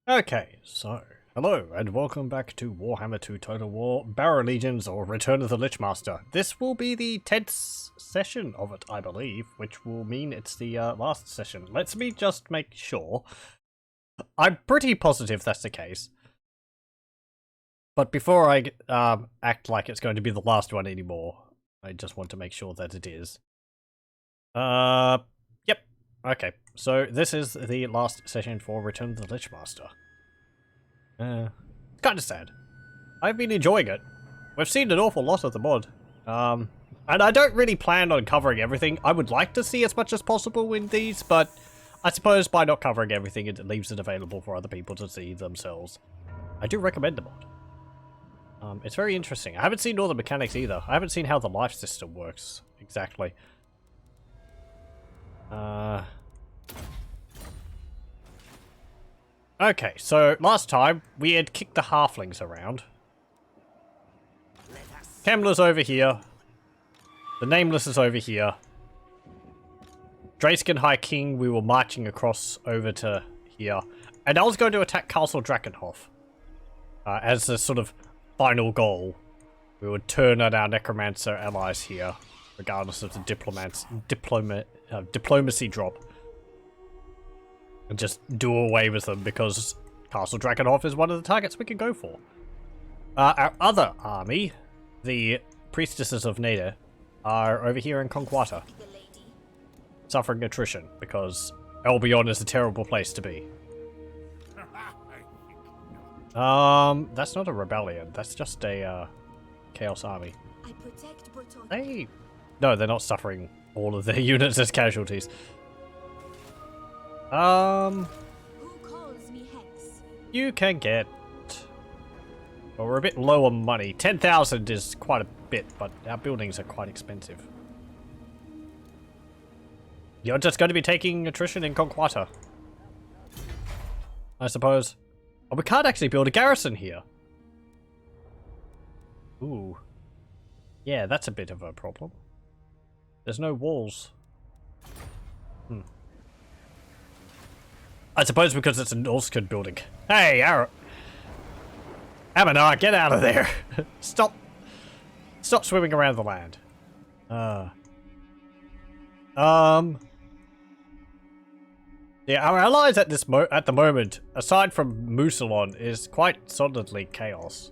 Okay, so hello and welcome back to Warhammer 2 Total War Barrow Legions or Return of the Lichemaster. This will be the 10th session of it, I believe, which will mean it's the last session. Let me just make sure. I'm pretty positive that's the case. But before I act like it's going to be the last one anymore, I just want to make sure that it is. Yep. Okay, so this is the last session for Return of the Lichemaster. It's kind of sad. I've been enjoying it. We've seen an awful lot of the mod. And I don't really plan on covering everything. I would like to see as much as possible in these, but I suppose by not covering everything, it leaves it available for other people to see themselves. I do recommend the mod. It's very interesting. I haven't seen all the mechanics either. I haven't seen how the life system works exactly. Okay, so last time we had kicked the halflings around. Kemmler's over here. The Nameless is over here. Draken High King, we were marching across over to here. And I was going to attack Castle Drakenhof. As a sort of final goal. We would turn on our necromancer allies here. Regardless of the diplomacy drop. And just do away with them because Castle Drakenhof is one of the targets we can go for. Our other army, the Priestesses of Neda, are over here in Conquata. Suffering attrition because Albion is a terrible place to be. That's not a rebellion. That's just a Chaos army. No, they're not suffering all of their units as casualties. Who calls me Hex? You can get... Well, we're a bit low on money. 10,000 is quite a bit, but our buildings are quite expensive. You're just going to be taking attrition in Conquata, I suppose. Oh, we can't actually build a garrison here. Ooh. Yeah, that's a bit of a problem. There's no walls. I suppose because it's a Norskan building. Hey, Amanar, get out of there! Stop swimming around the land. Yeah, our allies at the moment, aside from Musalon, is quite solidly chaos.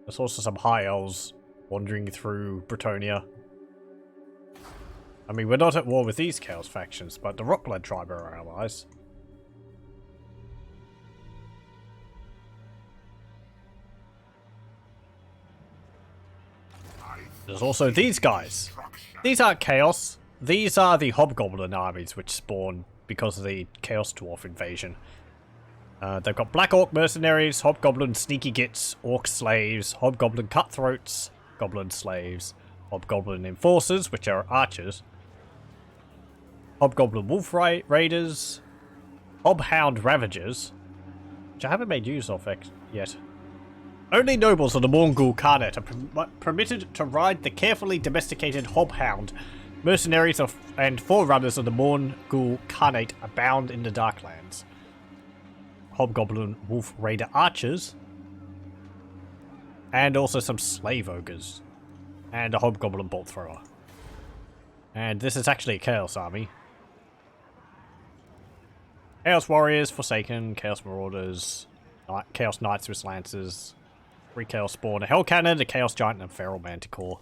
There's also some high elves wandering through Bretonia. I mean, we're not at war with these chaos factions, but the Rockblood tribe are our allies. There's also these guys. These aren't chaos. These are the Hobgoblin armies which spawn because of the Chaos Dwarf invasion. They've got Black Orc mercenaries, Hobgoblin sneaky gits, Orc slaves, Hobgoblin cutthroats, Goblin slaves, Hobgoblin enforcers, which are archers, Hobgoblin wolf raiders, Hobhound ravagers, which I haven't made use of yet. Only nobles of the Morgul Khanate are permitted to ride the carefully domesticated Hobhound. Mercenaries and forerunners of the Morgul Khanate abound in the Darklands. Hobgoblin wolf raider archers, and also some slave ogres, and a Hobgoblin bolt thrower. And this is actually a Chaos army. Chaos warriors, Forsaken, Chaos marauders, Chaos knights with lances, 3 Chaos spawn, a Hell Cannon, a Chaos giant, and a feral manticore.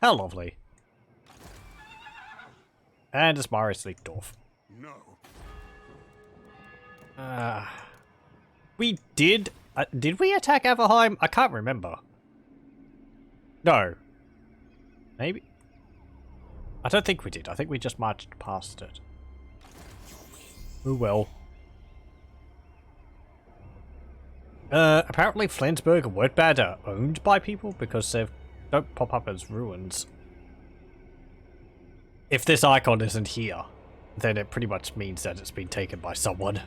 How lovely. And a Spire Sleek Dwarf. No. We did we attack Averheim? I can't remember. No. Maybe? I don't think we did. I think we just marched past it. Oh well. Apparently Flensburg and Wordbad are owned by people because they don't pop up as ruins. If this icon isn't here, then it pretty much means that it's been taken by someone.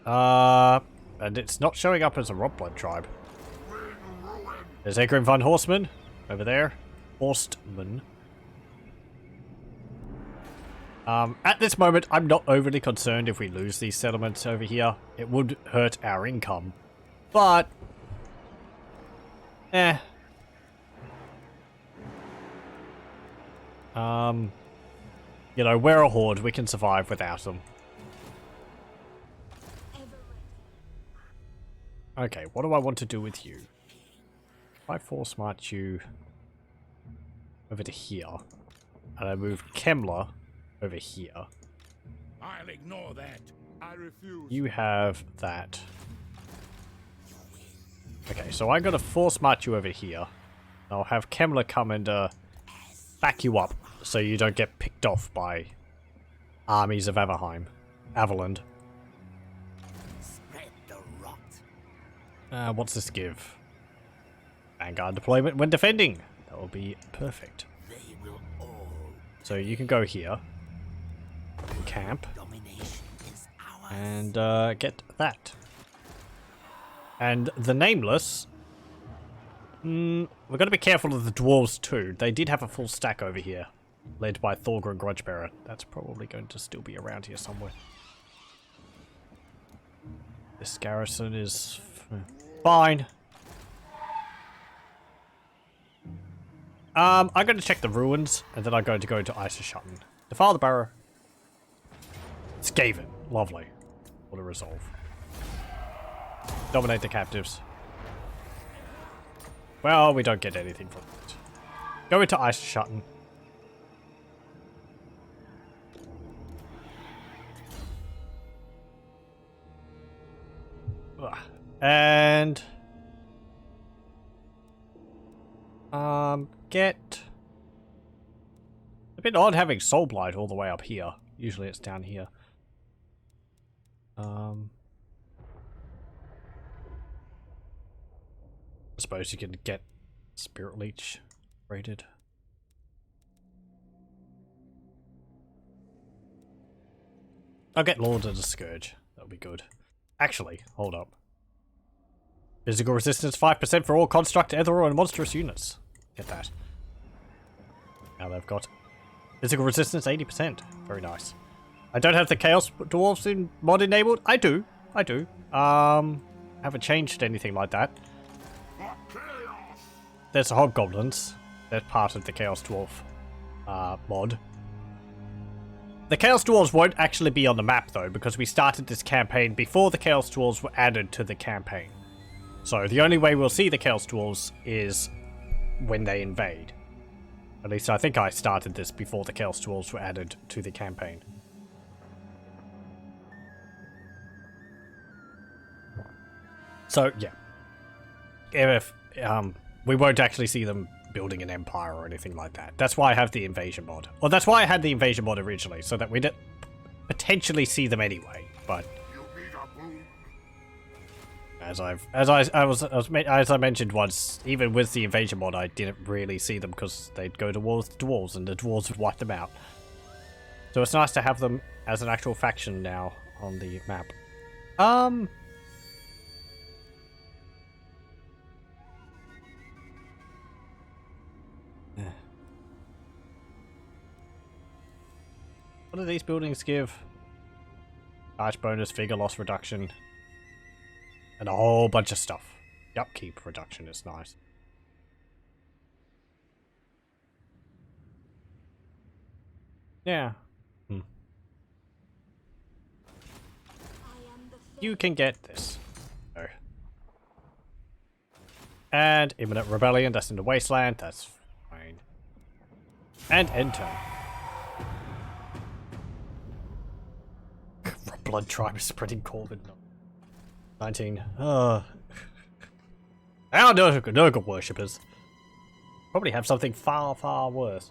And it's not showing up as a Rockblood tribe. There's Egrin von Horstman over there. Horstman. At this moment, I'm not overly concerned if we lose these settlements over here. It would hurt our income. But... eh. You know, we're a horde. We can survive without them. Okay, what do I want to do with you? If I force march you over to here, and I move Kemmler over here. I'll ignore that. I refuse. You have that. Okay, so I'm gonna force march you over here. I'll have Kemmler come and back you up so you don't get picked off by armies of Averland. Spread the rot. What's this give? Vanguard deployment when defending. That will be perfect. They will all. So you can go here. Camp. Domination is ours. And get that. And the Nameless. We're going to be careful of the dwarves too. They did have a full stack over here, led by Thorgrim Grudgebearer. That's probably going to still be around here somewhere. This garrison is fine. I'm going to check the ruins, and then I'm going to go into Isershutton. Defile the Barrow. Skaven. Lovely. What a resolve. Dominate the captives. Well, we don't get anything from it. Go into Isershutton. And... get... a bit odd having Soul Blight all the way up here. Usually it's down here. I suppose you can get Spirit Leech rated. I'll get Lord of the Scourge. That'll be good. Actually, hold up. Physical resistance 5% for all construct, ethereal, and monstrous units. Get that. Now they've got physical resistance 80%. Very nice. I don't have the Chaos Dwarfs in mod enabled. I do. Haven't changed anything like that. There's the Hobgoblins. They're part of the Chaos Dwarf mod. The Chaos Dwarves won't actually be on the map though, because we started this campaign before the Chaos Dwarves were added to the campaign. So the only way we'll see the Chaos Dwarves is when they invade. At least I think I started this before the Chaos Dwarves were added to the campaign. So yeah. If we won't actually see them building an empire or anything like that. That's why I have the invasion mod. Well, that's why I had the invasion mod originally, so that we'd potentially see them anyway. But as I mentioned once, even with the invasion mod, I didn't really see them because they'd go towards the dwarves, and the dwarves would wipe them out. So it's nice to have them as an actual faction now on the map. What do these buildings give? Arch bonus, figure loss reduction, and a whole bunch of stuff. The upkeep reduction is nice. Yeah. You can get this. Oh. And imminent rebellion, that's in the wasteland, that's fine. And enter. Blood tribe is spreading COVID. 19. Our Nurgle worshippers probably have something far, far worse.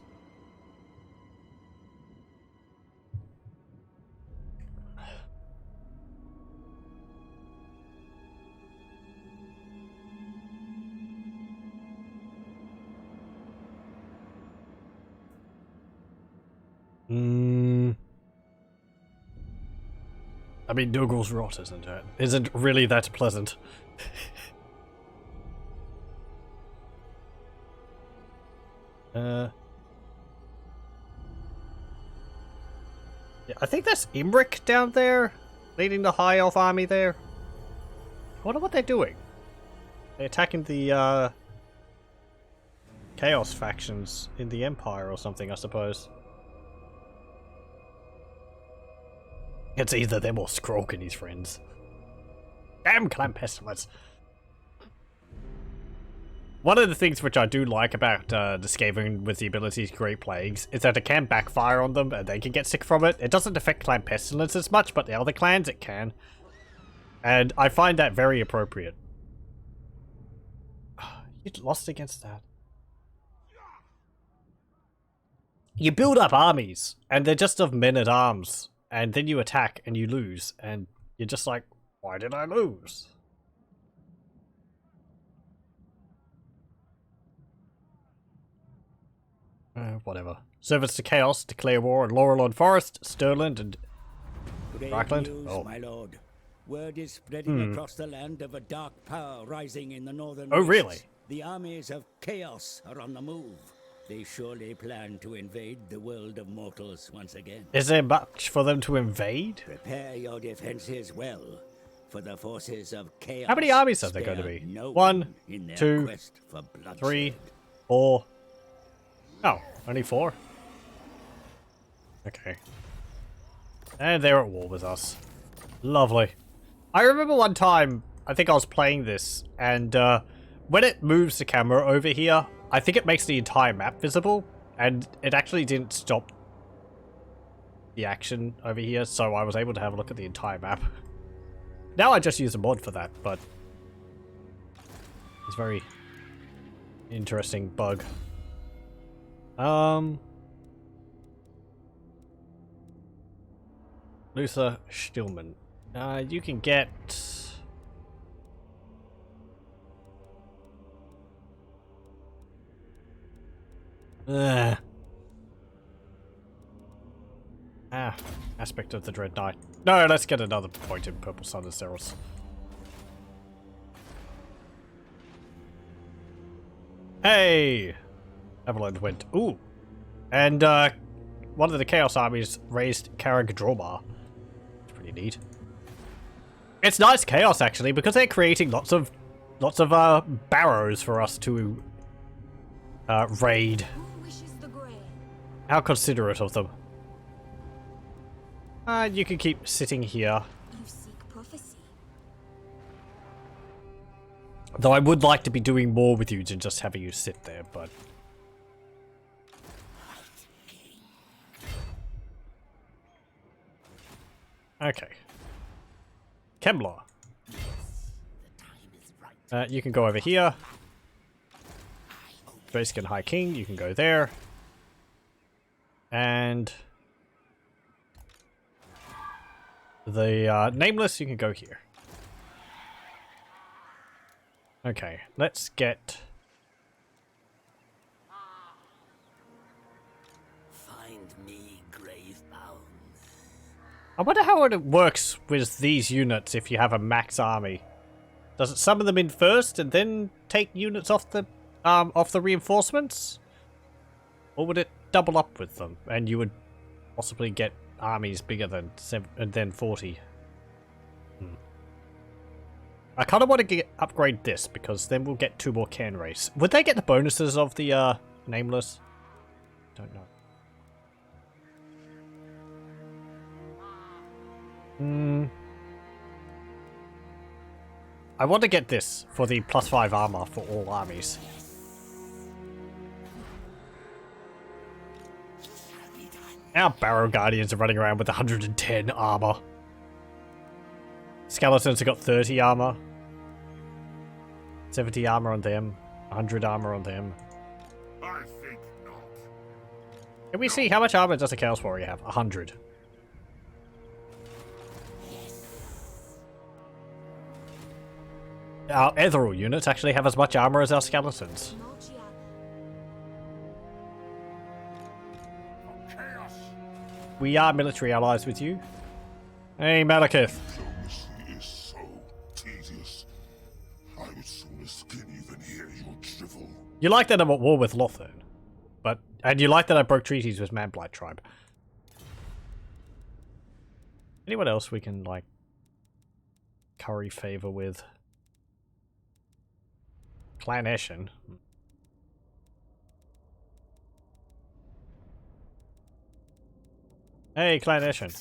I mean, Nurgle's rot, isn't it? Isn't really that pleasant. Yeah, I think that's Imric down there, leading the High Elf army there. I wonder what they're doing. They're attacking the Chaos factions in the Empire or something, I suppose. It's either them or Skrulk and his friends. Damn Clan Pestilence! One of the things which I do like about the Skaven with the ability to create plagues is that it can backfire on them and they can get sick from it. It doesn't affect Clan Pestilence as much, but the other clans it can. And I find that very appropriate. You lost against that. You build up armies, and they're just of men-at-arms. And then you attack and you lose, and you're just like, why did I lose? Whatever. Servants to Chaos, declare war on Laurelord Forest, Stirland, and Rockland. Oh, my lord. Word is spreading across the land of a dark power rising in the northern Oh, wastes. really? The armies of Chaos are on the move. They surely plan to invade the world of mortals once again. Is there much for them to invade? Prepare your defenses well, for the forces of Chaos. How many armies are there going to be? No 1, in their 2, quest for bloodshed. 3, 4. Oh, only 4? Okay. And they're at war with us. Lovely. I remember one time, I think I was playing this, and when it moves the camera over here, I think it makes the entire map visible, and it actually didn't stop the action over here, so I was able to have a look at the entire map. Now I just use a mod for that, but it's a very interesting bug. Luther Stillman. You can get... Aspect of the Dread Knight. No, let's get another point in Purple Sun and Ceros. Hey! Evelyn went, ooh. And, one of the Chaos armies raised Karag Dromar. It's pretty neat. It's nice Chaos, actually, because they're creating lots of barrows for us to, raid. How considerate of them. You can keep sitting here. You seek prophecy. Though I would like to be doing more with you than just having you sit there, but... Okay. Kemmler. You can go over here. Basic and High King, you can go there. And... the Nameless, you can go here. Okay, let's get... Find me grave bound. I wonder how it works with these units if you have a max army. Does it summon them in first and then take units off the reinforcements? Or would it double up with them and you would possibly get armies bigger than 40? I kind of want to upgrade this because then we'll get 2 more can race. Would they get the bonuses of the Nameless? Don't know. I want to get this for the +5 armor for all armies. Our Barrow Guardians are running around with 110 armor. Skeletons have got 30 armor. 70 armor on them. 100 armor on them. I think not. Can we see how much armor does a Chaos Warrior have? 100. Our Ethereal units actually have as much armor as our skeletons. Chaos. We are military allies with you. Hey, Malekith. Diplomacy is so tedious. I would sooner skin you than hear your drivel. You like that I'm at war with Lothern, and you like that I broke treaties with Manblight Tribe. Anyone else we can, like, curry favor with? Clan Eshin. Hey, Clan Eshin.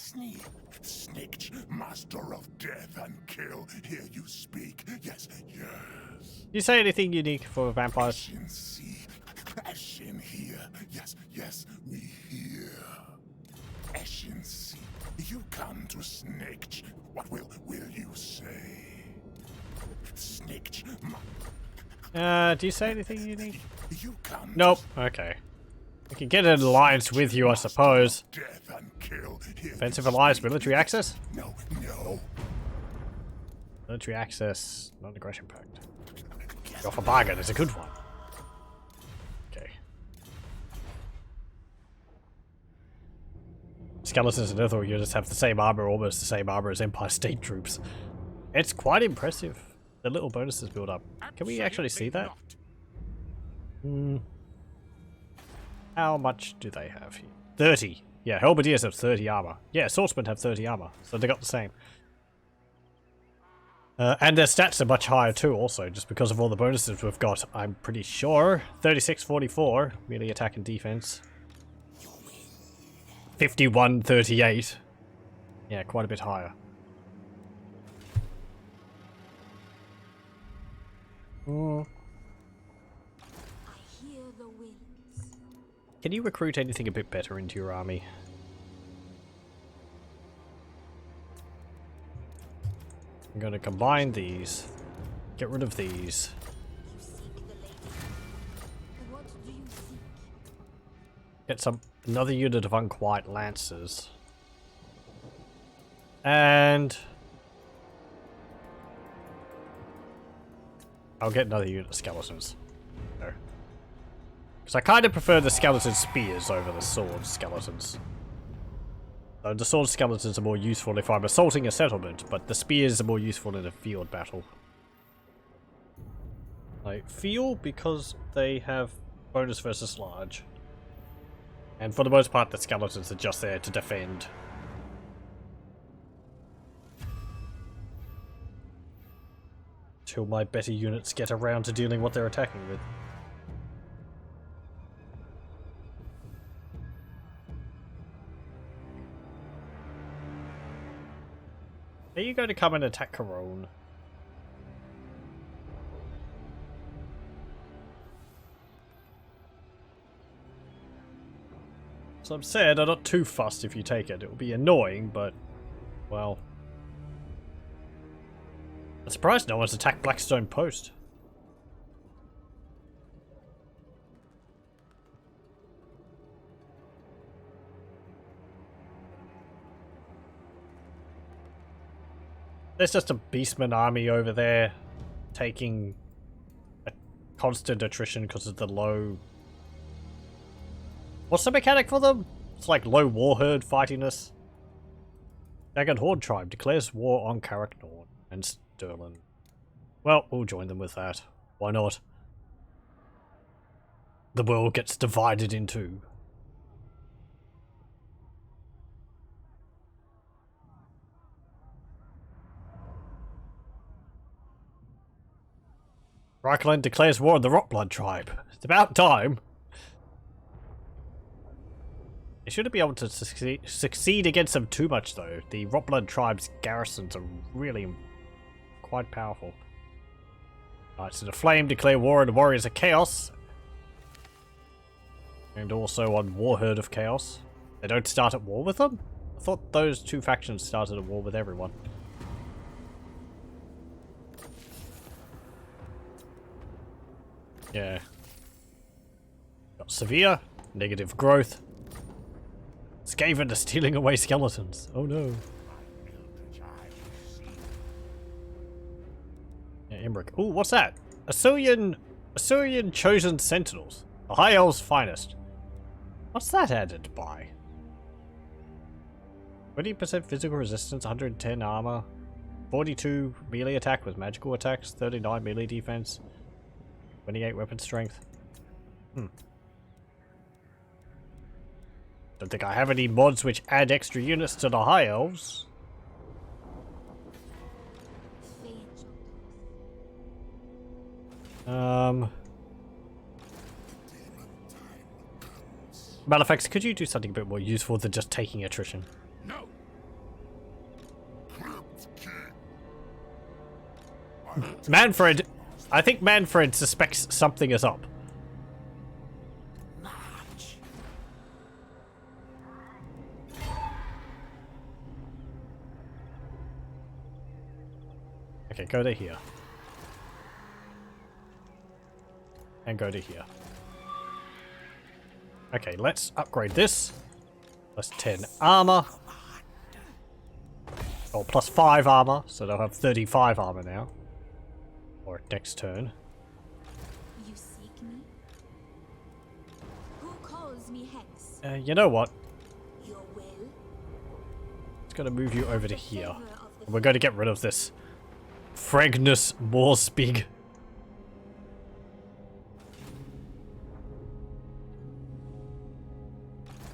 Snitch, master of death and kill. Here you speak. Yes, yes. You say anything unique for vampires? Eshin see. Eshin hear. Yes, yes, we hear. Eshin see. You come to Snitch. What will you say? Snitch. Do you say anything unique? You come. Nope. Okay. We can get an alliance with you, I suppose. Death and kill. Offensive alliance, military access? No, no. Military access, non-aggression pact. Go for bargain, it's a good one. Okay. Skeletons and other units have the same armor, almost the same armor as Empire State troops. It's quite impressive. The little bonuses build up. Can we actually see that? How much do they have here? 30. Yeah, Halberdiers have 30 armor. Yeah, swordsmen have 30 armor, so they got the same. And their stats are much higher too, also, just because of all the bonuses we've got, I'm pretty sure. 36-44, melee attack and defense. 51-38. Yeah, quite a bit higher. Can you recruit anything a bit better into your army? I'm going to combine these. Get rid of these. Get another unit of Unquiet Lancers. And I'll get another unit of Skeletons. No. Because I kind of prefer the skeleton spears over the sword skeletons. So the sword skeletons are more useful if I'm assaulting a settlement, but the spears are more useful in a field battle. I feel because they have bonus versus large. And for the most part, the skeletons are just there to defend. Till my better units get around to dealing what they're attacking with. Are you going to come and attack Corone? So I'm sad, I'm not too fussed if you take it. It will be annoying, but, well. I'm surprised no one's attacked Blackstone Post. There's just a Beastman army over there, taking a constant attrition because of the low... What's the mechanic for them? It's like low Warherd fightiness. Dagon Horde tribe declares war on Karaknorn and Sterlin. Well, we'll join them with that. Why not? The world gets divided in two. Reichland declares war on the Rotblood tribe. It's about time. They shouldn't be able to succeed against them too much, though. The Rotblood tribe's garrisons are really quite powerful. Alright, so the Flame declare war on the Warriors of Chaos. And also on Warherd of Chaos. They don't start at war with them? I thought those two factions started at war with everyone. Yeah. Got Severe, negative growth. Skaven are stealing away skeletons. Oh no. Yeah, Imbric. Ooh, what's that? Assyrian chosen sentinels. The High Elves' finest. What's that added by? 20% physical resistance, 110 armor, 42 melee attack with magical attacks, 39 melee defense, 28 weapon strength. Don't think I have any mods which add extra units to the High Elves. Malefax, could you do something a bit more useful than just taking attrition? No. Mannfred, I think Mannfred suspects something is up. March. Okay, go to here. And go to here. Okay, let's upgrade this. Plus 10 armor. Or plus 5 armor, so they'll have 35 armor now. Or next turn. You seek me? Who calls me Hex? You know what? Your will? It's gonna move you over to here. Favor of the We're going to get rid of this Fragnus Morspig.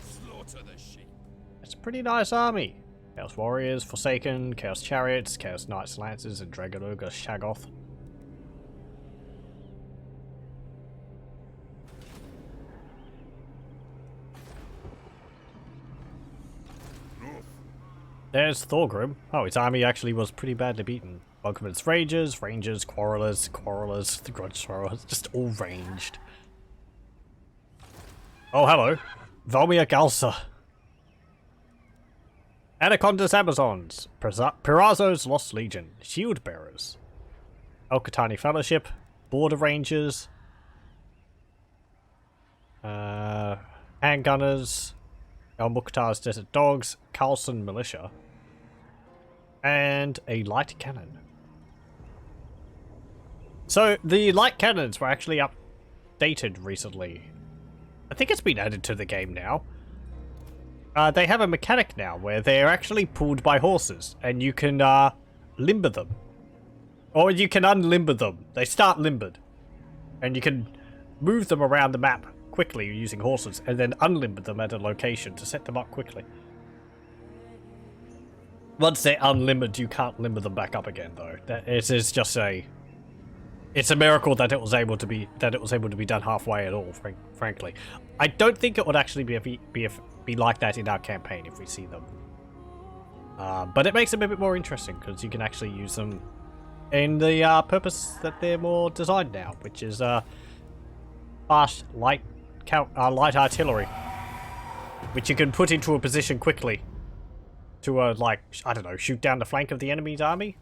Slaughter the sheep. It's a pretty nice army. Chaos Warriors, Forsaken, Chaos Chariots, Chaos Knights, Lancers, and Dragon Ogre Shaggoth. There's Thorgrim. Oh, his army actually was pretty badly beaten. Welcome its Rangers, Quarrelers, the Grudge Throwers, just all ranged. Oh, hello. Valmir Galsa. Anaconda's Amazons, Pirazo's Lost Legion, Shield Bearers, El-Qatani Fellowship, Border Rangers, Handgunners, El-Mukhtar's Desert Dogs, Carlson Militia, and a light cannon. So the light cannons were actually updated recently. I think it's been added to the game now. They have a mechanic now where they're actually pulled by horses, and you can limber them. Or you can unlimber them. They start limbered. And you can move them around the map quickly using horses, and then unlimber them at a location to set them up quickly. Once they're unlimbered, you can't limber them back up again, though. It is just a... It's a miracle that it was able to be done halfway at all. Frankly, I don't think it would actually be like that in our campaign if we see them. But it makes them a bit more interesting because you can actually use them in the purpose that they're more designed now, which is fast light artillery, which you can put into a position quickly to like, I don't know, shoot down the flank of the enemy's army.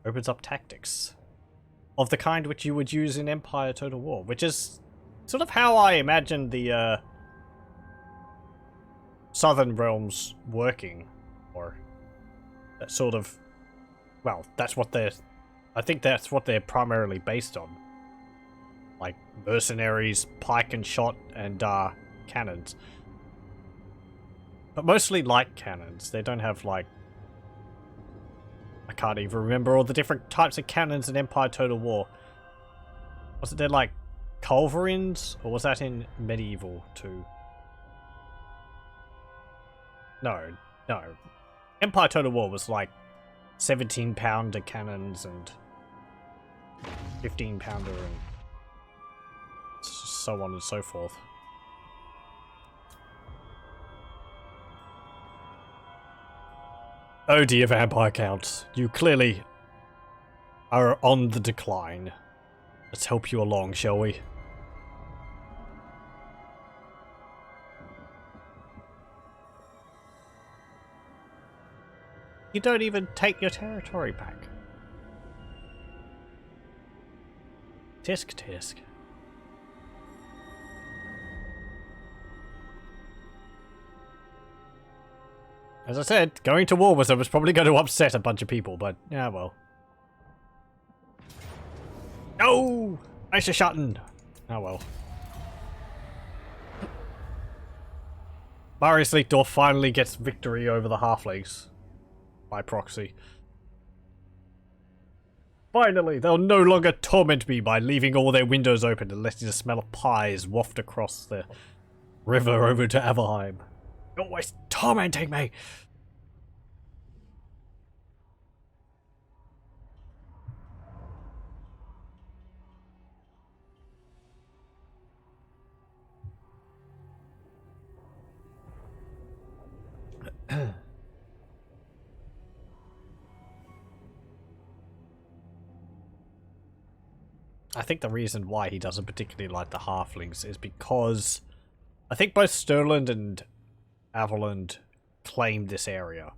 Opens up tactics of the kind which you would use in Empire Total War, which is sort of how I imagine the Southern Realms working, or that sort of, well, that's what I think that's what they're primarily based on. Like mercenaries, pike and shot, and cannons. But mostly light cannons. They don't have, like, I can't even remember all the different types of cannons in Empire Total War. Was it there, like, culverins? Or was that in Medieval too? No. Empire Total War was like 17-pounder cannons and 15-pounder and so on and so forth. Oh dear, vampire counts. You clearly are on the decline. Let's help you along, shall we? You don't even take your territory back. Tisk. As I said, going to war with them is probably going to upset a bunch of people, but yeah, well. No! Eicherschatten! Oh well. Marius Leekdorf finally gets victory over the halflings. By proxy. Finally, they'll no longer torment me by leaving all their windows open and letting the smell of pies waft across the river over to Avalheim. You're always tormenting me! I think the reason why he doesn't particularly like the halflings is because I think both Stirland and Averland claimed this area.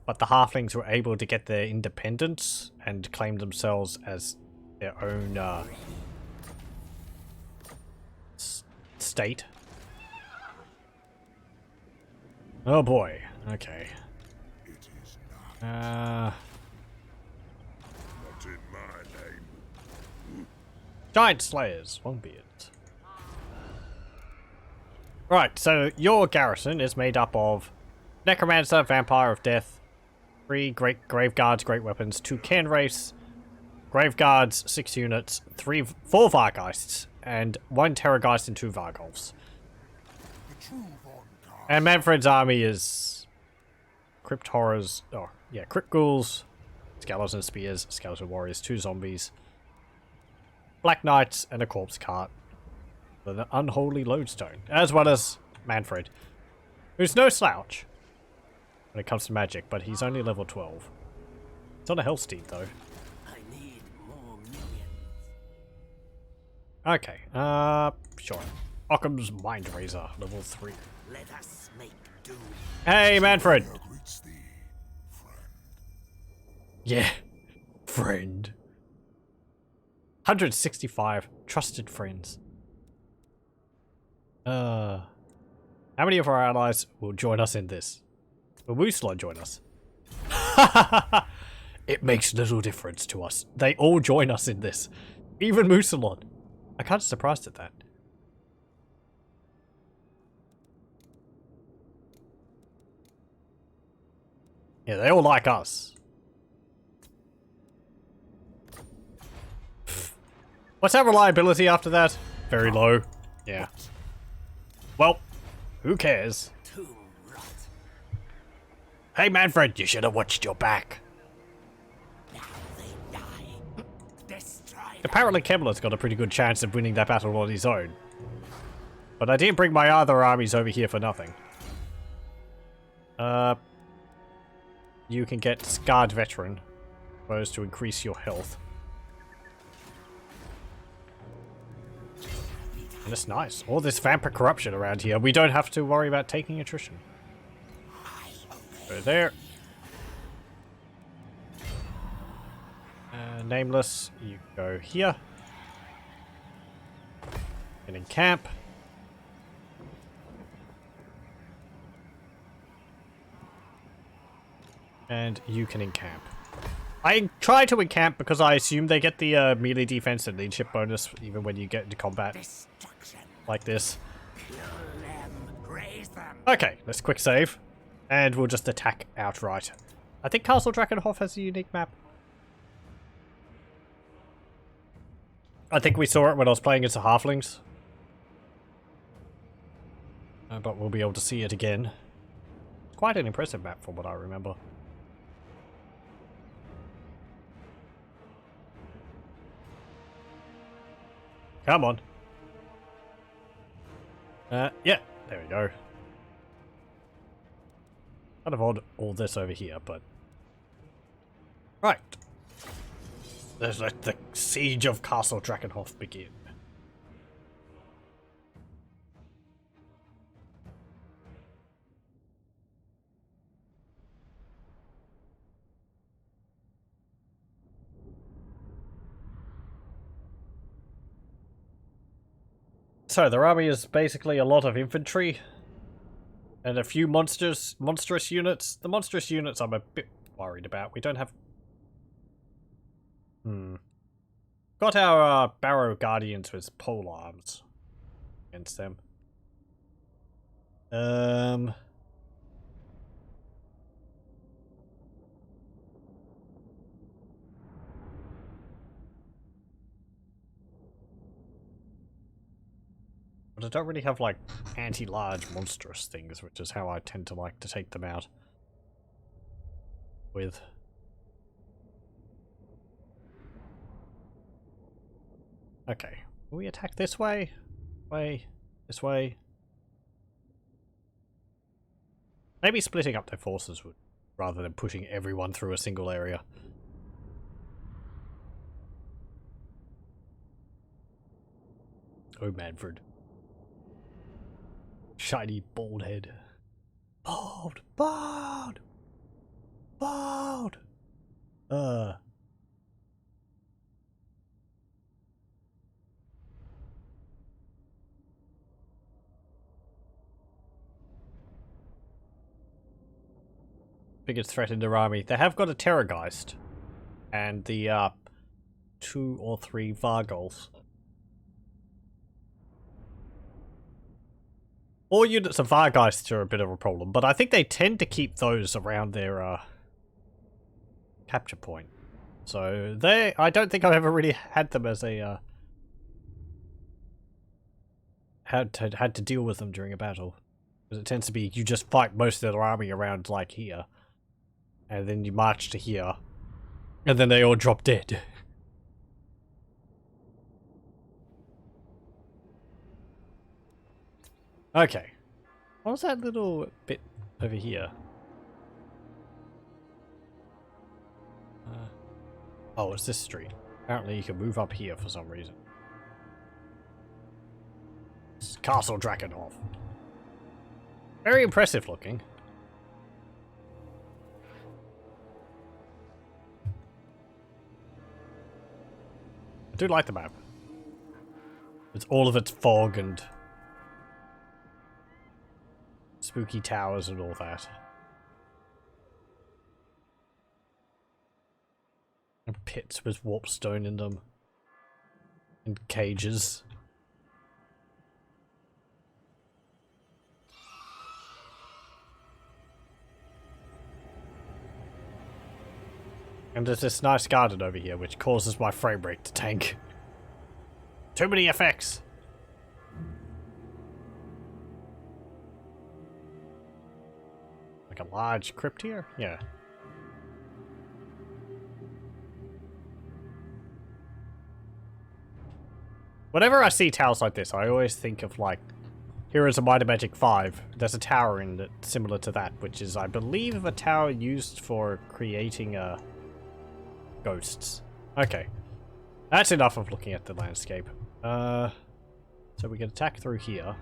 But the halflings were able to get their independence and claim themselves as their own state. Oh boy. Okay. It is not in my name. Giant Slayers, one be it. Right, so your garrison is made up of Necromancer, Vampire of Death, 3 Great Graveguards, Great Weapons, 2 Cairn Race, Graveguards, 6 units, 4 Vargheists, and 1 Terrorgeist and 2 Vargolfs. The true Von Car. And Mannfred's army is Crypt Horrors, Crypt Ghouls, Skeleton Spears, Skeleton Warriors, 2 Zombies, Black Knights, and a Corpse Cart with an Unholy Lodestone, as well as Mannfred, who's no slouch when it comes to magic, but he's only level 12. It's on a Hellsteed, though. I need more minions. Okay, sure. Occam's Mind Razor, level 3. Let us make do. Hey, Mannfred! Here greets thee, friend. Yeah, friend. 165 trusted friends. How many of our allies will join us in this? Will Moosalon join us? It makes little difference to us. They all join us in this. Even Moosalon. I'm kind of surprised at that. Yeah, they all like us. What's our reliability after that? Very low. Yeah. Well, who cares? Tomb rot. Hey, Mannfred, you should have watched your back. Now they die. Destroy them. Apparently Kemmler's got a pretty good chance of winning that battle on his own. But I didn't bring my other armies over here for nothing. You can get Scarred Veteran, supposed to increase your health. And it's nice. All this vampire corruption around here. We don't have to worry about taking attrition. Go there. Nameless, you go here. And in camp. And you can encamp. I try to encamp because I assume they get the melee defense and leadership bonus even when you get into combat Destruction. like this. Kill them. Raise them. Okay, let's quick save. And we'll just attack outright. I think Castle Drakenhof has a unique map. I think we saw it when I was playing as the Halflings. But we'll be able to see it again. Quite an impressive map from what I remember. Come on. Yeah, there we go. Kind of odd all this over here, but... Right. Let's let the siege of Castle Drakenhof begin. So, their army is basically a lot of infantry and a few monstrous units. The monstrous units I'm a bit worried about. We don't have... Got our Barrow Guardians with pole arms against them. But I don't really have, like, anti-large monstrous things, which is how I tend to like to take them out with. Okay. Will we attack this way? This way? Maybe splitting up their forces would, rather than pushing everyone through a single area. Oh, Mannfred. Shiny bald head. Bald! Bald! Bald! Biggest threat in their army. They have got a Terrorgeist. And the, 2 or 3 Vargols. All units of Vargeists are a bit of a problem, but I think they tend to keep those around their, capture point. So, I don't think I've ever really had them as a, had to deal with them during a battle. Because it tends to be, you just fight most of their army around, like, here. And then you march to here. And then they all drop dead. Okay. What was that little bit over here? Oh, it's this street. Apparently you can move up here for some reason. It's Castle Drakenhof. Very impressive looking. I do like the map. It's all of its fog and spooky towers and all that. And pits with warpstone in them. And cages. And there's this nice garden over here which causes my frame rate to tank. Too many effects! Like a large crypt here? Yeah. Whenever I see towers like this, I always think of, like, Heroes of Might and Magic 5. There's a tower in it similar to that, which is, I believe, a tower used for creating, ghosts. Okay. That's enough of looking at the landscape. So we can attack through here.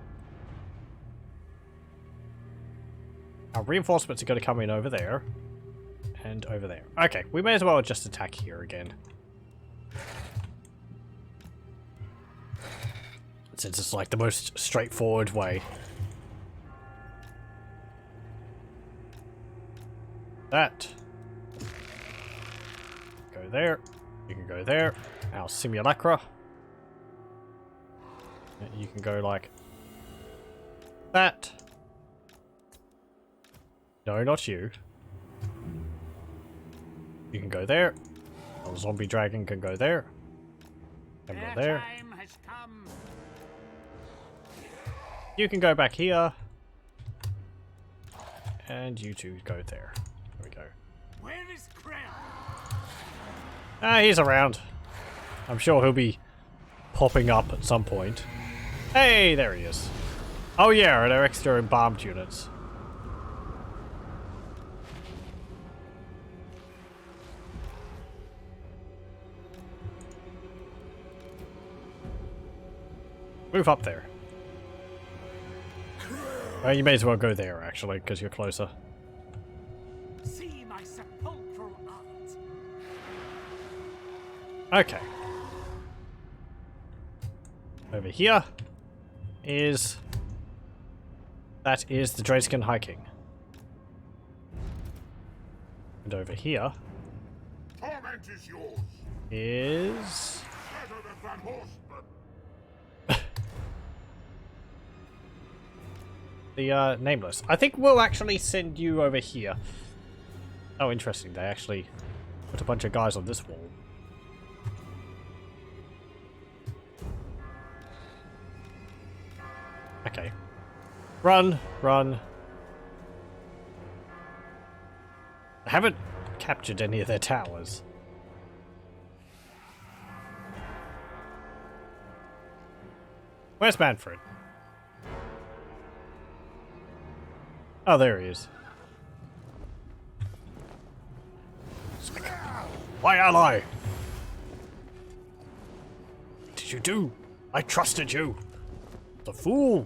Our reinforcements are going to come in over there. And over there. Okay, we may as well just attack here again. Since it's like the most straightforward way. That. Go there. You can go there. Our simulacra. You can go like that. No, not you. You can go there. Our zombie dragon can go there. And go there. Time has come. You can go back here. And you two go there. There we go. Where is Krell? Ah, he's around. I'm sure he'll be popping up at some point. Hey, there he is. Oh yeah, and our extra embalmed units. Move up there. Well, you may as well go there, actually, because you're closer. See my sepulchral art. Okay. Over here is... That is the Drayskin High King. And over here Torment is yours. is... Better than that horseman. the, Nameless. I think we'll actually send you over here. Oh, interesting. They actually put a bunch of guys on this wall. Okay. Run, run. I haven't captured any of their towers. Where's Mannfred? Oh, there he is. My ally! What did you do? I trusted you. The fool!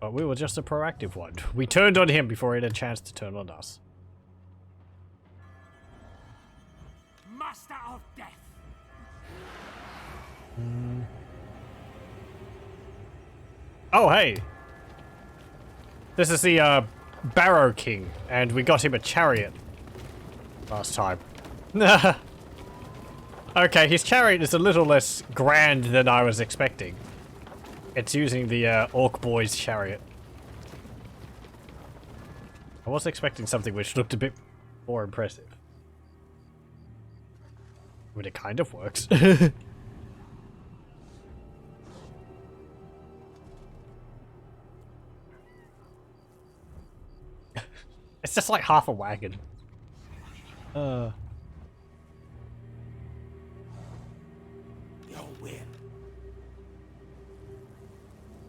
But we were just a proactive one. We turned on him before he had a chance to turn on us. Master of Death. Oh, hey! This is the, Barrow King, and we got him a chariot last time. Okay, his chariot is a little less grand than I was expecting. It's using the, Orc Boy's chariot. I was expecting something which looked a bit more impressive. But it kind of works. It's just like half a wagon. Your will.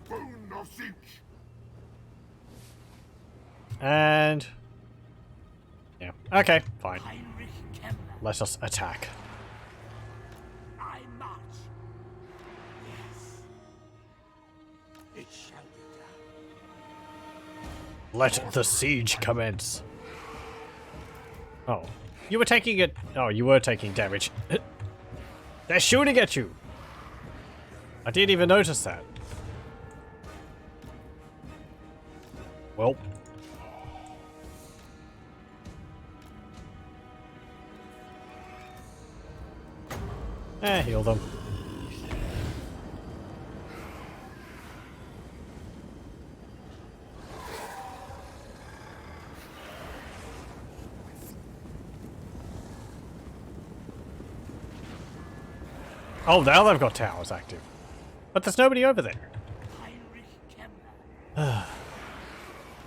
Boon of Siege. And... yeah. Okay, fine. Heinrich Kemmler. Let us attack. I march. Yes. It shall be done. Let the siege commence. Oh. You were taking it. Oh, you were taking damage. They're shooting at you. I didn't even notice that. Well. Heal them. Oh, now they've got towers active. But there's nobody over there. Heinrich Kemmler. I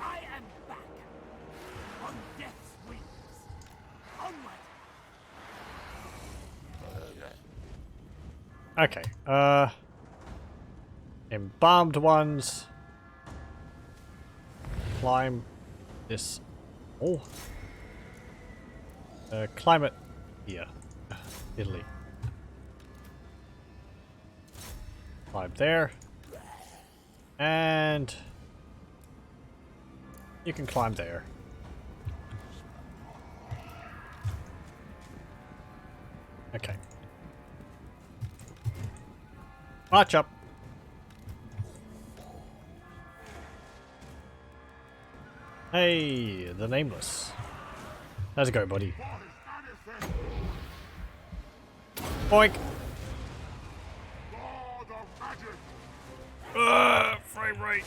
am back. On death's wings. Onward. Okay, embalmed ones. Climb this. Oh. Climb it here. Italy. Climb there. And you can climb there. Okay. March up. Hey, the Nameless. How's it going, buddy? Boink. Frame rate.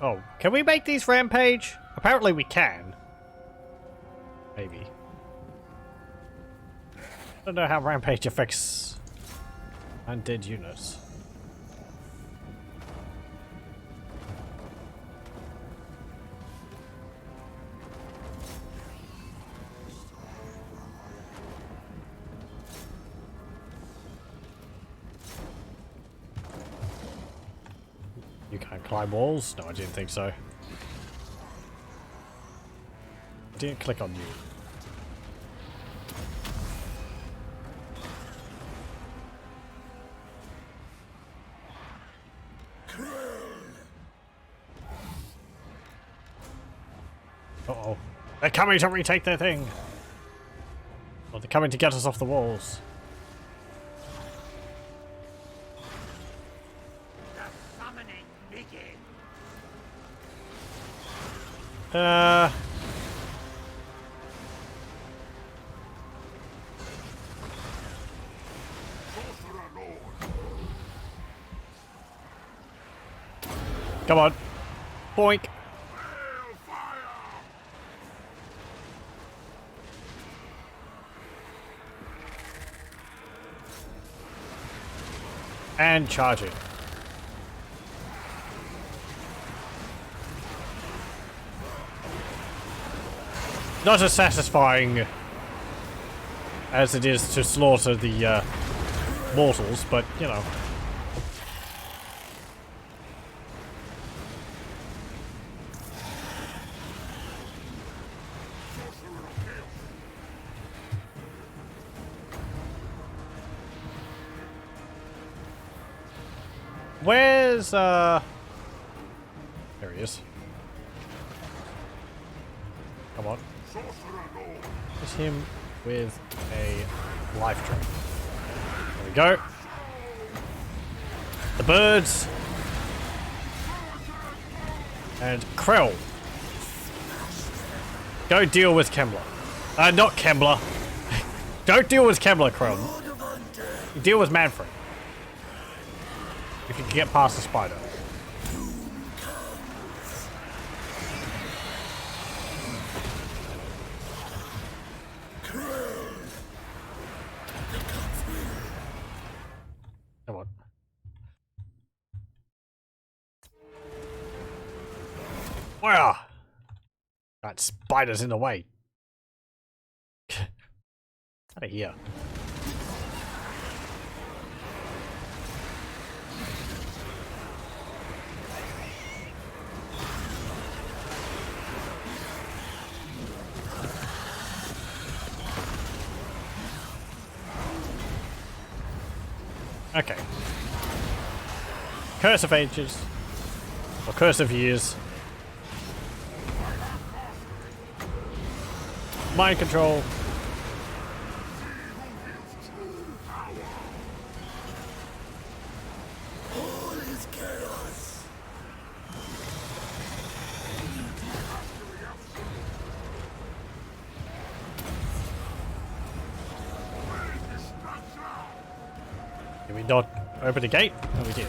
Oh, can we make these rampage? Apparently we can. Maybe. I don't know how rampage affects undead units. You can't climb walls? No, I didn't think so. I didn't click on you. Uh-oh. They're coming to retake their thing! Or they're coming to get us off the walls. Summoning begin. Come on. Boink. And charge it. Not as satisfying as it is to slaughter the mortals, but you know. Where's there he is. Come on. Hit him with a life drain. There we go. The birds. And Krell. Go deal with Kemmler. Not Kemmler. Don't deal with Kemmler, Krell. Deal with Mannfred. If you can get past the spider. Come on. Wow! That spider's in the way. Out of here. Okay. Curse of Ages. Or Curse of Years. Mind control. All is chaos. Did we not open the gate? No, we did.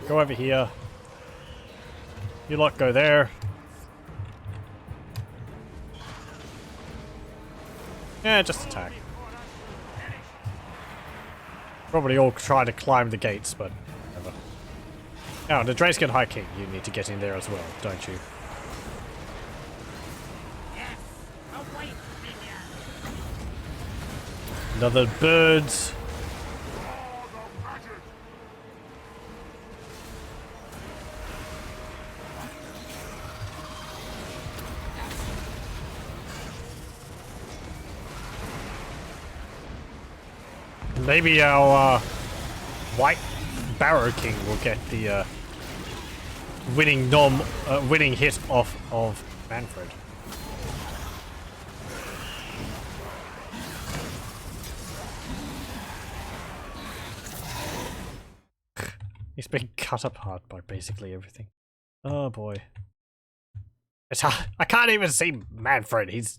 Go over here. You lot go there. Yeah, just attack. Probably all try to climb the gates, but whatever. Now, the Draken High King, you need to get in there as well, don't you? Another birds. Maybe our White Barrow King will get the winning hit off of Mannfred. He's been cut apart by basically everything. Oh boy. It's hard. I can't even see Mannfred. His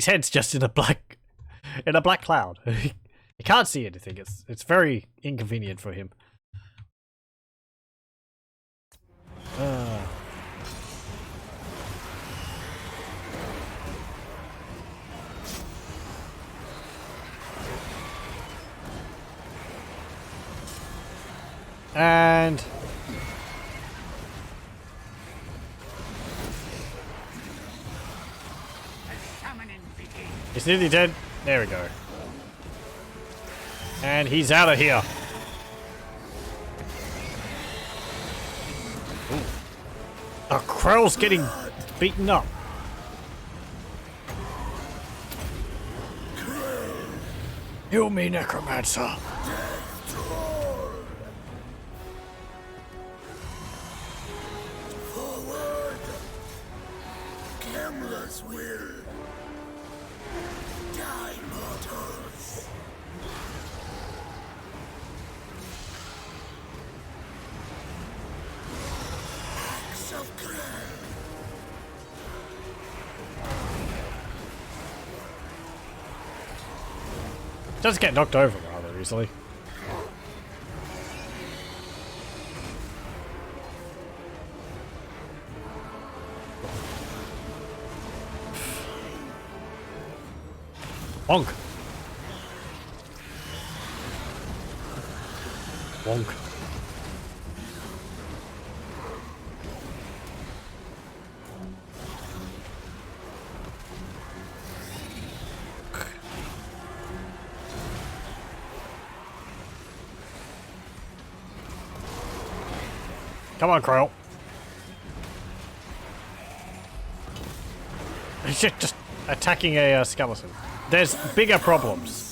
head's just in a black cloud. He can't see anything. It's very inconvenient for him. And he's nearly dead. There we go. And he's out of here. The Krell's getting beaten up. Heal me, Necromancer. Forward. Kemmler's will. Die, mortals. Axe of Krell. Does get knocked over rather easily. Bonk. Wonk. Come on, Crow. Shit, just attacking a skeleton. There's bigger problems.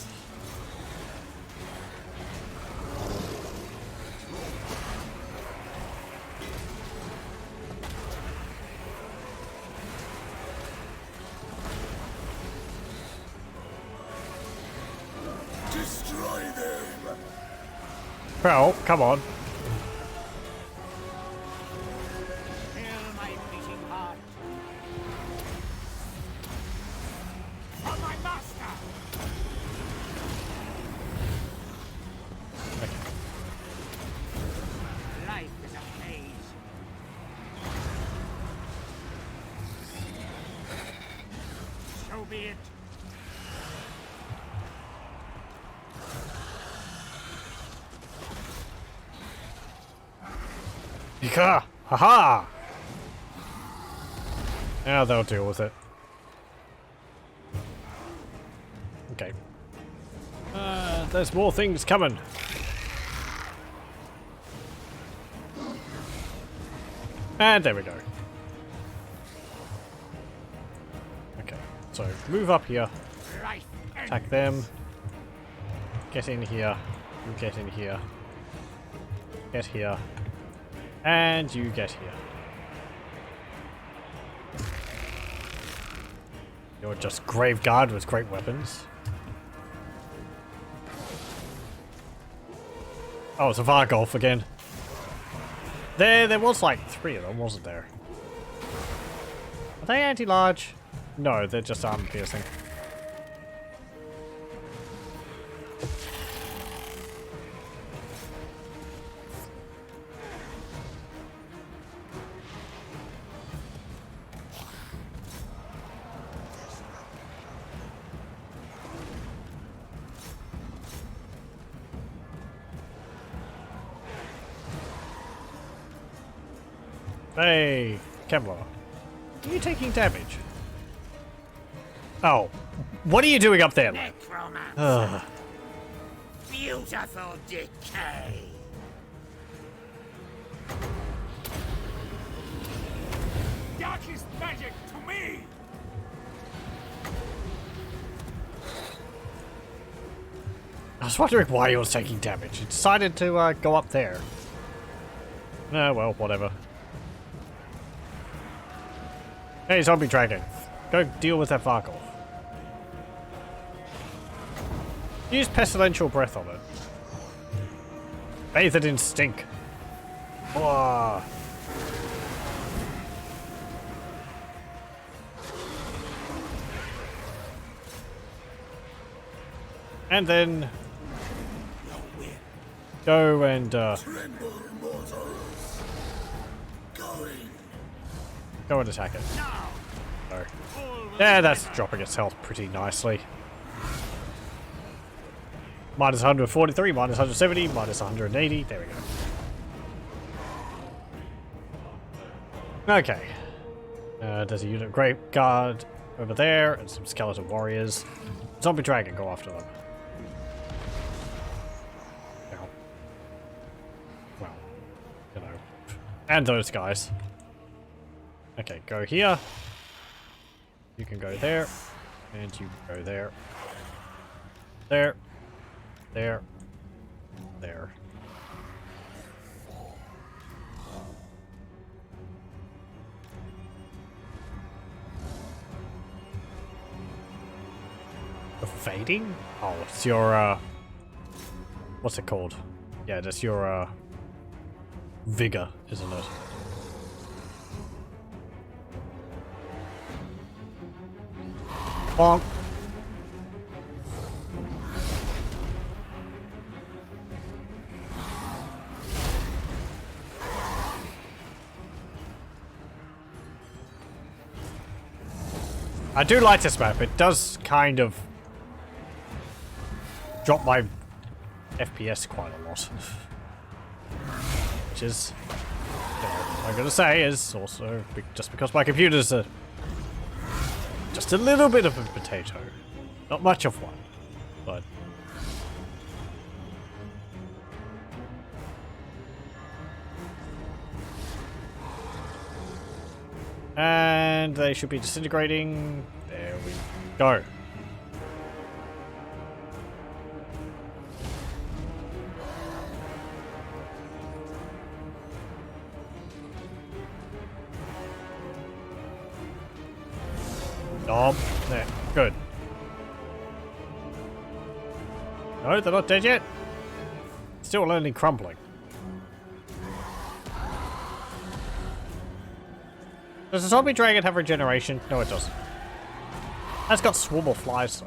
Destroy them! Crow, come on. Fill my beating heart. For my master! Life is a maze. So be it. Yika! Haha! Now they'll deal with it. Okay. There's more things coming. And there we go. Okay, so move up here, Life attack them, get in here, you get in here, get here, and you get here. You're just Grave Guard with great weapons. Oh, it's a Vargolf again. There was like 3 of them, wasn't there? Are they anti-large? No, they're just armor-piercing. Hey, Kemmler. Are you taking damage? Oh. What are you doing up there? necromancer. Ugh. Beautiful decay. Darkest magic to me. I was wondering why he was taking damage. He decided to go up there. Well, whatever. Hey, zombie dragon. Go deal with that Varkle. Use pestilential breath on it. Bathe it in stink. Whoa. And then go and Tremble, mortals! Going! go and attack it. No. Yeah, that's dropping its health pretty nicely. Minus 143, minus 170, minus 180. There we go. Okay. There's a unit of Grave Guard over there and some skeleton warriors. Zombie dragon, go after them. Well, you know. And those guys. Okay, go here. You can go there. And you can go there. There. There. There. Evading? Oh, it's your, what's it called? Yeah, that's your, vigor, isn't it? Bonk. I do like this map. It does kind of drop my FPS quite a lot. which is, I'm gonna say, is also just because my computers are just a little bit of a potato. Not much of one, but... And they should be disintegrating. There we go. Oh, there. Good. No, they're not dead yet. Still only crumbling. Does a zombie dragon have regeneration? No, it doesn't. That's got swarm of flies, though.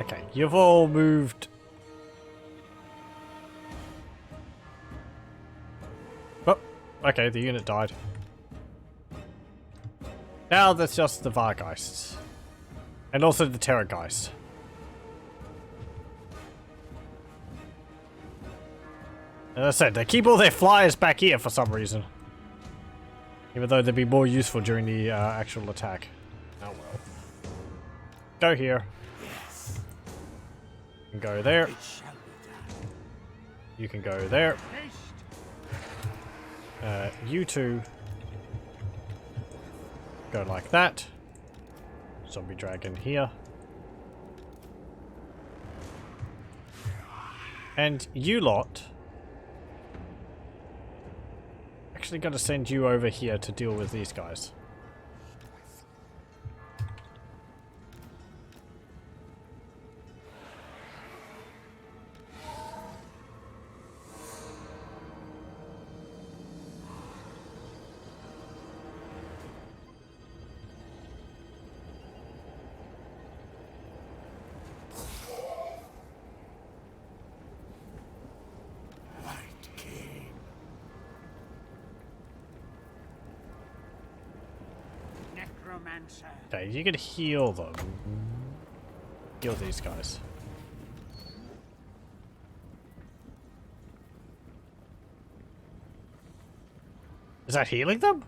Okay, you've all moved. Oh, okay, the unit died. Now there's just the Vargeists. And also the Terrorgeist. As I said, they keep all their flyers back here for some reason. Even though they'd be more useful during the actual attack. Oh well. Go here. You can go there. You can go there. You two go like that. Zombie dragon here. And you lot. Actually gonna send you over here to deal with these guys. Okay, you can heal them. Heal these guys. Is that healing them?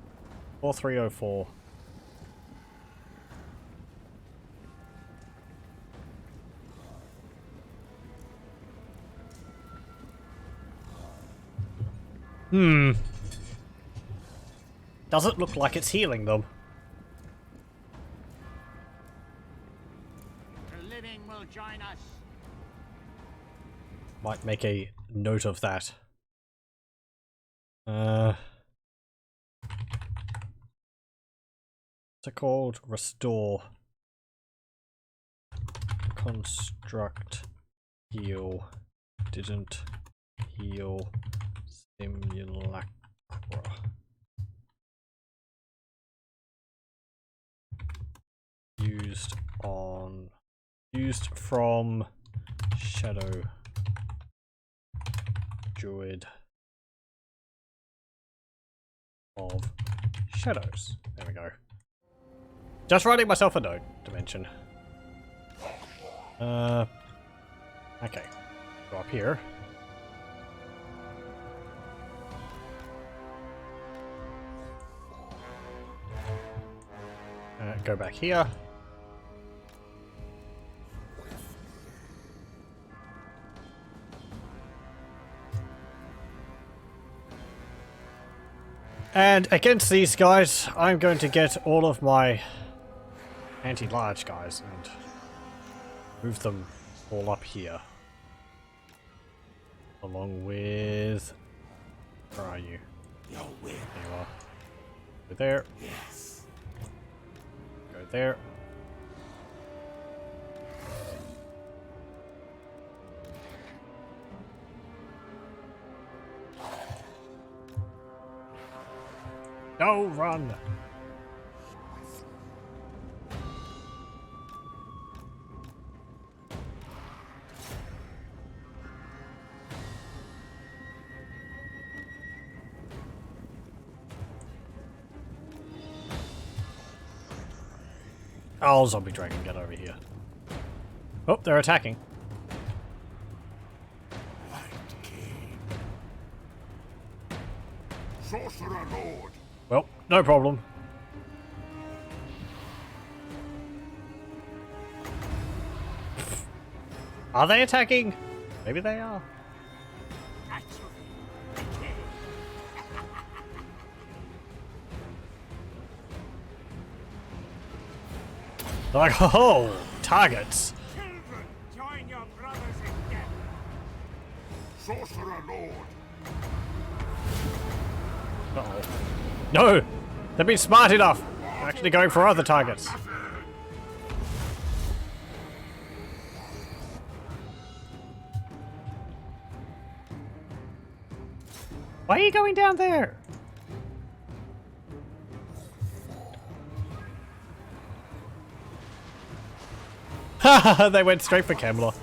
4304. Doesn't look like it's healing them. Join us. Might make a note of that. What's it called? Restore. Construct. Heal. Didn't heal. Simulacra. Used from Shadow Druid of Shadows. There we go. Just writing myself a note to mention. Okay. Go up here. Go back here. And against these guys, I'm going to get all of my anti-large guys and move them all up here. Along with... Where are you? There you are. Go there. Yes. Go there. No, run! Oh, zombie dragon, get over here. Oh, they're attacking. Sorcerer Lord! Well, no problem. Are they attacking? Maybe they are. Like, oh, targets. Children, join your brothers in death. Sorcerer Lord! Uh-oh. No! They've been smart enough! They're actually going for other targets. Why are you going down there? Haha, they went straight for Kemmler.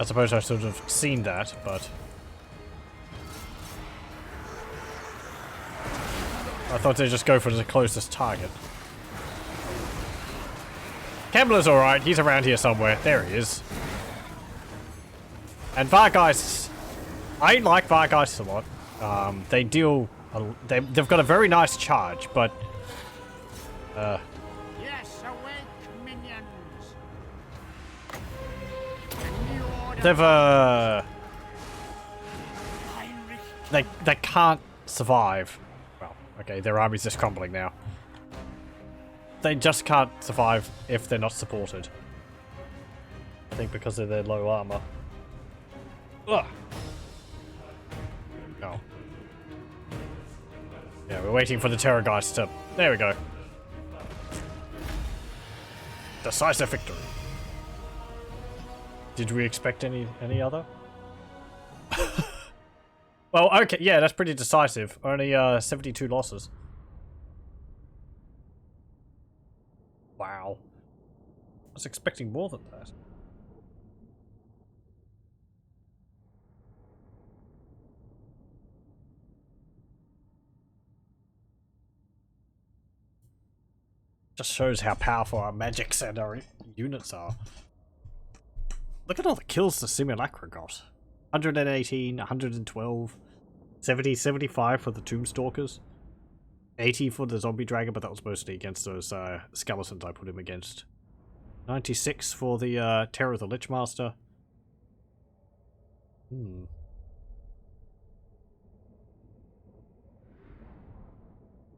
I suppose I should have seen that, but... I thought they'd just go for the closest target. Kemmler's alright, he's around here somewhere. There he is. And Vargeists... I like Vargeists a lot. They deal... They've got a very nice charge, but... Yes, awake, minions. A new order. They've They can't survive. Well, okay, their army's just crumbling now. They just can't survive if they're not supported. I think because of their low armor. Ugh. Oh. Yeah, we're waiting for the terror guys to... There we go. Decisive victory. Did we expect any other? Well, okay, yeah, that's pretty decisive. Only 72 losses. Wow. I was expecting more than that. Just shows how powerful our magics and our units are. Look at all the kills the Simulacra got. 118, 112, 70, 75 for the Tombstalkers. 80 for the Zombie Dragon, but that was mostly against those skeletons I put him against. 96 for the Terror of the Lichemaster.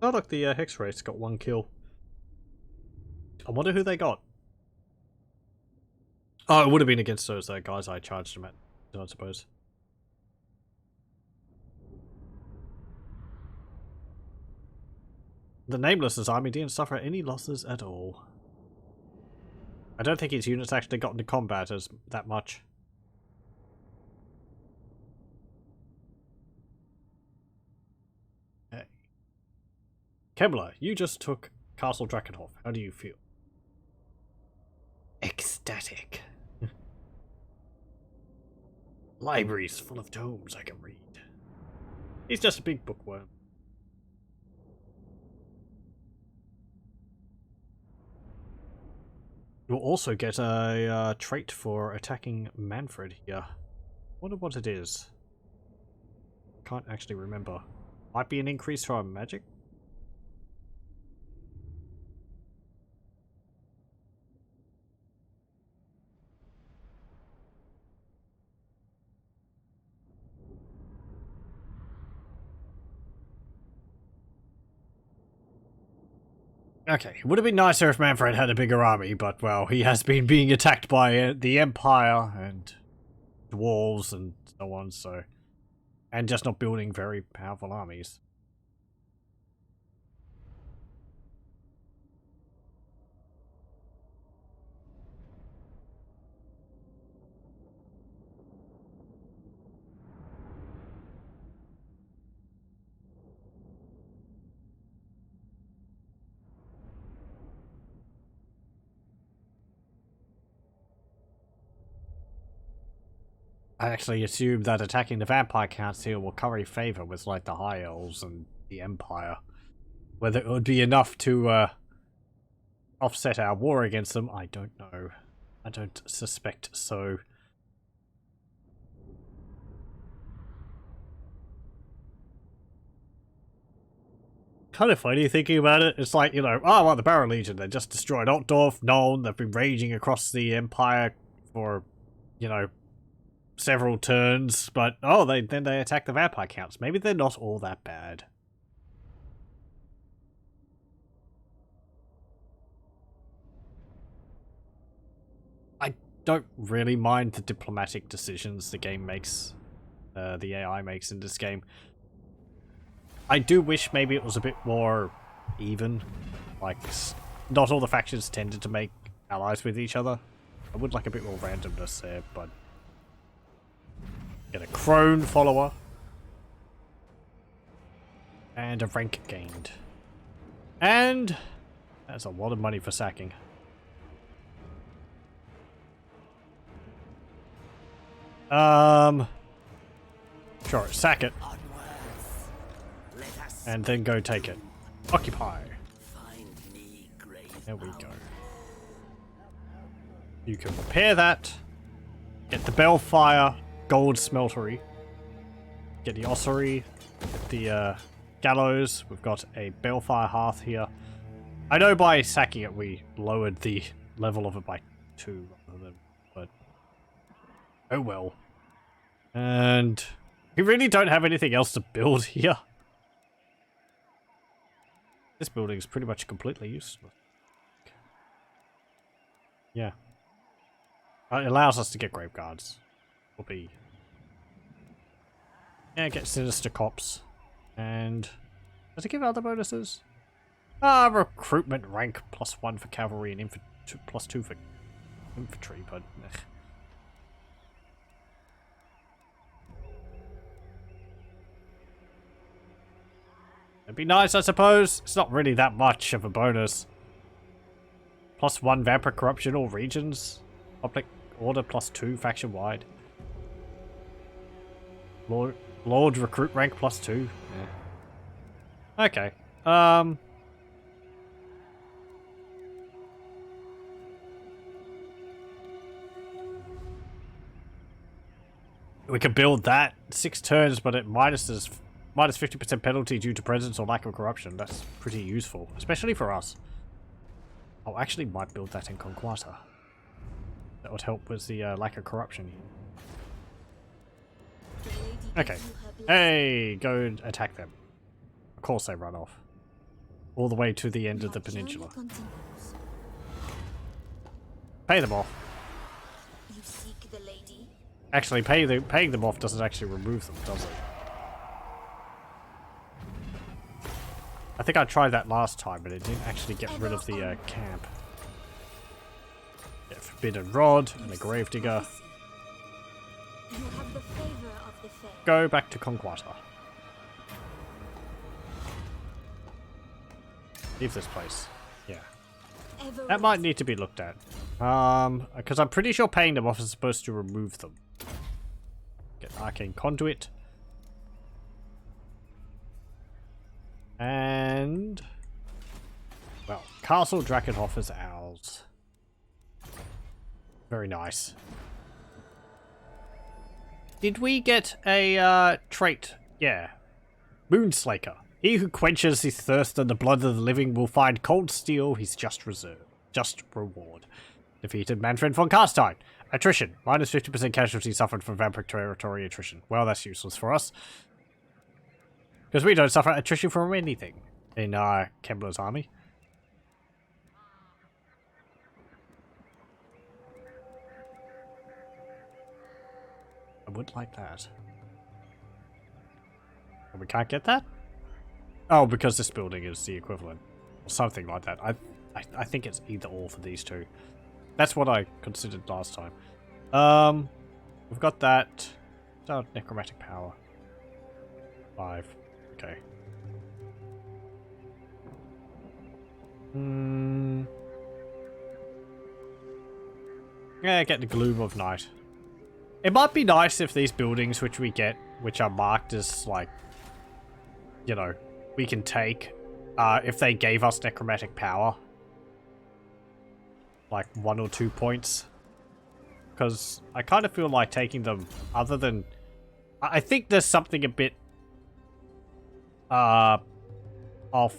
Oh look, the Hex Race got 1 kill. I wonder who they got. Oh, it would have been against those guys I charged them at, I suppose. The Nameless's army didn't suffer any losses at all. I don't think his units actually got into combat as that much. Hey. Kemmler, you just took Castle Drakenhof. How do you feel? Ecstatic. Libraries full of tomes I can read. He's just a big bookworm. You'll also get a trait for attacking Mannfred here. Wonder what it is. Can't actually remember. Might be an increase for our magic? Okay, it would have been nicer if Mannfred had a bigger army, but, well, he has been being attacked by the Empire and dwarves and so on, so... And just not building very powerful armies. I actually assumed that attacking the Vampire Council will curry favor with, like, the High Elves and the Empire. Whether it would be enough to offset our war against them? I don't know. I don't suspect so. Kind of funny thinking about it. It's like, you know, oh, well, the Barrow Legion, they just destroyed Altdorf, Nuln, they've been raging across the Empire for, you know, several turns, but, oh, then they attack the Vampire Counts. Maybe they're not all that bad. I don't really mind the diplomatic decisions the game makes, the AI makes in this game. I do wish maybe it was a bit more even. Like, not all the factions tended to make allies with each other. I would like a bit more randomness there, but... Get a crone follower. And a rank gained. And... That's a lot of money for sacking. Sure, sack it. And then go take it. Occupy. There we go. You can repair that. Get the Bellfire Gold Smeltery. Get the Ossuary. Get the Gallows. We've got a Bellfire Hearth here. I know by sacking it we lowered the level of it by 2 rather than, but oh well. And we really don't have anything else to build here. This building is pretty much completely useless. Yeah. It allows us to get grave guards. Will be... Yeah, get sinister cops. And... Does it give other bonuses? Recruitment rank +1 for cavalry and +2 for infantry, but... It'd be nice, I suppose. It's not really that much of a bonus. +1 vampire corruption all regions. Public order +2 faction wide. Lord recruit rank +2. Yeah. Okay. We could build that 6 turns, but it minuses minus 50% penalty due to presence or lack of corruption. That's pretty useful, especially for us. I actually might build that in Conquata. That would help with the lack of corruption. Okay. Hey, go and attack them. Of course they run off. All the way to the end of the peninsula. Pay them off. You seek the lady? Actually, paying them off doesn't actually remove them, does it? I think I tried that last time, but it didn't actually get rid of the camp. Get a forbidden rod and a gravedigger. You have the favor of the fair. Go back to Conquata. Leave this place. Yeah. That might need to be looked at. Because I'm pretty sure paying them off is supposed to remove them. Get Arcane Conduit. And... well, Castle Drakenhof is ours. Very nice. Did we get a trait? Yeah. Moonslaker. He who quenches his thirst in the blood of the living will find cold steel his just reward. Defeated Mannfred von Carstein. Attrition. Minus 50% casualty suffered from vampire territory attrition. Well, that's useless for us. Because we don't suffer attrition from anything in Kemmler's army. I would like that. And we can't get that? Oh, because this building is the equivalent. Or something like that. I think it's either or for these two. That's what I considered last time. We've got that. Necromantic power. 5. Okay. Yeah, get the Gloom of Night. It might be nice if these buildings which we get, which are marked as, like, you know, we can take, if they gave us necromantic power. like 1 or 2 points. Because I kind of feel like taking them, other than... I think there's something a bit off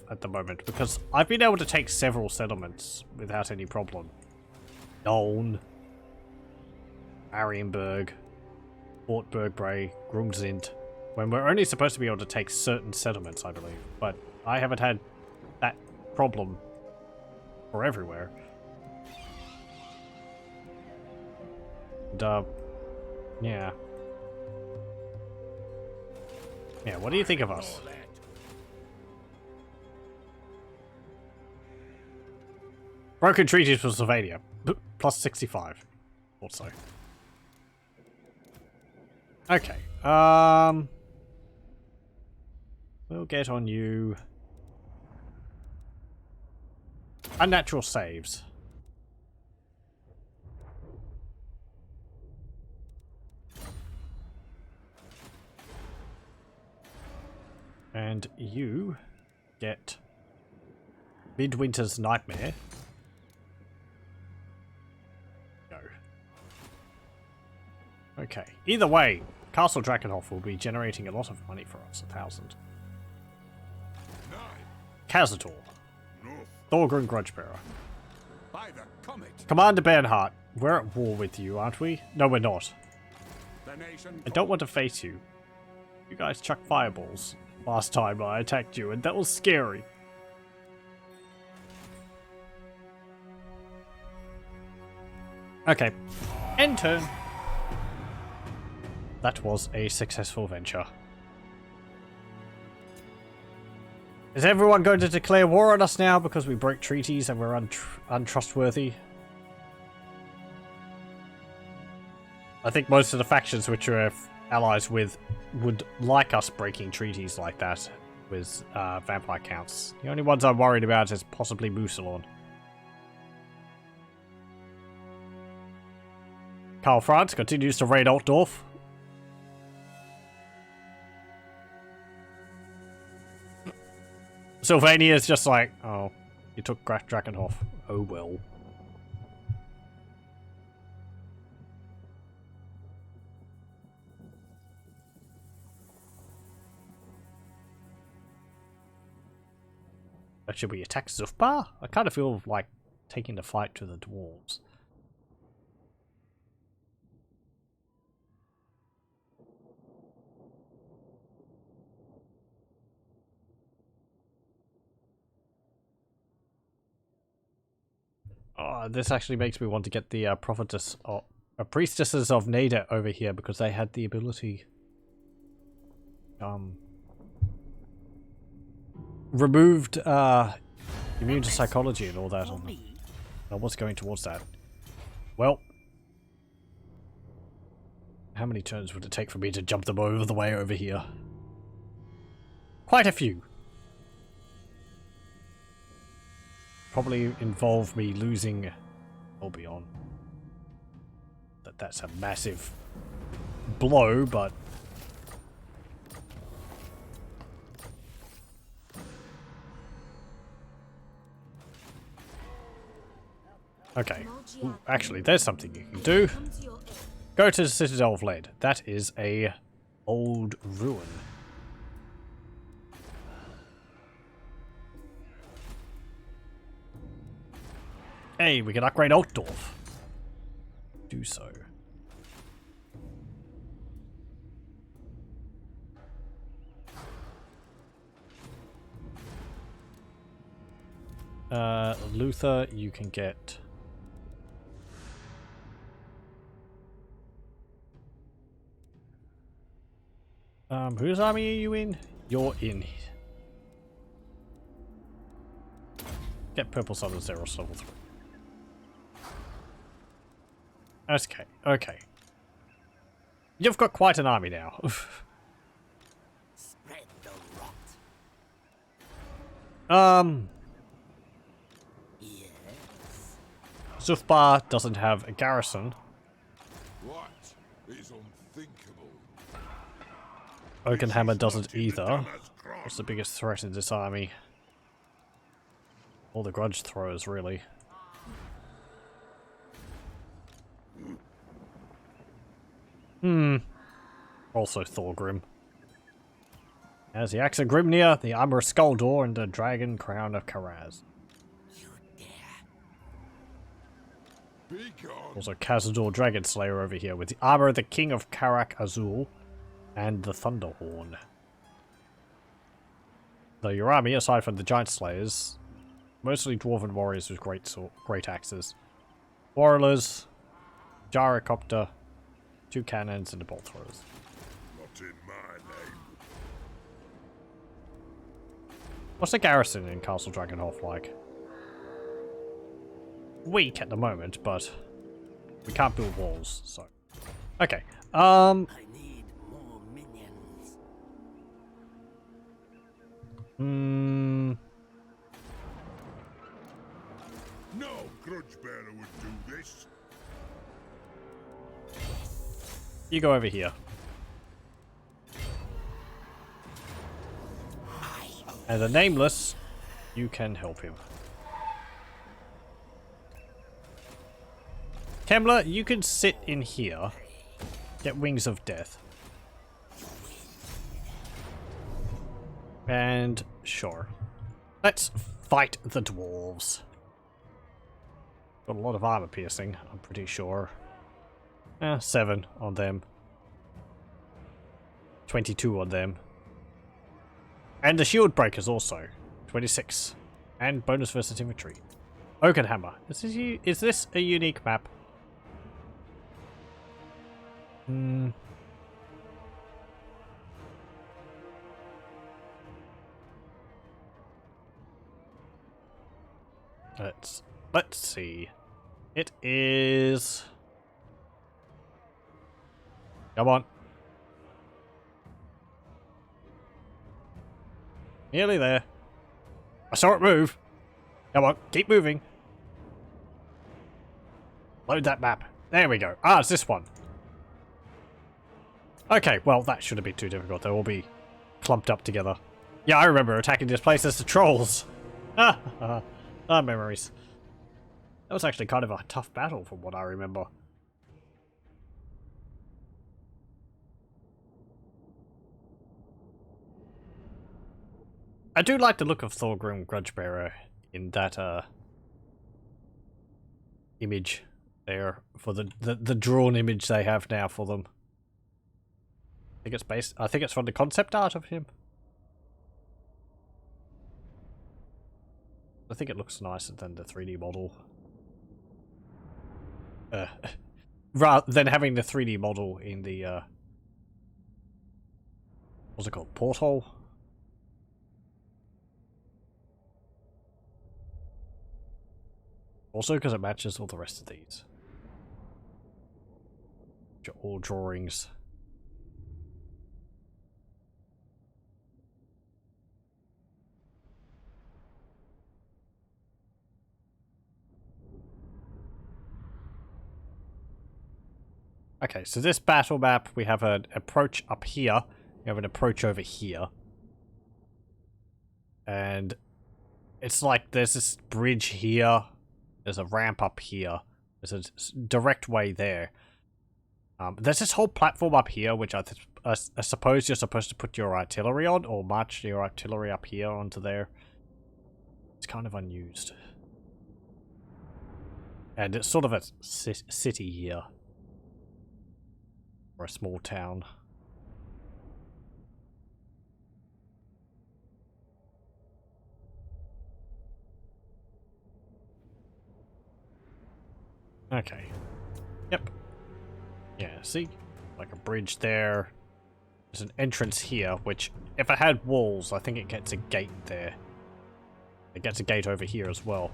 at the moment, because I've been able to take several settlements without any problem. Nuln, Marienburg, Fort Bergbray, Grungzint, when we're only supposed to be able to take certain settlements, I believe. But I haven't had that problem for everywhere. And, yeah. Yeah, what do you think of us? Broken treaties for Sylvania. Plus 65. Thought so. Okay. We'll get on you. Unnatural saves. And you get Midwinter's Nightmare. Go. Okay. Either way, Castle Drakenhof will be generating a lot of money for us. 1,000. Kazator. Thorgrim Grudgebearer. By the comet. Commander Bernhardt. We're at war with you, aren't we? No, we're not. I don't want to face you. You guys chuck fireballs. Last time I attacked you, and that was scary. Okay. End turn. That was a successful venture. Is everyone going to declare war on us now because we broke treaties and we're untrustworthy? I think most of the factions which we're allies with would like us breaking treaties like that with vampire counts. The only ones I'm worried about is possibly Musalon. Karl Franz continues to raid Altdorf. Sylvania is just like, oh, you took Drakenhof. Oh well. Should we attack Zhufbar? I kind of feel like taking the fight to the dwarves. Oh, this actually makes me want to get the prophetess or priestesses of Nada over here because they had the ability removed immune to psychology and all that. I was going towards that. Well, how many turns would it take for me to jump them over the way over here? Quite a few. Probably involve me losing Albion. That's a massive blow, but okay. Ooh, actually, there's something you can do. Go to the Citadel of Lead. That is a old ruin. Hey, we can upgrade Altdorf. Do so. Luther, you can get whose army are you in? You're in. Get Purple Sun Zero level 3. Okay, okay. You've got quite an army now. Spread the rot. Yes. Zhufbar doesn't have a garrison. What is unthinkable? Oakenhammer doesn't either. What's the biggest threat in this army? All the grudge throwers, really. Also Thorgrim. There's the Axe of Grimnir, the Armor of Skuldor, and the Dragon Crown of Karaz. Also Khazad-dûr Dragon Slayer over here with the Armor of the King of Karak Azul and the Thunderhorn. Though your army, aside from the Giant Slayers, mostly Dwarven warriors with great axes. Warriors, Gyrocopter, 2 cannons, and a bolt throwers. Not in my name. What's the garrison in Castle Drakenhof like? Weak at the moment, but we can't build walls, so. Okay. I need more minions. No grudge bearer would do this. You go over here. And the Nameless, you can help him. Kemmler, you can sit in here. Get Wings of Death. And sure. Let's fight the dwarves. Got a lot of armor piercing, I'm pretty sure. 7 on them. 22 on them. And the shield breakers also. 26. And bonus versus infantry. Oakenhammer. Is this a unique map? Let's see. It is. Come on. Nearly there. I saw it move. Come on, keep moving. Load that map. There we go. Ah, it's this one. Okay, well, that shouldn't be too difficult. They'll all be clumped up together. Yeah, I remember attacking this place as the trolls. Memories. That was actually kind of a tough battle from what I remember. I do like the look of Thorgrim Grudgebearer in that image there for the drawn image they have now for them. I think it's from the concept art of him. I think it looks nicer than the 3D model. Rather than having the 3D model in the what's it called? Porthole? Also because it matches all the rest of these. Which are all drawings. Okay, so this battle map, we have an approach up here. We have an approach over here. And it's like there's this bridge here. There's a ramp up here. There's a direct way there. There's this whole platform up here, which I suppose you're supposed to put your artillery on, or march your artillery up here onto there. It's kind of unused. And it's sort of a city here. Or a small town. Okay. Yep. Yeah, see? Like a bridge there. There's an entrance here, which, if it had walls, I think it gets a gate there. It gets a gate over here as well.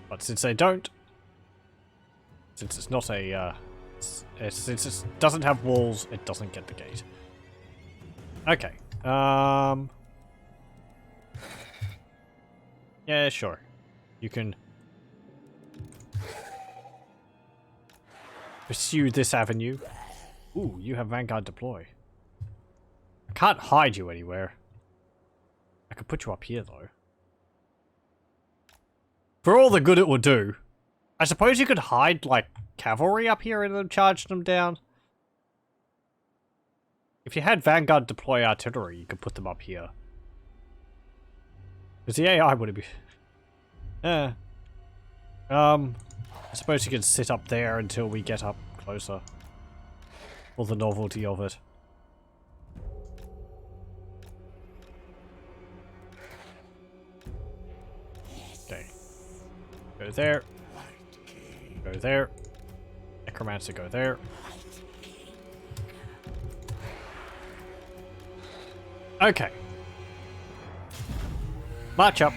But since they don't, since it's not a, since it doesn't have walls, it doesn't get the gate. Okay. Yeah, sure. You can pursue this avenue. Ooh, you have Vanguard deploy. I can't hide you anywhere. I could put you up here, though. For all the good it will do. I suppose you could hide, like, cavalry up here and then charge them down. If you had Vanguard deploy artillery, you could put them up here. Because the AI would be... I suppose you could sit up there until we get up closer. For the novelty of it. Okay. Go there. Go there. Necromancer, go there. Okay. March up.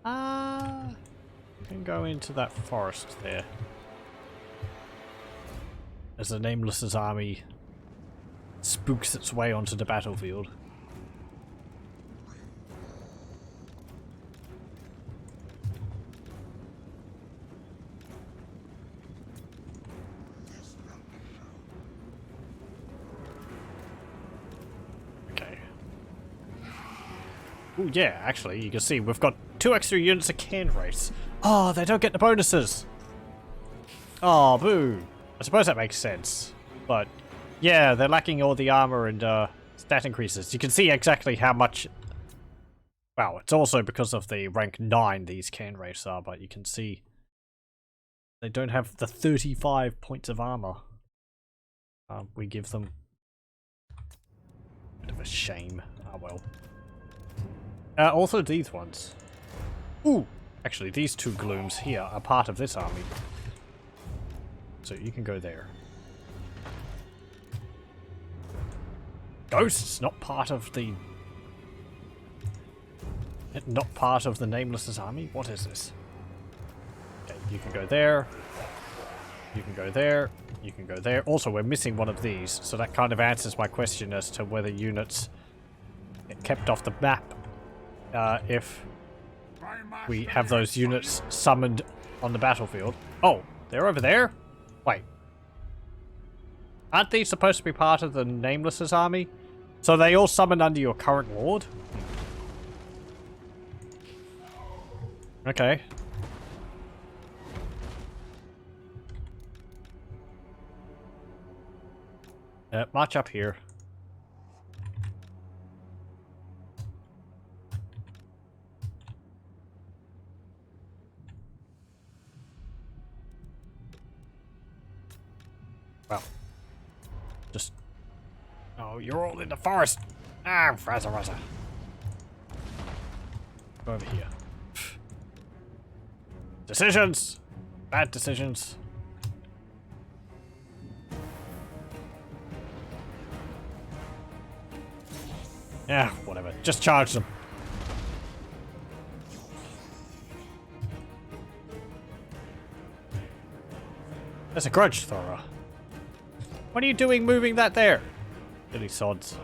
You can go into that forest there. As the Nameless's army spooks its way onto the battlefield. Okay. Oh yeah, actually, you can see we've got 2 extra units of can race. Oh, they don't get the bonuses. Oh, boo. I suppose that makes sense. But, yeah, they're lacking all the armor and stat increases. You can see exactly how much... Well, it's also because of the rank 9 these can race are, but you can see they don't have the 35 points of armor. We give them... Bit of a shame. Ah, well. Also these ones. Ooh! Actually, these 2 glooms here are part of this army. So you can go there. Ghosts, not part of the... Not part of the Nameless's army? What is this? Okay, you can go there. You can go there. You can go there. Also, we're missing one of these, so that kind of answers my question as to whether units get kept off the map if we have those units summoned on the battlefield. Oh, they're over there? Wait. Aren't these supposed to be part of the Nameless's army? So they all summon under your current lord? Okay. March up here. Well. Just... Oh, you're all in the forest! Ah, Frazza. Go over here. Decisions! Bad decisions. Yeah, whatever. Just charge them. There's a grudge thrower. What are you doing moving that there? Silly sods.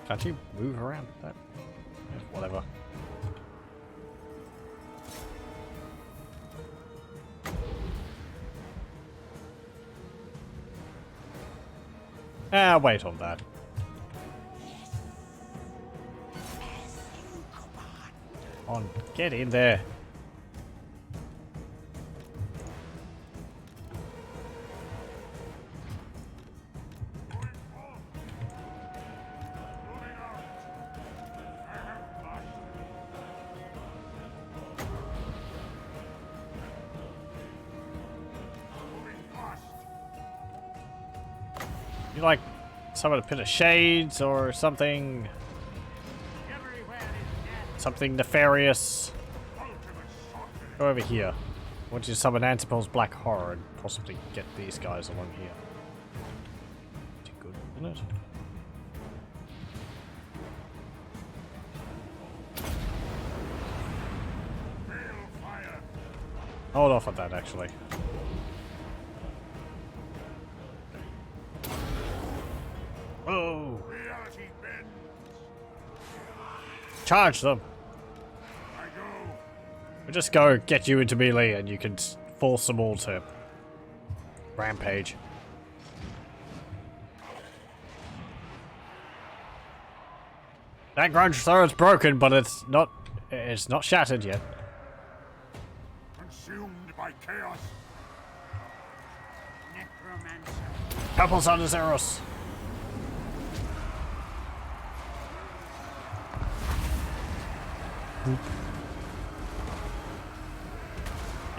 Can't you move around that? Whatever. Wait on that. On, get in there. You like someone to put a shades or something? Something nefarious. Go over here. I want you to summon Antipol's Black Horror and possibly get these guys along here. Pretty good, isn't it? Hold off on that, actually. Charge them. I go. We'll just go get you into melee and you can force them all to rampage. That grunge sword's broken, but it's not shattered yet. Consumed by chaos. Necromancer. Purple Sun is Eros.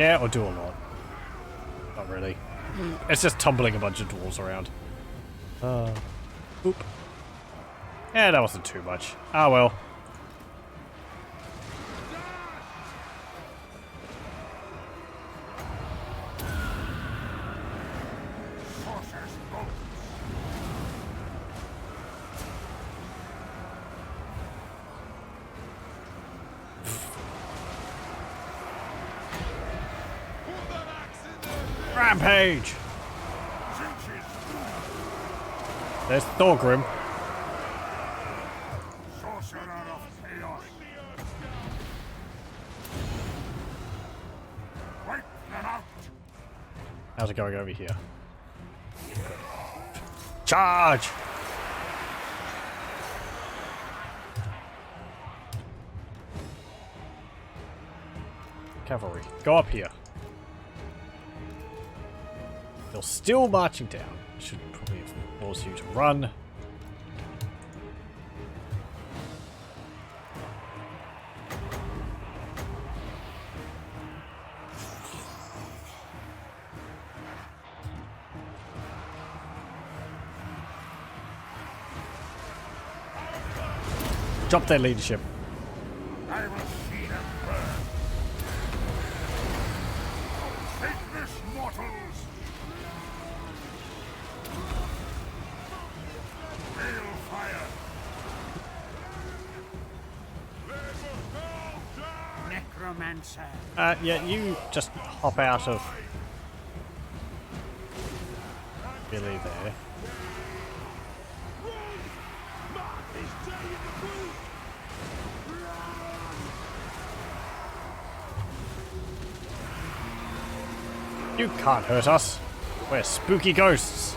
Yeah, or do a lot. Not really. It's just tumbling a bunch of dwarves around. Oop. Yeah, that wasn't too much. Ah well. Sorcerer's bolt. Rampage! Cinches. There's Thorgrim. Sorcerer of chaos. Wipe them out. How's it going over here? Charge! Cavalry, go up here. They're still marching down. Should probably force you to run. Drop their leadership. I will see them burn. Take this, mortals. Hail fire. Necromancer. Yeah, you just hop out of Billy there. You can't hurt us. We're spooky ghosts.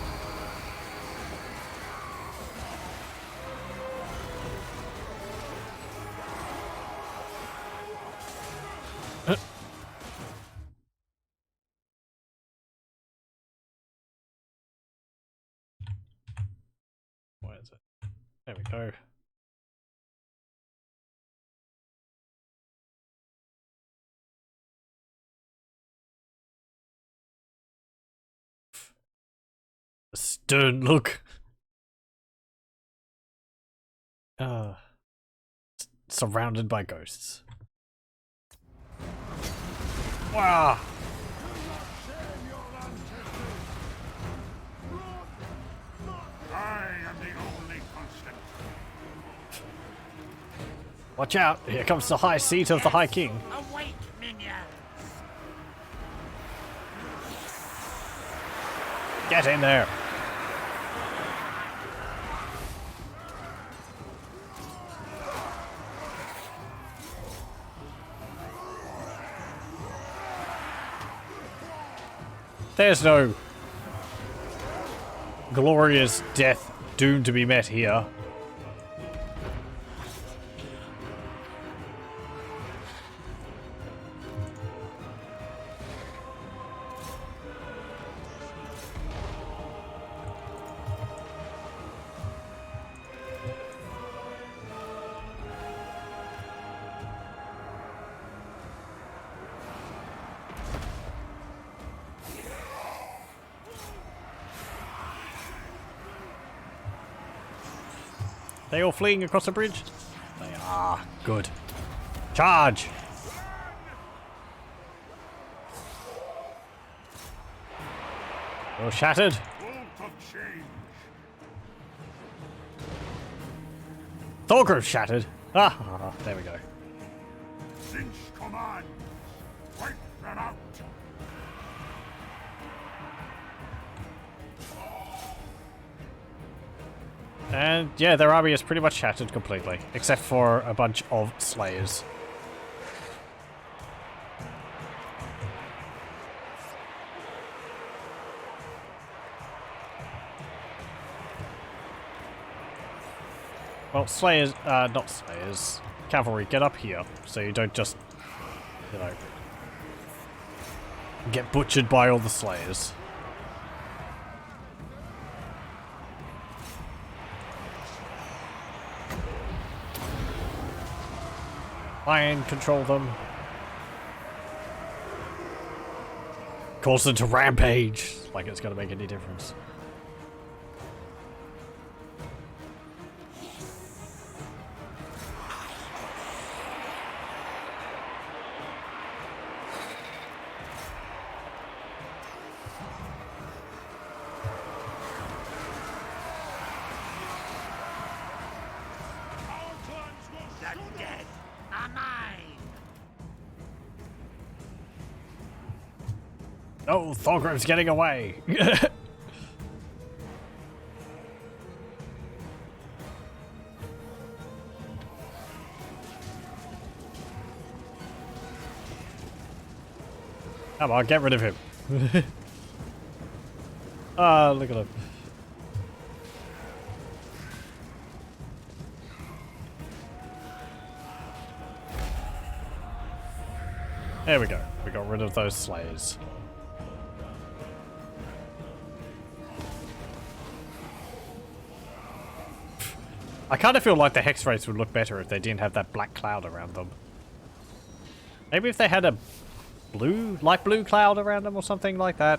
Where is it? There we go. A stern look. Surrounded by ghosts. Wow. I am the only constant. Watch out, here comes the high seat of the High King. Awake, minions. Get in there. There's no glorious death doomed to be met here. They all fleeing across the bridge? They are. Good. Charge! All shattered. Bolt of change. Thorgrim shattered. Ah, there we go. Cinch command. Wipe them out. And yeah, their army is pretty much shattered completely, except for a bunch of slayers. Well, slayers, not slayers. Cavalry, get up here, so you don't just, you know, get butchered by all the slayers. Try and control them. Cause them to rampage, like it's gonna make any difference. The dead are mine. Oh, Thorgrim's getting away! Come on, get rid of him. Ah, look at him. There we go. We got rid of those slayers. I kind of feel like the hex race would look better if they didn't have that black cloud around them. Maybe if they had a light blue cloud around them or something like that.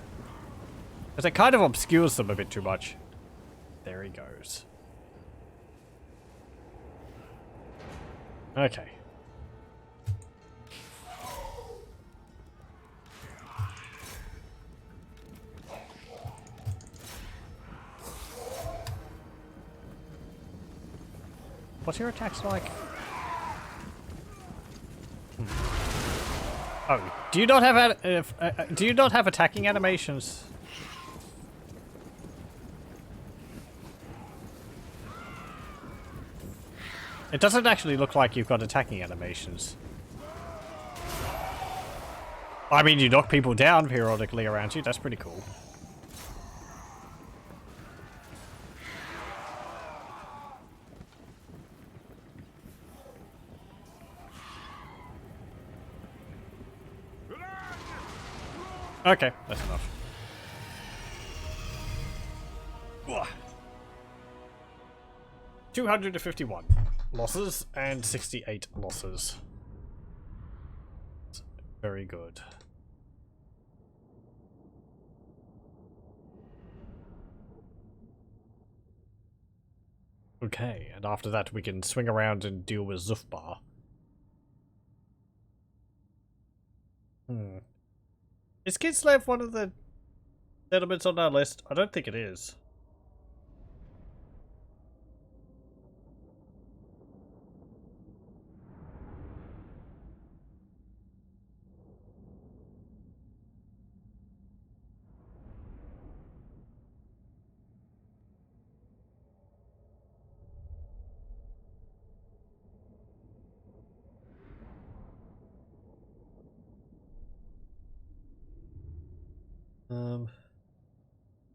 Because it kind of obscures them a bit too much. There he goes. Okay. What's your attacks like? Oh, do you not have attacking animations? It doesn't actually look like you've got attacking animations. I mean, you knock people down periodically around you. That's pretty cool. Okay, that's enough. 251 losses and 68 losses. Very good. Okay, and after that we can swing around and deal with Zhufbar. Is Kinslev one of the settlements on our list? I don't think it is.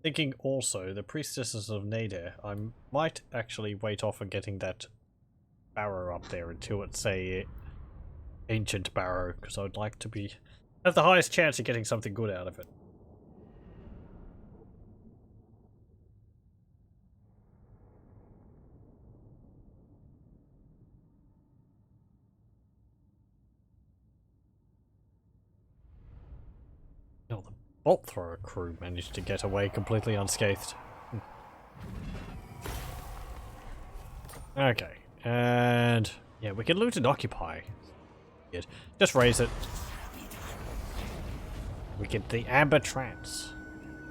Thinking also, the priestesses of Nadir, I might actually wait off on getting that barrow up there until it's a ancient barrow, because I would like to have the highest chance of getting something good out of it. No, the bolt thrower crew managed to get away completely unscathed. Okay, and yeah, we can loot and occupy. Good. Just raise it. We get the Amber Trance.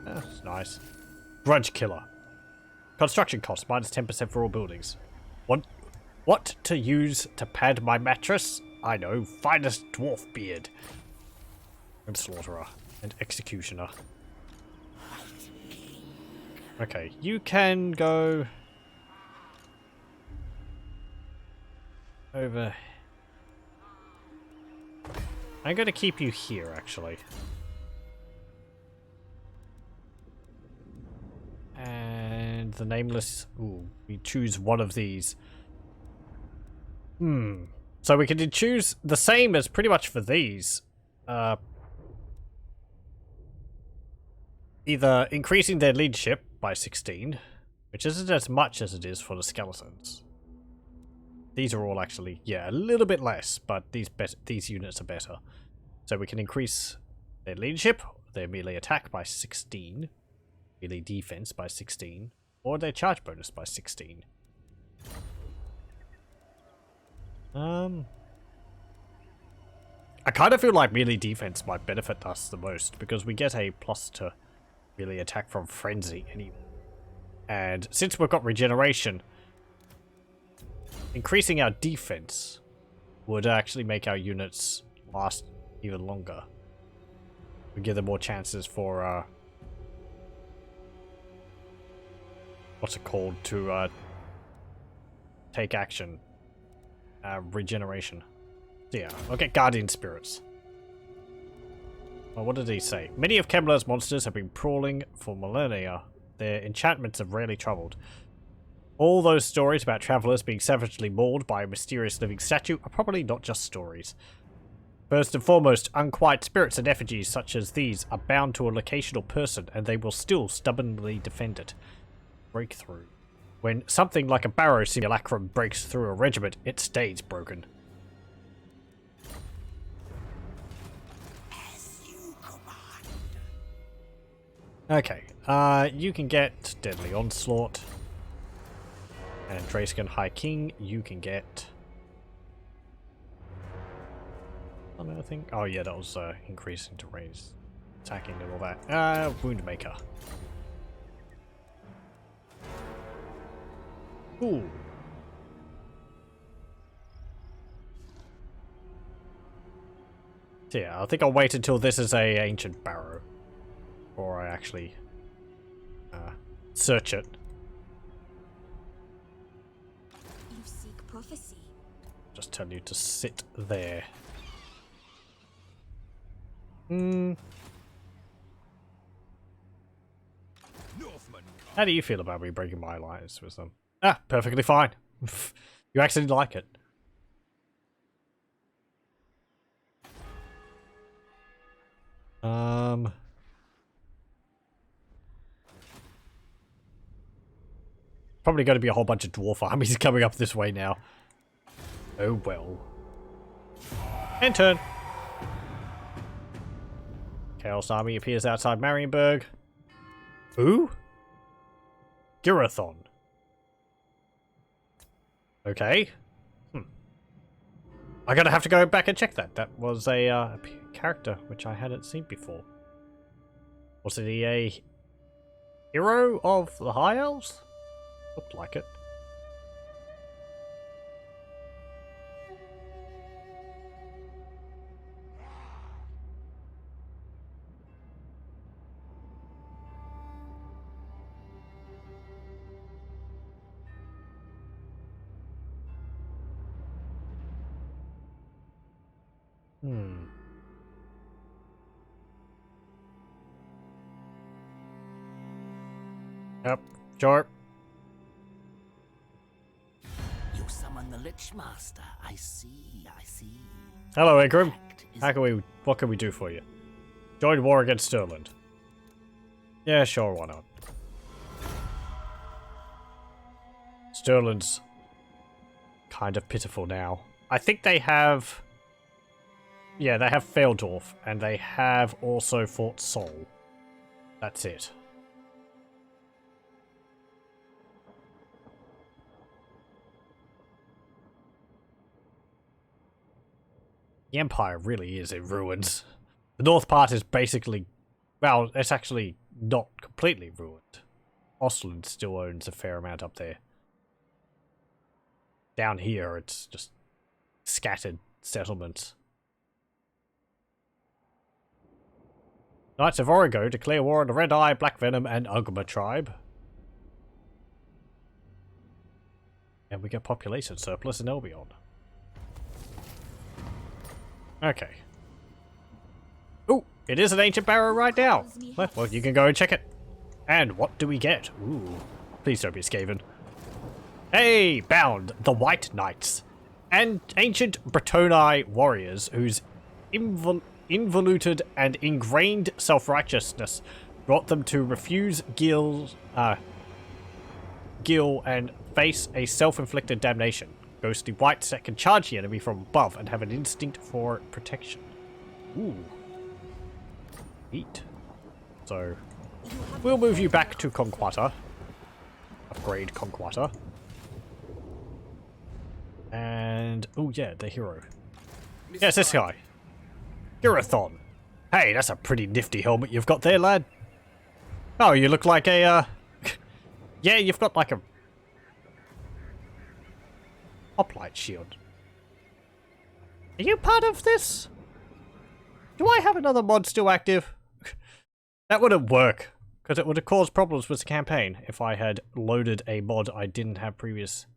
That's nice. Grudge Killer. Construction cost minus 10% for all buildings. What to use to pad my mattress? I know, finest dwarf beard. And Slaughterer. And Executioner. Okay, you can go over. I'm going to keep you here, actually. And the nameless... Ooh, we choose one of these. So we can choose the same as pretty much for these. Either increasing their leadership by 16, which isn't as much as it is for the skeletons. These are all actually, yeah, a little bit less, but these units are better. So we can increase their leadership, their melee attack by 16, melee defense by 16, or their charge bonus by 16. I kind of feel like melee defense might benefit us the most, because we get a plus to melee attack from frenzy anyway. And since we've got regeneration, increasing our defense would actually make our units last even longer. We give them more chances for what's it called, to take action. Regeneration. So yeah, I'll get guardian spirits. Well, what did he say? Many of Kemmler's monsters have been prowling for millennia. Their enchantments have rarely troubled. All those stories about travelers being savagely mauled by a mysterious living statue are probably not just stories. First and foremost, unquiet spirits and effigies such as these are bound to a location or person, and they will still stubbornly defend it. Breakthrough. When something like a barrow simulacrum breaks through a regiment, it stays broken. Okay, you can get Deadly Onslaught. And Drayskin High King, you can get... Another thing? Oh yeah, that was increasing to raise attacking and all that. Woundmaker. Ooh. So yeah, I think I'll wait until this is a ancient barrow. Before I actually search it. You seek prophecy. Just tell you to sit there. How do you feel about me breaking my alliance with them? Ah, perfectly fine. You actually like it. Probably going to be a whole bunch of dwarf armies coming up this way now. Oh well. End turn. Chaos Army appears outside Marienburg. Who? Girathon. Okay. I'm gonna have to go back and check that. That was a character which I hadn't seen before. Was it a hero of the High Elves? Looked like it. Yep, sure. You summon the Lichemaster. I see, I see. Hello, Ingram. What can we do for you? Join war against Stirland. Yeah, sure, why not? Stirland's kind of pitiful now. I think they have... Yeah, they have Feldorf, and they have also Fort Sol. That's it. The Empire really is in ruins. The north part is basically... Well, it's actually not completely ruined. Ostland still owns a fair amount up there. Down here, it's just scattered settlements. Knights of Origo declare war on the Red Eye, Black Venom, and Ugma tribe. And we get population surplus in Albion. Okay. Ooh, it is an ancient barrow right now. Well, you can go and check it. And what do we get? Ooh, please don't be Skaven. Hey, bound the White Knights, and ancient Bretonni warriors whose involuted and ingrained self-righteousness brought them to refuse Gil and face a self-inflicted damnation. Ghostly whites that can charge the enemy from above and have an instinct for protection. Ooh. Neat. So, we'll move you back to Conquata. Upgrade Conquata. And, oh yeah, the hero. Yes, this guy. Girathon. Hey, that's a pretty nifty helmet you've got there, lad. Oh, you look like a, yeah, you've got like a hoplite shield. Are you part of this? Do I have another mod still active? That wouldn't work, because it would have caused problems with the campaign if I had loaded a mod I didn't have previous.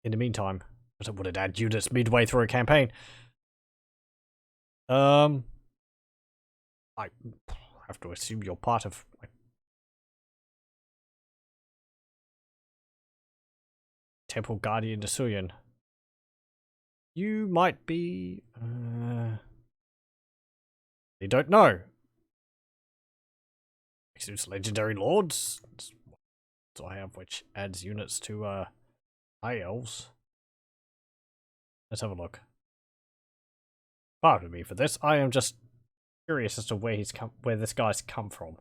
In the meantime, because it would have added units midway through a campaign. I have to assume you're part of like, Temple Guardian de Suyan. You might be. You don't know. It's Legendary Lords. So I have, which adds units to High Elves. Let's have a look. Pardon me for this. I am just curious as to where this guy's come from.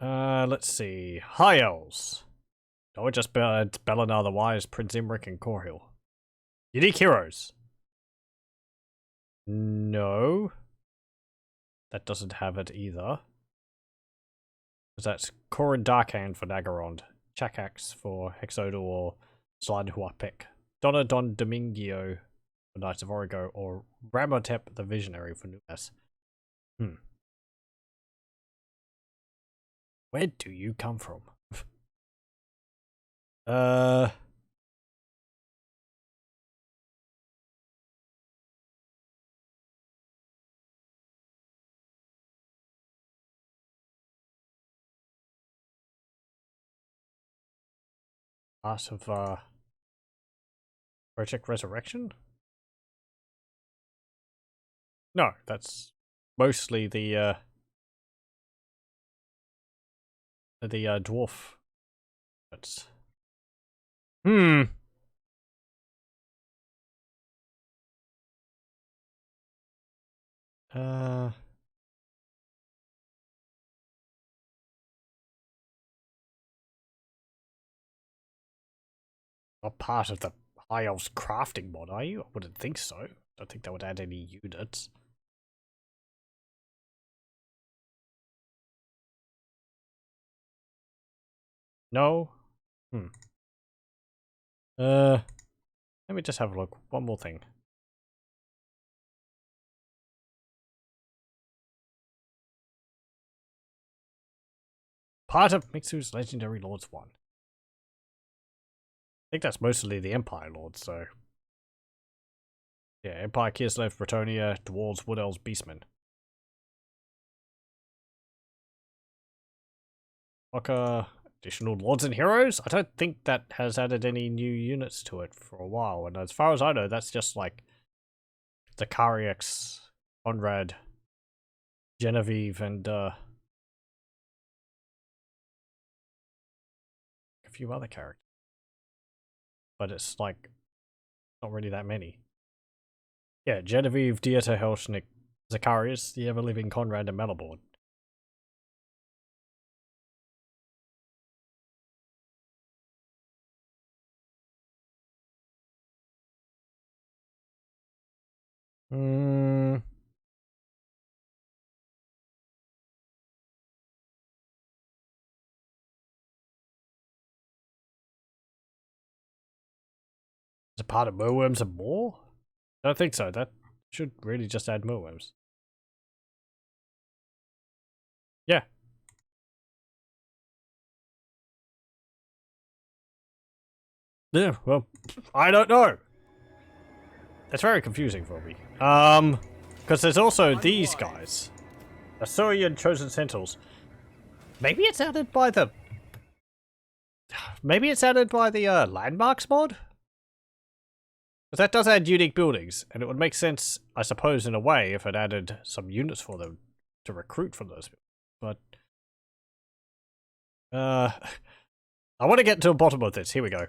Let's see. High Elves. Oh, just Belenar the Wise, Prince Imric, and Corhill. Unique heroes. No. That doesn't have it either. That's Corin Darkhand for Nagarond, Chakax for Hexodal or Slide Huapek, Donna Don Domingio for Knights of Origo, or Ramotep the Visionary for Numas. Where do you come from? Part of Project Resurrection? No, that's mostly the dwarf. That's not part of the High Elves crafting mod, are you? I wouldn't think so. I don't think that would add any units. No? Let me just have a look. One more thing. Part of Mixu's Legendary Lords 1. I think that's mostly the Empire Lords, so. Yeah, Empire, Kislev, Bretonia, Dwarves, Wood Elves, Beastmen. Okay. Additional Lords and Heroes? I don't think that has added any new units to it for a while, and as far as I know, that's just like Zakariax, Conrad, Genevieve, and a few other characters. But it's like not really that many. Yeah, Genevieve, Dieter, Helschnick, Zacharias, the ever-living Conrad, and Malabord. Is it part of Merworms and more? I don't think so. That should really just add Merworms. Yeah. Yeah, well, I don't know. It's very confusing for me. Because there's also these guys. Assyrian Chosen Sentinels. Maybe it's added by the... Maybe it's added by the landmarks mod? Because that does add unique buildings, and it would make sense, I suppose, in a way, if it added some units for them to recruit from those. But... I want to get to the bottom of this. Here we go.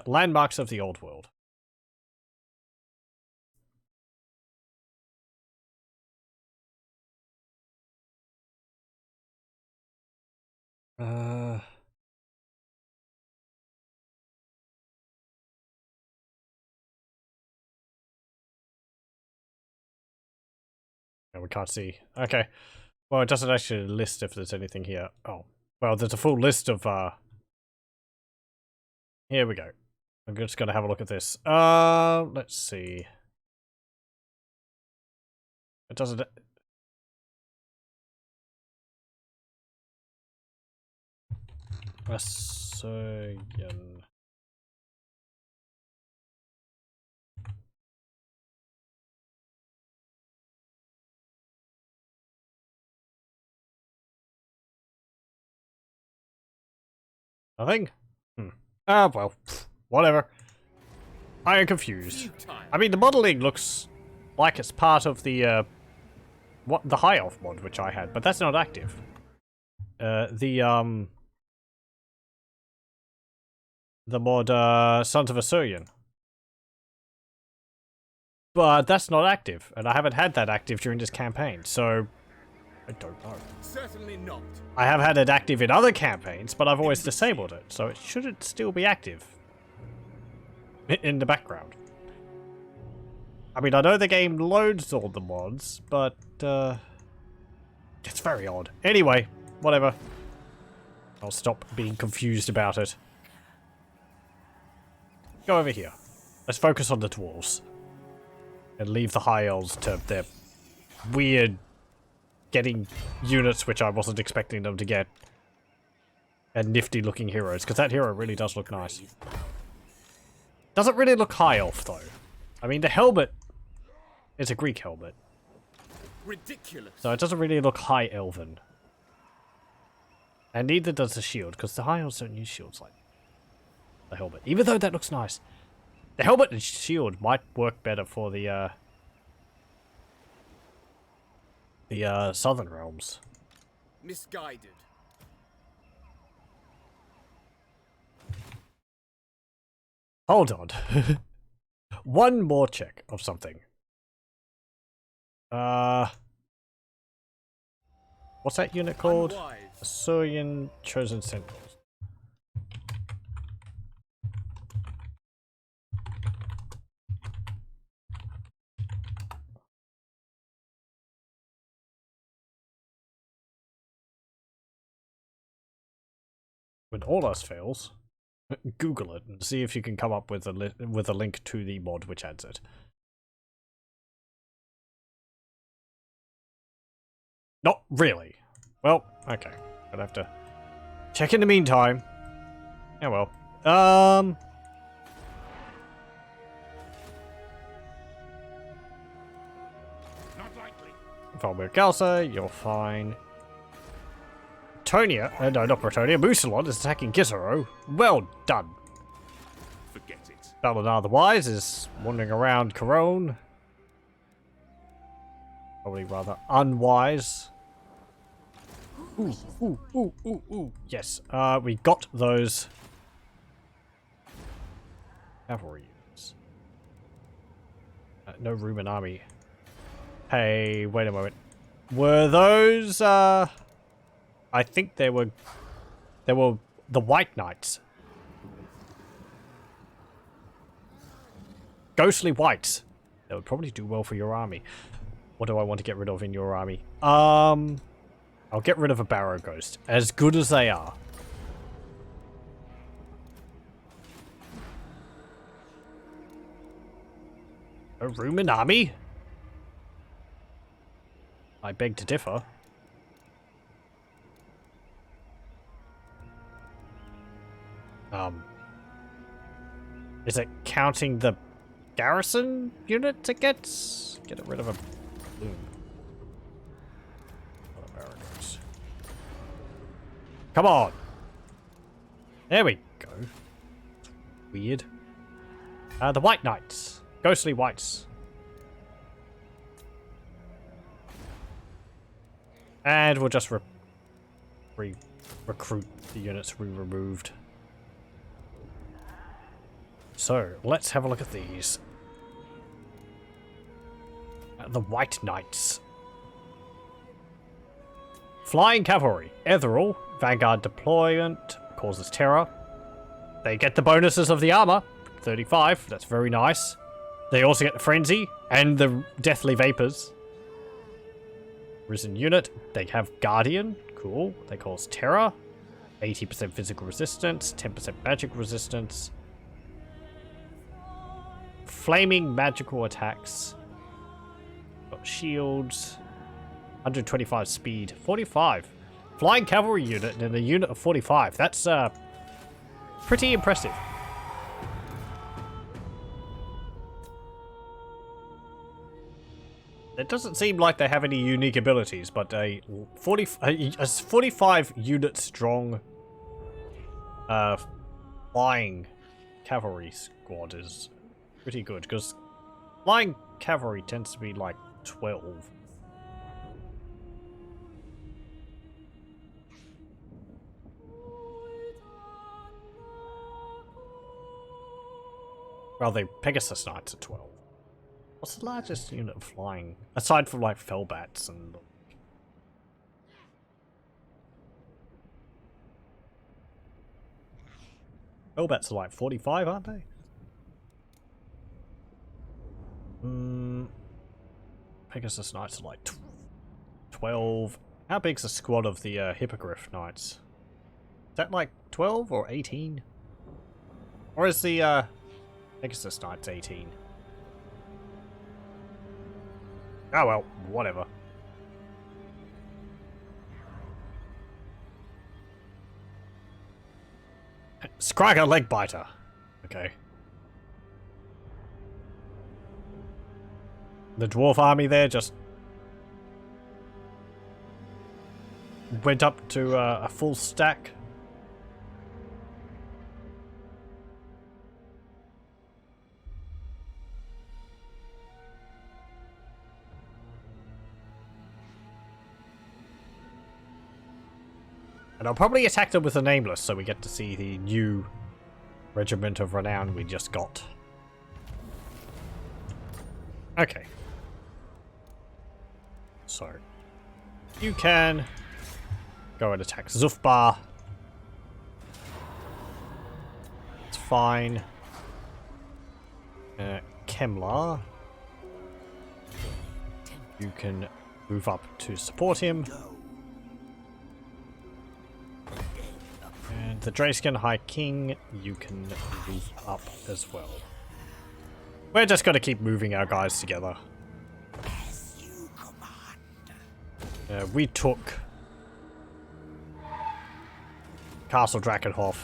Landmarks of the Old World. We can't see. Okay. Well, it doesn't actually list if there's anything here. Oh. Well, there's a full list of, Here we go. I'm just gonna have a look at this. Let's see. It doesn't... Assyrian... Nothing? Well, whatever. I am confused. I mean, the modeling looks like it's part of the, the High Elf mod, which I had, but that's not active. The mod, Sons of Assyrian. But that's not active, and I haven't had that active during this campaign, so... I don't know. Certainly not. I have had it active in other campaigns, but I've always disabled it, so it shouldn't still be active. In the background. I mean, I know the game loads all the mods, but, it's very odd. Anyway, whatever. I'll stop being confused about it. Go over here. Let's focus on the dwarves. And leave the high elves to their weird getting units which I wasn't expecting them to get. And nifty looking heroes, because that hero really does look nice. Doesn't really look high elf though. I mean, the helmet is a Greek helmet. Ridiculous. So it doesn't really look high elven. And neither does the shield, because the high elves don't use shields like the helmet. Even though that looks nice. The helmet and shield might work better for the Southern Realms. Misguided. Hold on. One more check of something. What's that unit called? Unwise. Assyrian Chosen Sentinels. When all else fails, Google it and see if you can come up with a link to the mod which adds it. Not really. Well, okay. I'd have to check in the meantime. Yeah, well. Not likely. Valmir Galsa, you're fine. Bretonia, no, not Bretonia, Musalon is attacking Gizero. Well done. Forget it. Balanar the Wise is wandering around Corone. Probably rather unwise. Ooh. Yes, we got those cavalry units. No room in army. Hey, wait a moment. Were those, I think they were the White Knights. Ghostly Whites. That would probably do well for your army. What do I want to get rid of in your army? I'll get rid of a Barrow Ghost. As good as they are. A room in army? I beg to differ. Is it counting the garrison unit it gets? Get rid of a balloon. Other barracks. Come on! There we go. Weird. The White Knights. Ghostly Whites. And we'll just recruit the units we removed. So, let's have a look at these. The White Knights. Flying Cavalry. Etherall. Vanguard deployment. Causes terror. They get the bonuses of the armor. 35. That's very nice. They also get the Frenzy and the Deathly Vapors. Risen unit. They have Guardian. Cool. They cause terror. 80% physical resistance. 10% magic resistance. Flaming magical attacks. Got shields. 125 speed. 45. Flying cavalry unit and a unit of 45. That's pretty impressive. It doesn't seem like they have any unique abilities, but a 45 unit strong flying cavalry squad is pretty good, because flying cavalry tends to be like 12. Well, the Pegasus Knights are 12. What's the largest unit of flying? Aside from like Fellbats and... Fellbats are like 45, aren't they? Pegasus Knights are like 12. How big's the squad of the Hippogriff Knights? Is that like 12 or 18? Or is the Pegasus Knights 18? Oh well, whatever. Scragger Legbiter. Okay. The dwarf army there just went up to a full stack. And I'll probably attack them with the Nameless so we get to see the new Regiment of Renown we just got. Okay. So, you can go and attack Zhufbar. It's fine. Kemmler. You can move up to support him. And the Drayskin High King, you can move up as well. We're just going to keep moving our guys together. We took Castle Drakenhof.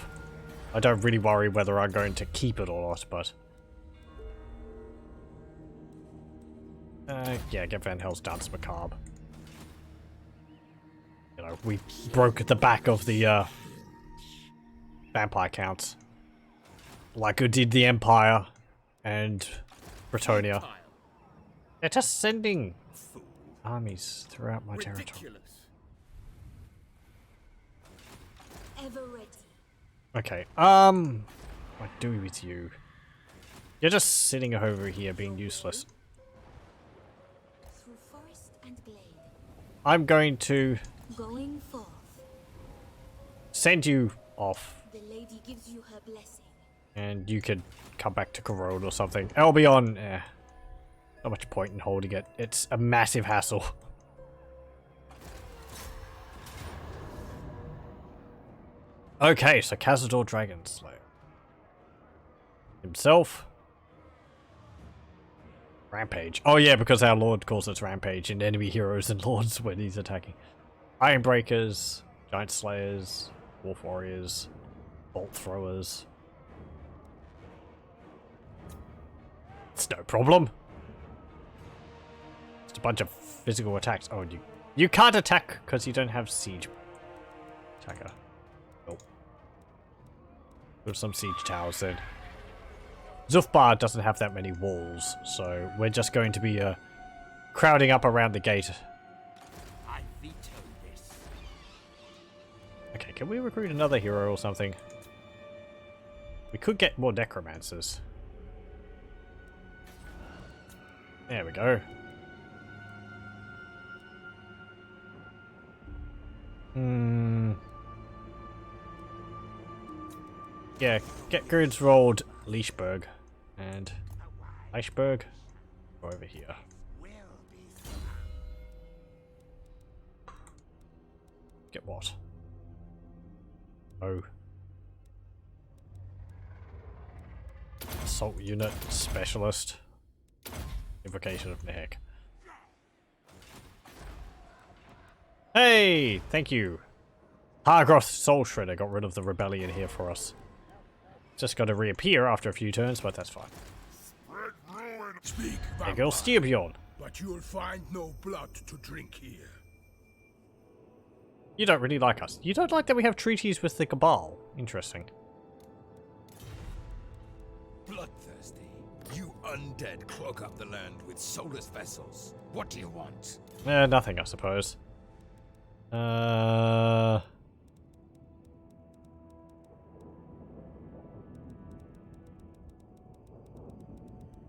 I don't really worry whether I'm going to keep it or not, but... yeah, get Van Hell's Dance Macabre. You know, we broke the back of the vampire counts. Like we did the Empire and Bretonia. They're just sending armies throughout my territory. Ever ready. Okay, what do we with you? You're just sitting over here being useless. Through forest and glade. I'm going to Going forth. send you off, The lady gives you her blessing. and you could come back to Corrode or something. Albion, not much point in holding it. It's a massive hassle. Okay, so Cazador Dragonslayer. Himself. Rampage. Oh yeah, because our lord calls us Rampage in enemy heroes and lords when he's attacking. Ironbreakers, Giant Slayers, Wolf Warriors, Bolt Throwers. It's no problem. Just a bunch of physical attacks. Oh, you can't attack because you don't have siege attacker. Nope. Put some siege towers then. Zhufbar doesn't have that many walls, so we're just going to be crowding up around the gate. I veto this. Okay, can we recruit another hero or something? We could get more necromancers. There we go. Yeah, get goods rolled Lichberg and Eichberg go over here. Get what? Oh. Assault unit specialist. Invocation of Nehek. Hey! Thank you. Hargroth Soul Shredder got rid of the rebellion here for us. Just got to reappear after a few turns, but that's fine. Speak, There goes Styrbjorn. but you'll find no blood to drink here. You don't really like us. You don't like that we have treaties with the Cabal. Interesting. Bloodthirsty. You undead clog up the land with soulless vessels. What do you want? Nothing, I suppose. Yeah,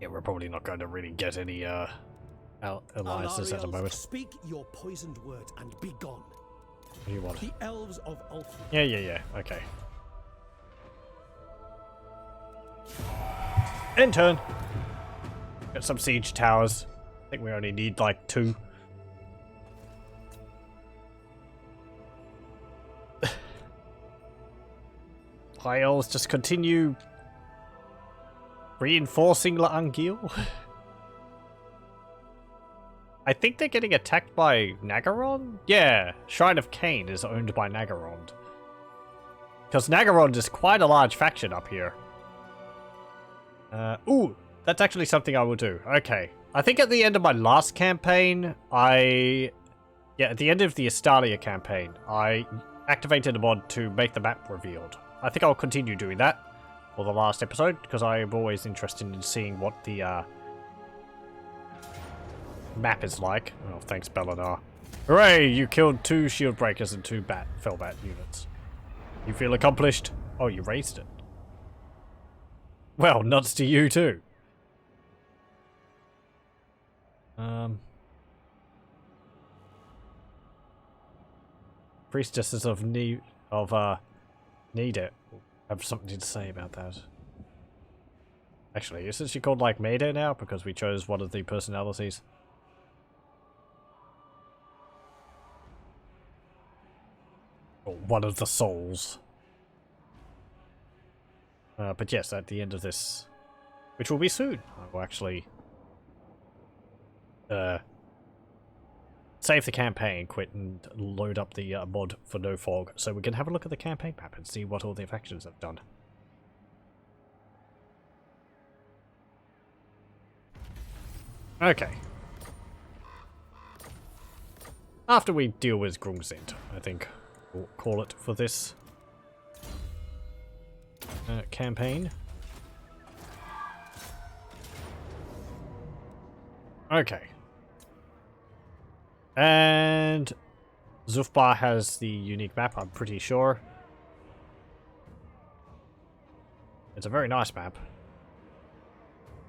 we're probably not going to really get any alliances at the Alariels, moment. speak your poisoned word and be gone. What do you want? The elves of Ulfheim. Yeah, okay. In turn. Got some siege towers. I think we only need like 2. High elves just continue reinforcing L'Angil. I think they're getting attacked by Nagaron? Yeah, Shrine of Cain is owned by Nagaron. Because Nagaron is quite a large faction up here. Ooh, that's actually something I will do. Okay. I think at the end of my last campaign, at the end of the Estalia campaign, I activated a mod to make the map revealed. I think I'll continue doing that for the last episode, because I am always interested in seeing what the map is like. Oh, thanks, Belladar. Hooray! You killed 2 shield breakers and 2 Fellbat units. You feel accomplished? Oh, you raised it. Well, nuts to you too. Priestesses of Need it have something to say about that. Actually, isn't she called like Mayday now because we chose one of the personalities? Or one of the souls. But yes, at the end of this, which will be soon, I will actually save the campaign, quit, and load up the mod for No Fog, so we can have a look at the campaign map and see what all the factions have done. Okay. After we deal with Grungzint, I think we'll call it for this campaign. Okay. And Zhufbar has the unique map, I'm pretty sure. It's a very nice map.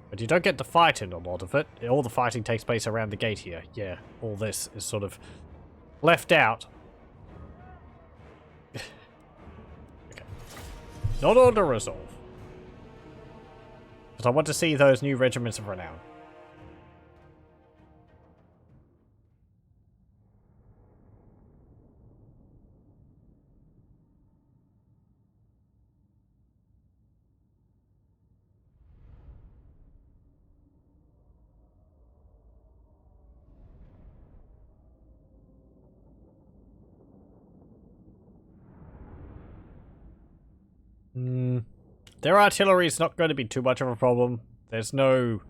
But you don't get to fight in a lot of it. All the fighting takes place around the gate here. Yeah, all this is sort of left out. Okay. Not under resolve. Because I want to see those new regiments of renown. Their artillery is not going to be too much of a problem. There's no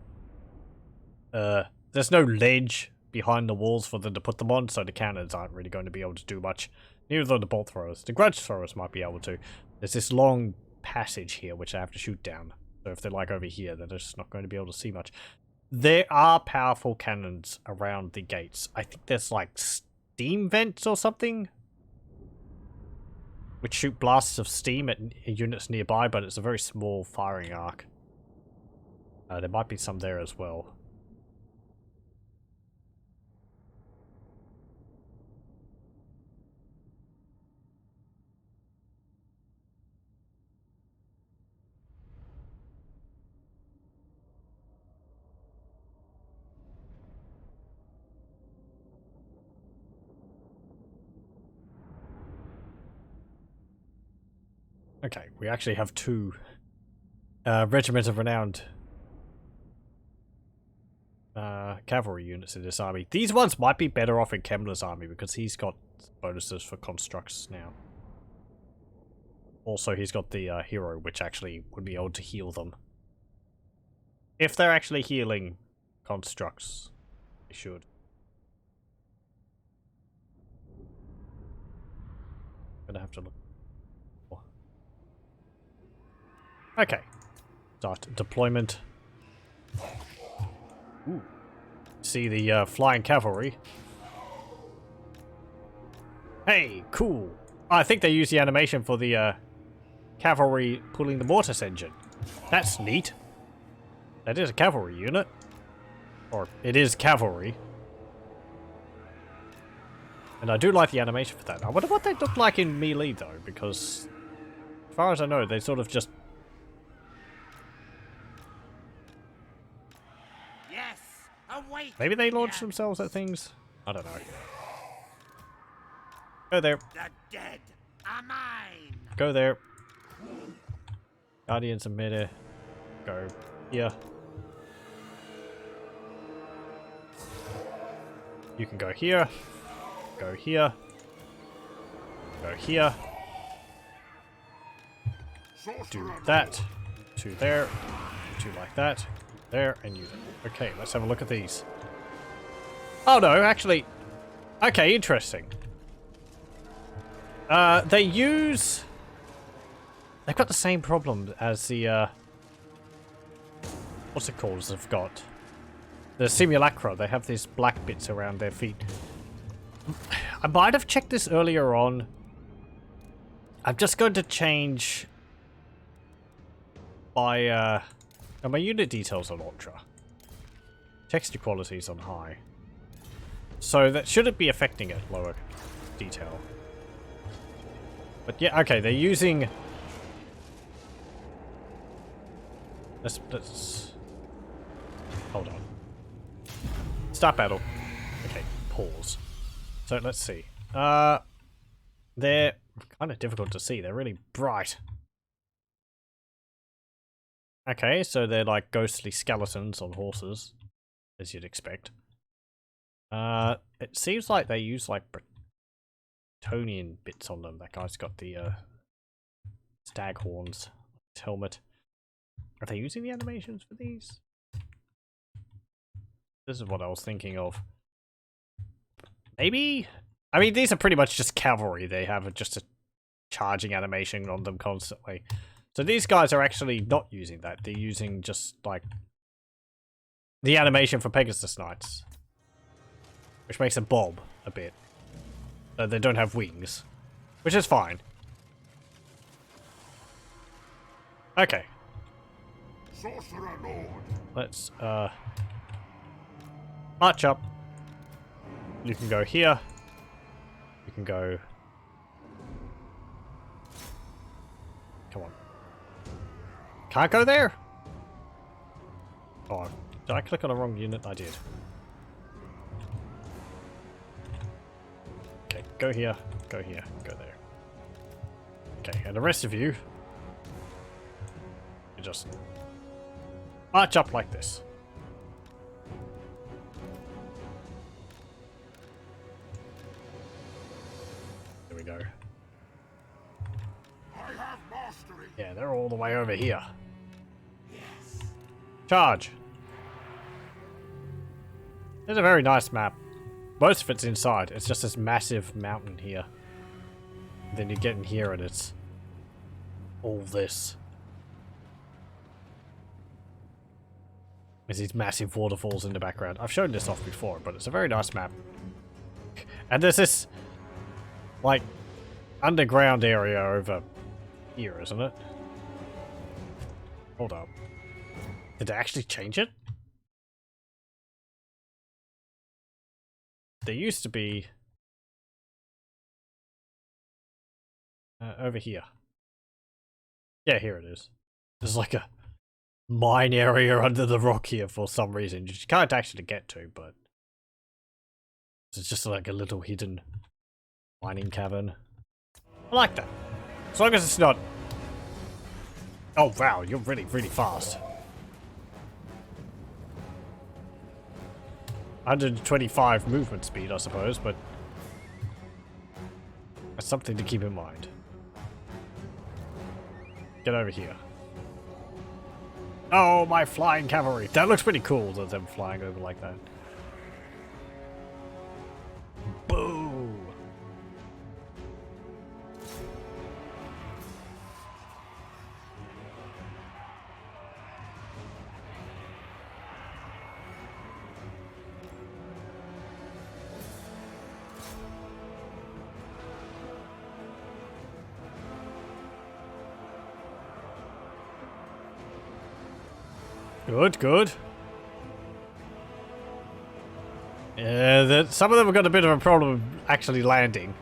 There's no ledge behind the walls for them to put them on, so the cannons aren't really going to be able to do much. Neither are the bolt throwers. The grudge throwers might be able to. There's this long passage here which I have to shoot down. So if they're like over here, then they're just not going to be able to see much. There are powerful cannons around the gates. I think there's like steam vents or something, which shoot blasts of steam at units nearby, but it's a very small firing arc. There might be some there as well. Okay, we actually have two regiments of renowned cavalry units in this army. These ones might be better off in Kemmler's army because he's got bonuses for constructs now. Also, he's got the hero, which actually would be able to heal them. If they're actually healing constructs, they should. Gonna have to look. Okay. Start deployment. Ooh. See the flying cavalry. Hey, cool. I think they use the animation for the cavalry pulling the mortis engine. That's neat. That is a cavalry unit. Or it is cavalry. And I do like the animation for that. I wonder what they look like in melee though, because as far as I know, they sort of just... Maybe they launch themselves at things? I don't know. Go there. The dead are mine. Go there. Guardians of Meta. Go here. You can go here. Go here. Go here. Do that. Two there. Two like that. There, and you there. Okay, let's have a look at these. Oh no, actually... Okay, interesting. They use... They've got the same problem as the, what's it called they've got? The simulacra. They have these black bits around their feet. I might have checked this earlier on. I'm just going to change my, my unit details on ultra. Texture quality is on high. So that shouldn't be affecting it, lower detail. But yeah, okay, they're using... Let's... Hold on. Start battle. Okay, pause. So let's see. They're kind of difficult to see. They're really bright. Okay, so they're like ghostly skeletons on horses, as you'd expect. It seems like they use like Bretonian bits on them. That guy's got the stag horns. His helmet. Are they using the animations for these? This is what I was thinking of. Maybe? I mean, these are pretty much just cavalry. They have just a charging animation on them constantly. So these guys are actually not using that. They're using just, like, the animation for Pegasus Knights. Which makes them bob a bit. They don't have wings. Which is fine. Okay. Sorcerer Lord. Let's, march up. You can go here. You can go... Come on. Can't go there? Oh, did I click on the wrong unit? I did. Okay, go here, go here, go there. Okay, and the rest of you... You just... march up like this. There we go. I have mastery. Yeah, they're all the way over here. Yes. Charge. It's a very nice map. Most of it's inside. It's just this massive mountain here. Then you get in here and it's all this. There's these massive waterfalls in the background. I've shown this off before, but it's a very nice map. And there's this, like, underground area over here, isn't it? Hold up. Did they actually change it? There used to be... over here. Yeah, here it is. There's like a mine area under the rock here for some reason. You can't actually get to, but... it's just like a little hidden mining cavern. I like that. As long as it's not... oh wow, you're really, really fast. 125 movement speed, I suppose, but... that's something to keep in mind. Get over here. Oh, my flying cavalry. That looks pretty cool, them flying over like that. Boo! Good, good. Yeah, some of them have got a bit of a problem actually landing.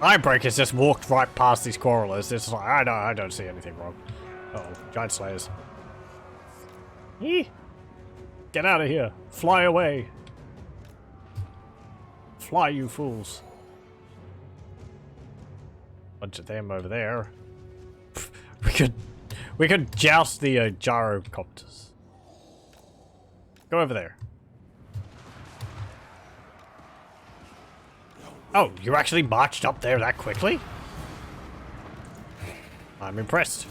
Eyebreaker's just walked right past these quarrelers. It's like, I don't see anything wrong. Uh oh, giant slayers. Eeh. Get out of here. Fly away. Fly, you fools. Bunch of them over there. We could joust the gyrocopters. Go over there. Oh, you actually marched up there that quickly? I'm impressed.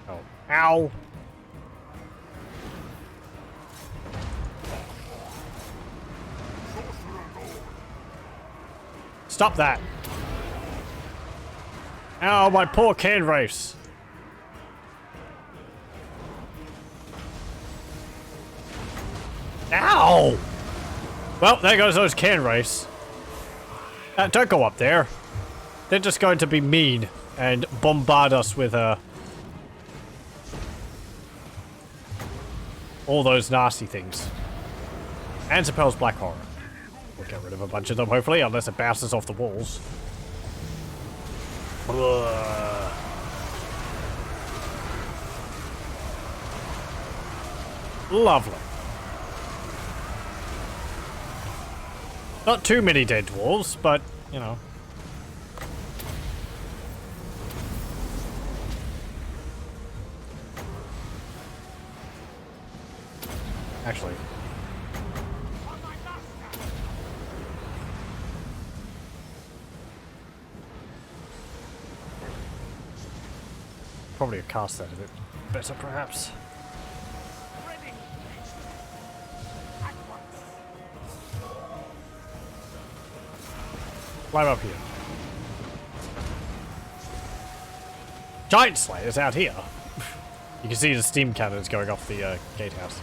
Oh, ow. Stop that. Ow, my poor can race. Ow! Well, there goes those can race. Don't go up there. They're just going to be mean and bombard us with all those nasty things. And Zapel's Black Horror. We'll get rid of a bunch of them, hopefully, unless it bounces off the walls. Ugh. Lovely. Not too many dead dwarves, but, you know. Actually. Probably a cast that a bit better, perhaps. Climb up here. Giant Slayer's out here. You can see the steam cannons going off the gatehouse.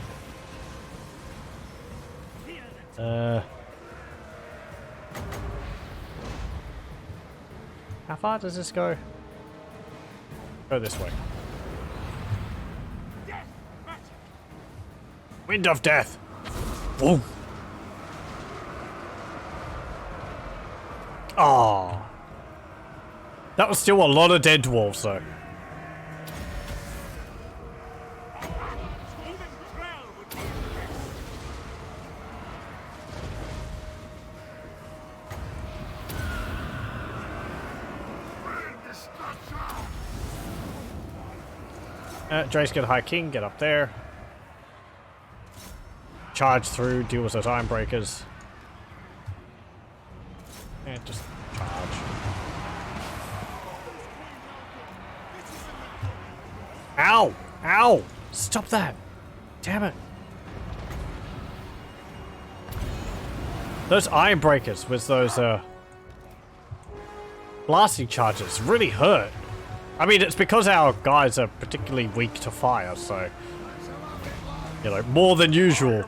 How far does this go? Go this way. Wind of death. Whoa. Oh. That was still a lot of dead dwarves, though. Drake's High King, get up there. Charge through, deal with those iron breakers. And just charge. Ow! Ow! Stop that! Damn it! Those iron breakers with those blasting charges really hurt. I mean, it's because our guys are particularly weak to fire, so you know, more than usual.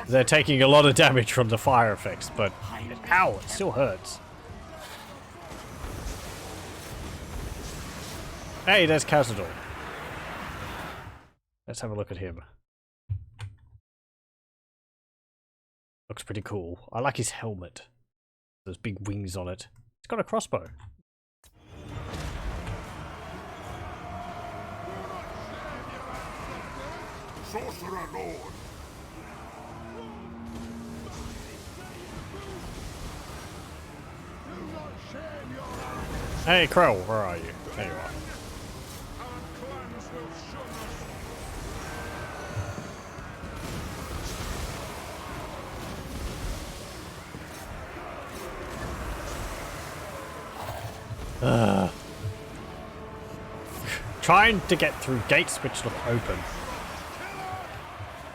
They're taking a lot of damage from the fire effects, but ow, it still hurts. Hey, there's Castle. Let's have a look at him. Looks pretty cool. I like his helmet. Those big wings on it. It's got a crossbow. Sorcerer Lord! Hey, Crow, where are you? There you are. Trying to get through gates which look open.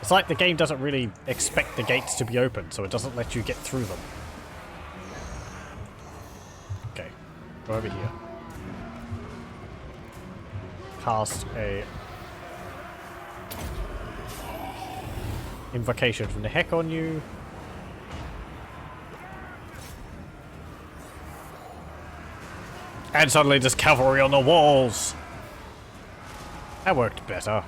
It's like the game doesn't really expect the gates to be open, so it doesn't let you get through them. Okay, go over here. Cast a invocation from the heck on you. And suddenly there's cavalry on the walls. That worked better.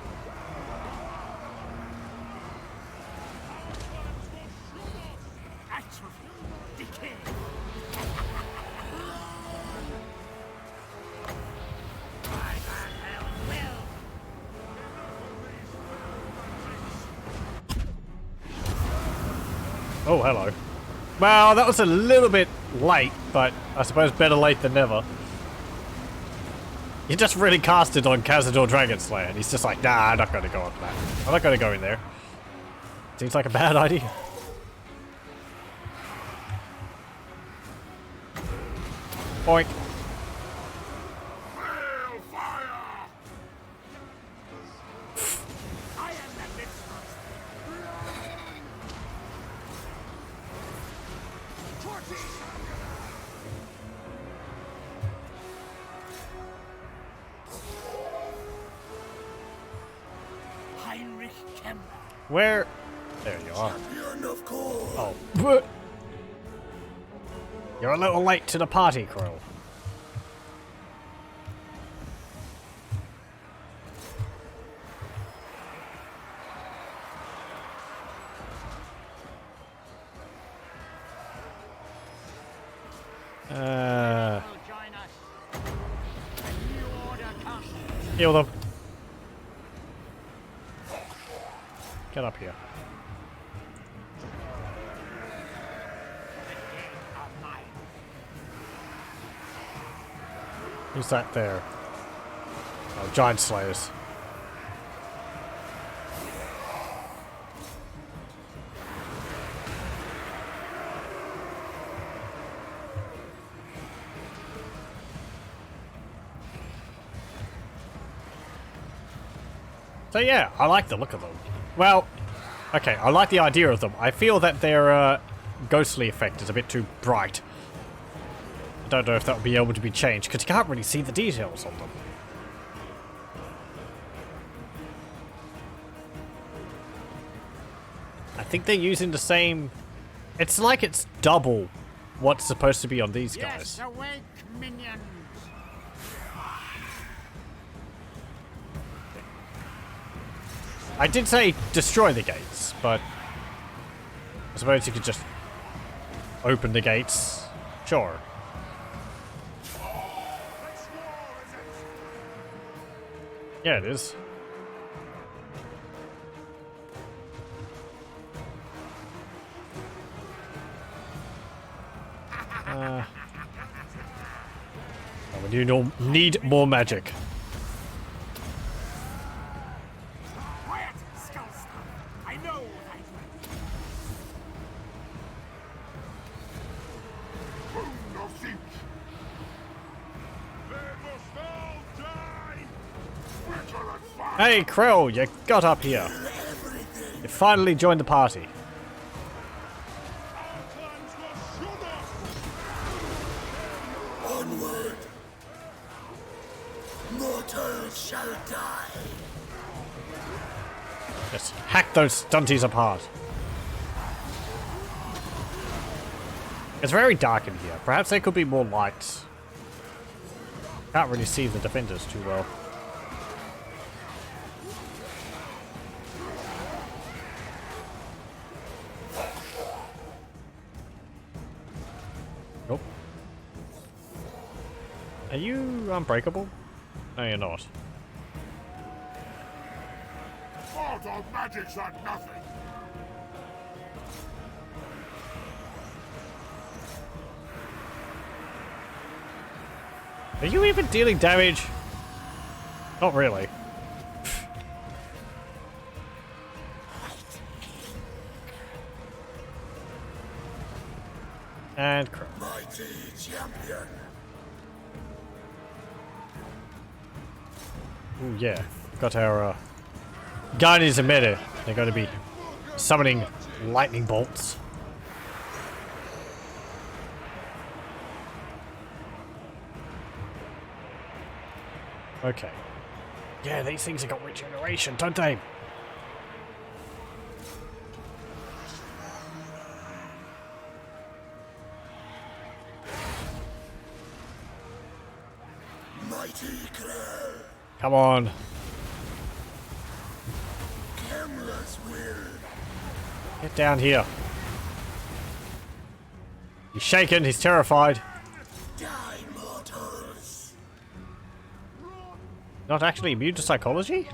Oh, hello. Well, that was a little bit late, but I suppose better late than never. He just really casted on Castle Drakenhof, and he's just like, nah, I'm not going to go on that. I'm not going to go in there. Seems like a bad idea. Boink. Heinrich Kemmler. Where? There you are. Oh. You're a little late to the party, Crow. Heal them. Get up here. Who's that there? Oh, giant slayers. So yeah, I like the look of them. Well, okay, I like the idea of them. I feel that their ghostly effect is a bit too bright. I don't know if that would be able to be changed, because you can't really see the details on them. I think they're using the same... It's like it's double what's supposed to be on these guys. Yes, awake, minions! I did say destroy the gates, but I suppose you could just open the gates. Sure. Yeah, it is. We do need more magic. Hey, Krell, you got up here. You finally joined the party. Onward! Mortals shall die! Just hack those stunties apart. It's very dark in here. Perhaps there could be more lights. Can't really see the defenders too well. Nope. Are you unbreakable? No, you're not. Mortal magics are nothing! Are you even dealing damage? Not really. And crap. Mighty champion! Ooh, yeah. Got our guardians in meta. They're going to be summoning lightning bolts. Okay. Yeah, these things have got regeneration, don't they? Mighty Krell! Come on. Kemmler's will! Get down here. He's shaken, he's terrified. Die, mortals! Not actually immune to psychology?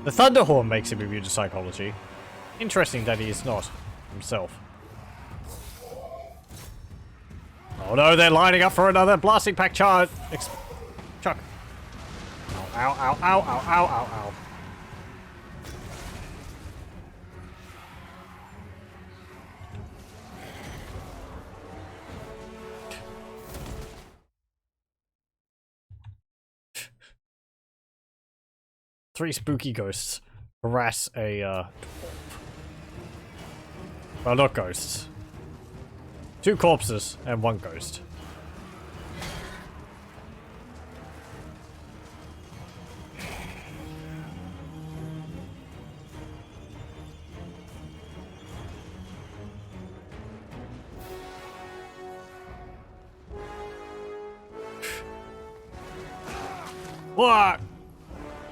The Thunderhorn makes him immune to psychology. Interesting that he is not himself. Oh no, they're lining up for another blasting pack charge. Chuck. Ow, ow, ow, ow, ow, ow, ow, ow. Three spooky ghosts harass a, well, not ghosts. Two corpses and one ghost. What?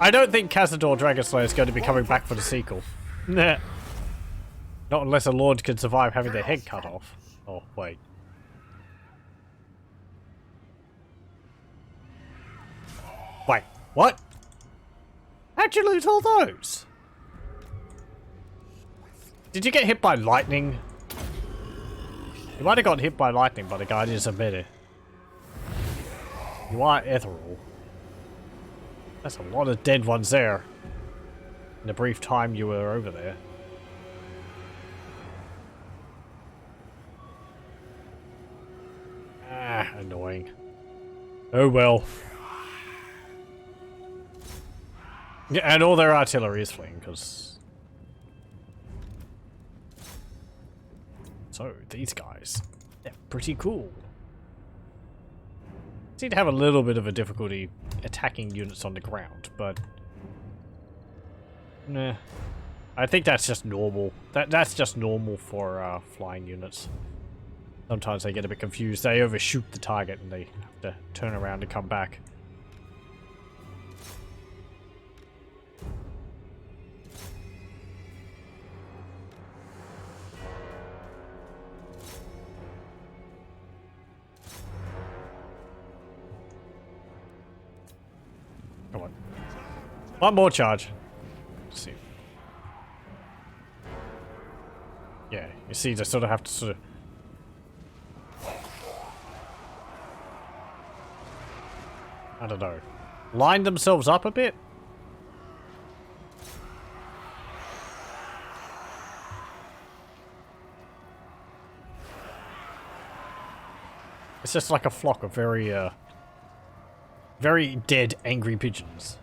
I don't think Castle Drakenhof is going to be coming back for the sequel. Nah. Not unless a lord can survive having their head cut off. Oh, wait. Wait, what? How'd you lose all those? Did you get hit by lightning? You might have got hit by lightning, but the Guardians are better. You are ethereal. That's a lot of dead ones there. In the brief time you were over there. Ah, annoying. Oh well. Yeah, and all their artillery is fleeing, because... So, these guys, they're pretty cool. Seem to have a little bit of a difficulty attacking units on the ground, but... Nah. I think that's just normal. That's just normal for flying units. Sometimes they get a bit confused. They overshoot the target and they have to turn around and come back. Come on. One more charge. Let's see. Yeah, you see, they sort of have to sort of... I don't know. Line themselves up a bit? It's just like a flock of very, very dead, angry pigeons.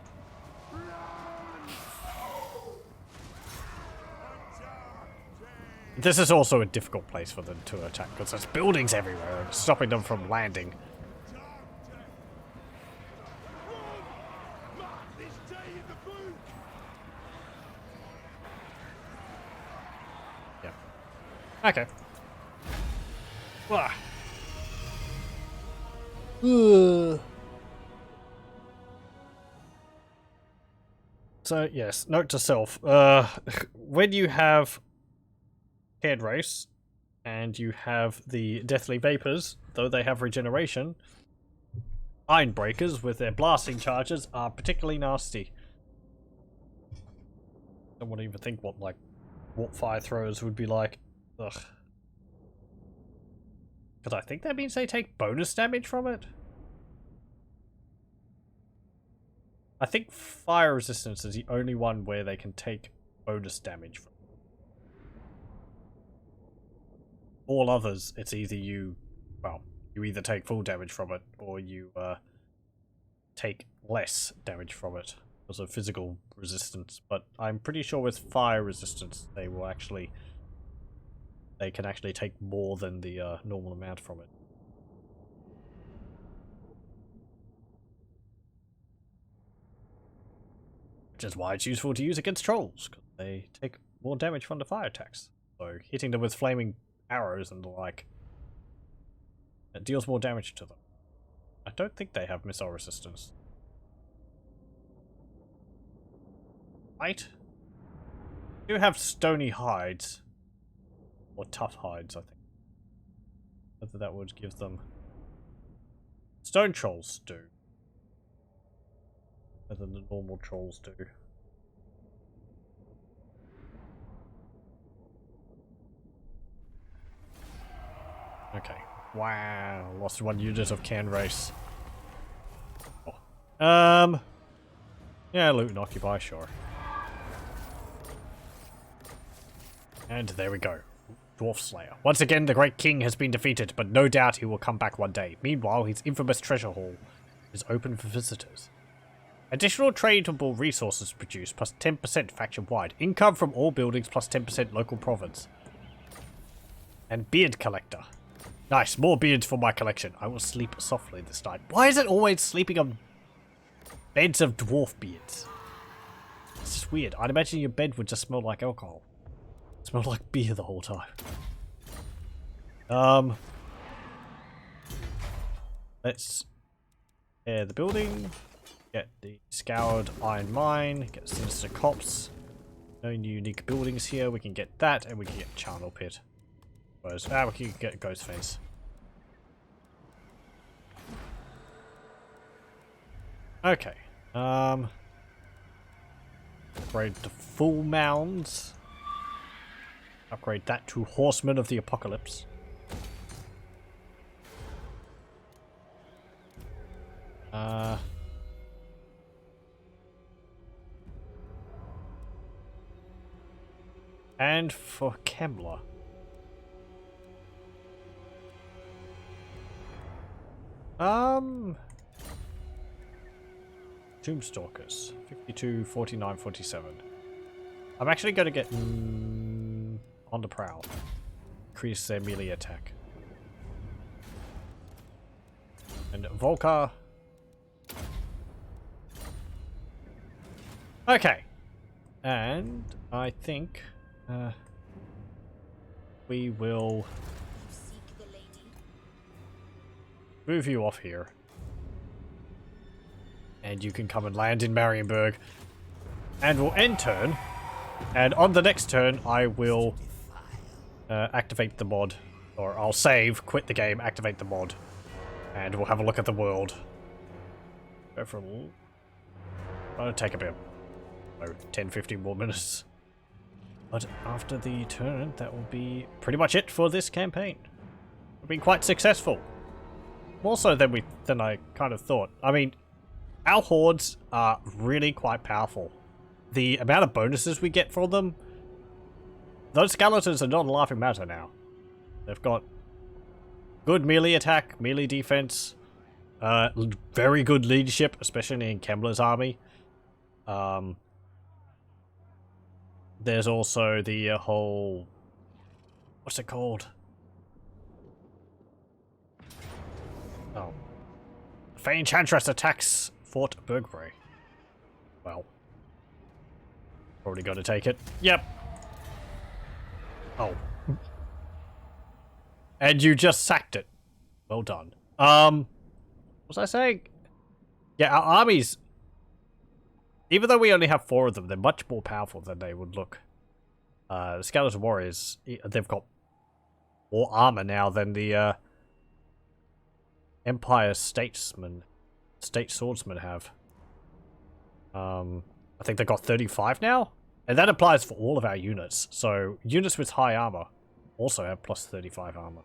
This is also a difficult place for them to attack because there's buildings everywhere, stopping them from landing. Yeah. Okay. So yes, note to self: when you have paired race and you have the deathly vapors, though they have regeneration, iron breakers with their blasting charges are particularly nasty. Don't want to even think what fire throwers would be like. Ugh. Because I think that means they take bonus damage from it. I think fire resistance is the only one where they can take bonus damage from. All others, it's either you either take full damage from it, or you take less damage from it because of physical resistance. But I'm pretty sure with fire resistance, they can actually take more than the normal amount from it. Which is why it's useful to use against trolls, because they take more damage from the fire attacks. So hitting them with flaming arrows and the like, it deals more damage to them. I don't think they have missile resistance. Right? They do have stony hides. Or tough hides, I think. Whether that would give them... Stone trolls do. Better than the normal trolls do. Okay. Wow. Lost one unit of can race. Oh. Yeah, loot and occupy, sure. And there we go. Dwarf Slayer. Once again, the Great King has been defeated, but no doubt he will come back one day. Meanwhile, his infamous treasure hall is open for visitors. Additional tradable resources produced, plus 10% faction-wide. Income from all buildings, plus 10% local province. And beard collector. Nice, more beards for my collection. I will sleep softly this night. Why is it always sleeping on beds of dwarf beards? It's just weird. I'd imagine your bed would just smell like alcohol. It smelled like beer the whole time. Let's air the building. Get the scoured iron mine. Get sinister cops. No unique buildings here. We can get that, and we can get charnel pit. We can get ghost fence. Okay. Upgrade to full mounds. Upgrade that to Horsemen of the Apocalypse. And for Kemmler. Tombstalkers. 52, 49, 47. I'm actually going to get on the prowl. Increase their melee attack. And Volcar. Okay. And I think we will move you off here. And you can come and land in Marienburg. And we'll end turn. And on the next turn, I will activate the mod. Or I'll save, quit the game, activate the mod. And we'll have a look at the world. Go for a little... It'll take a bit. 10-15 more minutes. But after the turn, that will be pretty much it for this campaign. We've been quite successful. More so than I kind of thought. I mean, our hordes are really quite powerful. The amount of bonuses we get from them, those skeletons are not a laughing matter now. They've got good melee attack, melee defense, Very good leadership, especially in Kemmler's army. There's also the whole... What's it called? Oh. The Enchantress attacks Fort Burgbury. Well. Probably got to take it. Yep. Oh. And you just sacked it. Well done. What was I saying? Yeah, our armies, even though we only have 4 of them, they're much more powerful than they would look. The Scouts Warriors, they've got more armor now than the Empire State Swordsmen have. I think they've got 35 now? And that applies for all of our units. So, units with high armor also have plus 35 armor.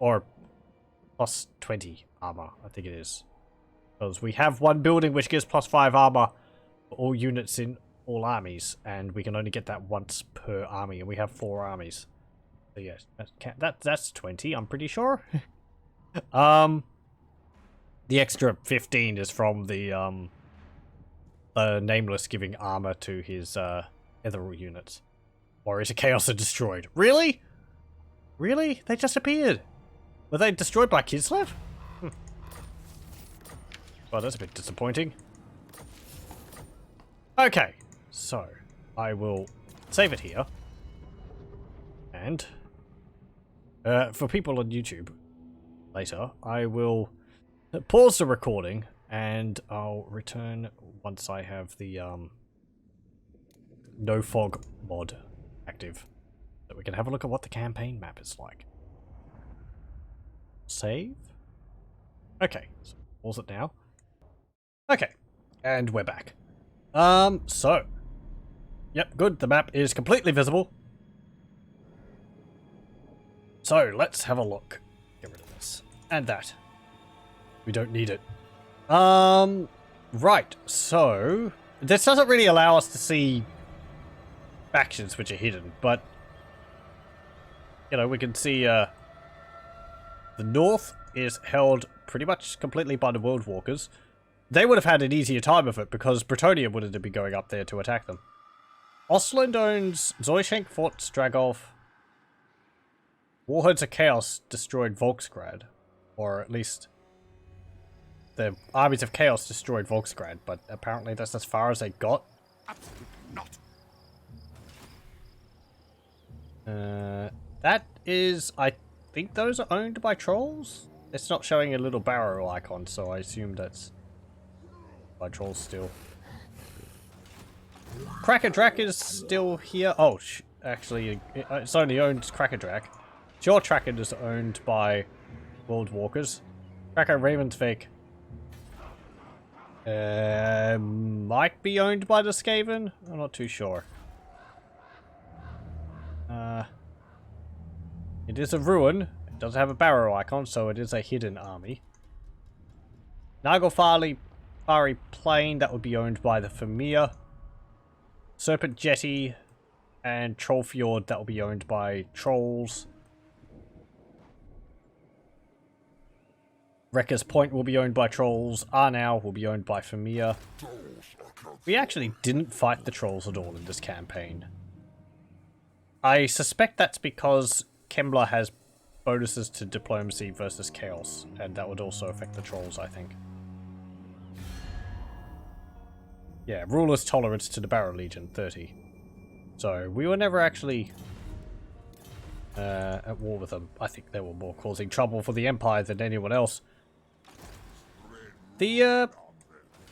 Or plus 20 armor, I think it is. Because we have one building which gives plus 5 armor for all units in all armies. And we can only get that once per army. And we have 4 armies. So yes, that's 20, I'm pretty sure. The extra 15 is from the Nameless giving armor to his other units. Warriors of Chaos are destroyed. Really? Really? They just appeared. Were they destroyed by Kislev? Well, that's a bit disappointing. Okay, so I will save it here. And for people on YouTube later, I will pause the recording and I'll return once I have the no fog mod active, so we can have a look at what the campaign map is like. Save. Okay, so pause it now. Okay, and we're back. So, yep, good. The map is completely visible. So let's have a look. Get rid of this and that. We don't need it. Right. So this doesn't really allow us to see factions which are hidden, but you know, we can see the north is held pretty much completely by the World Walkers. They would have had an easier time of it because Bretonnia wouldn't be going up there to attack them. Ostland owns Zoyschenk, Fort Stragov. Warhordes of Chaos destroyed Volksgrad, or at least the armies of Chaos destroyed Volksgrad, but apparently that's as far as they got. Absolutely not. That is, I think those are owned by trolls? It's not showing a little barrow icon, so I assume that's by trolls still. Crackerdrak is still here. Oh, actually, it's only owned Crackerdrak. Sure, Tracken is owned by World Walkers. Cracker Ravensvik might be owned by the Skaven. I'm not too sure. It is a ruin. It doesn't have a barrow icon, so it is a hidden army. Nagelfari Plain, that would be owned by the Famir. Serpent Jetty and Trollfjord, that will be owned by Trolls. Wrecker's Point will be owned by Trolls. Arnau will be owned by Famir. We actually didn't fight the Trolls at all in this campaign. I suspect that's because Kemmler has bonuses to diplomacy versus chaos, and that would also affect the Trolls, I think. Yeah, Ruler's Tolerance to the Barrow Legion, 30. So, we were never actually at war with them. I think they were more causing trouble for the Empire than anyone else. The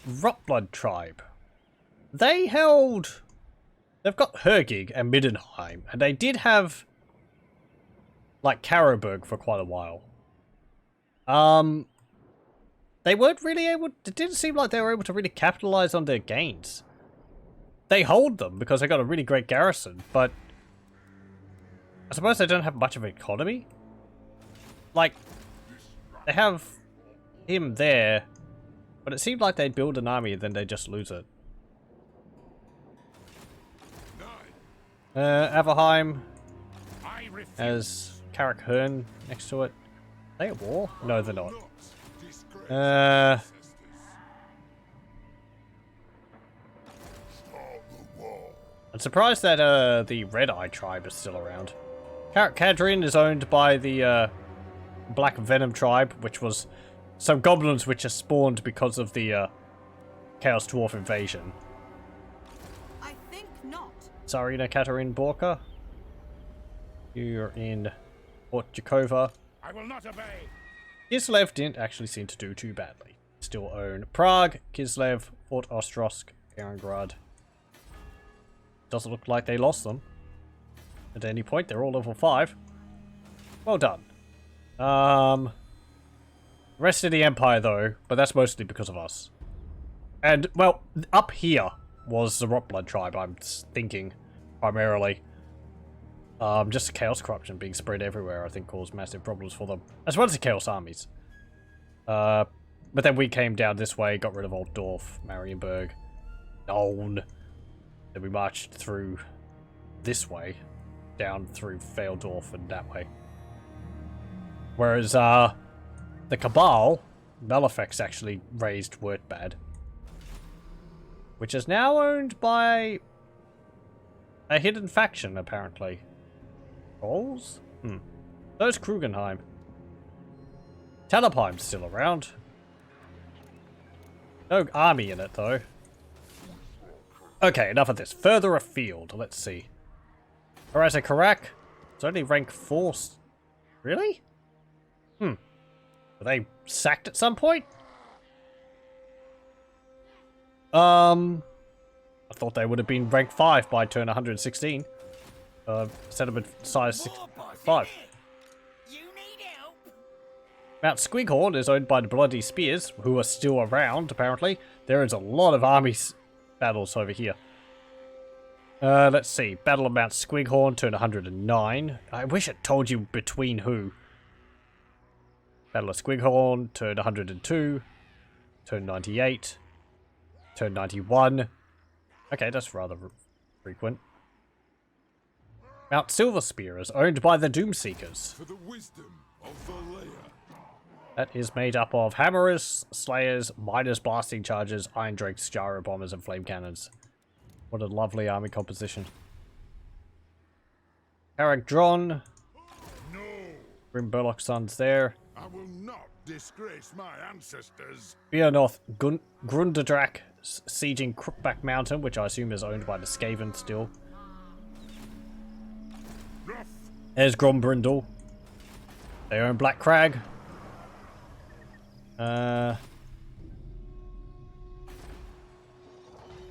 Rotblood tribe. They've got Hergig and Middenheim, and they did have like Karroburg for quite a while. They weren't really able, it didn't seem like they were able to really capitalize on their gains. They hold them because they got a really great garrison, but I suppose they don't have much of an economy. Like, they have him there, but it seemed like they'd build an army and then they'd just lose it. Averheim has Carrick Hearn next to it. Are they at war? No, they're not. Uh, I'm surprised that the Red Eye tribe is still around. Cadrin is owned by the Black Venom tribe, which was some goblins which are spawned because of the Chaos Dwarf invasion. I think not. Tsarina Katerin Borka. You're in Port Jakova. I will not obey. Kislev didn't actually seem to do too badly. Still own Prague, Kislev, Fort Ostrosk, Leningrad. Doesn't look like they lost them at any point. They're all level 5. Well done. Rest of the Empire though, but that's mostly because of us. And, well, up here was the Rotblood tribe, I'm thinking, primarily. Just Chaos Corruption being spread everywhere, I think, caused massive problems for them. As well as the Chaos armies. But then we came down this way, got rid of Altdorf, Marienburg, Nuln. Then we marched through this way, down through Feldorf and that way. Whereas, the Cabal, Malefics actually raised Wurtbad. Which is now owned by a hidden faction, apparently. Trolls? Those Krugenheim. Teleheim's still around. No army in it, though. Okay, enough of this. Further afield, let's see. Whereas a Karak, it's only rank 4. Really? Were they sacked at some point? I thought they would have been rank 5 by turn 116. Settlement size 65. Mount Squighorn is owned by the Bloody Spears, who are still around, apparently. There is a lot of army battles over here. Let's see. Battle of Mount Squighorn, turn 109. I wish it told you between who. Battle of Squighorn, turn 102. Turn 98. Turn 91. Okay, that's rather frequent. Mount Silverspear is owned by the Doomseekers. For the wisdom of Valea. That is made up of Hammerers, Slayers, Miners, Blasting Chargers, Iron Drakes, Gyro Bombers, and Flame Cannons. What a lovely army composition. Karak Dron. No, Grim Burlock Sons there. I will not disgrace my ancestors. Beornoth Grunderdrak sieging Crookback Mountain, which I assume is owned by the Skaven still. Enough. There's Grombrindle. They own Black Crag.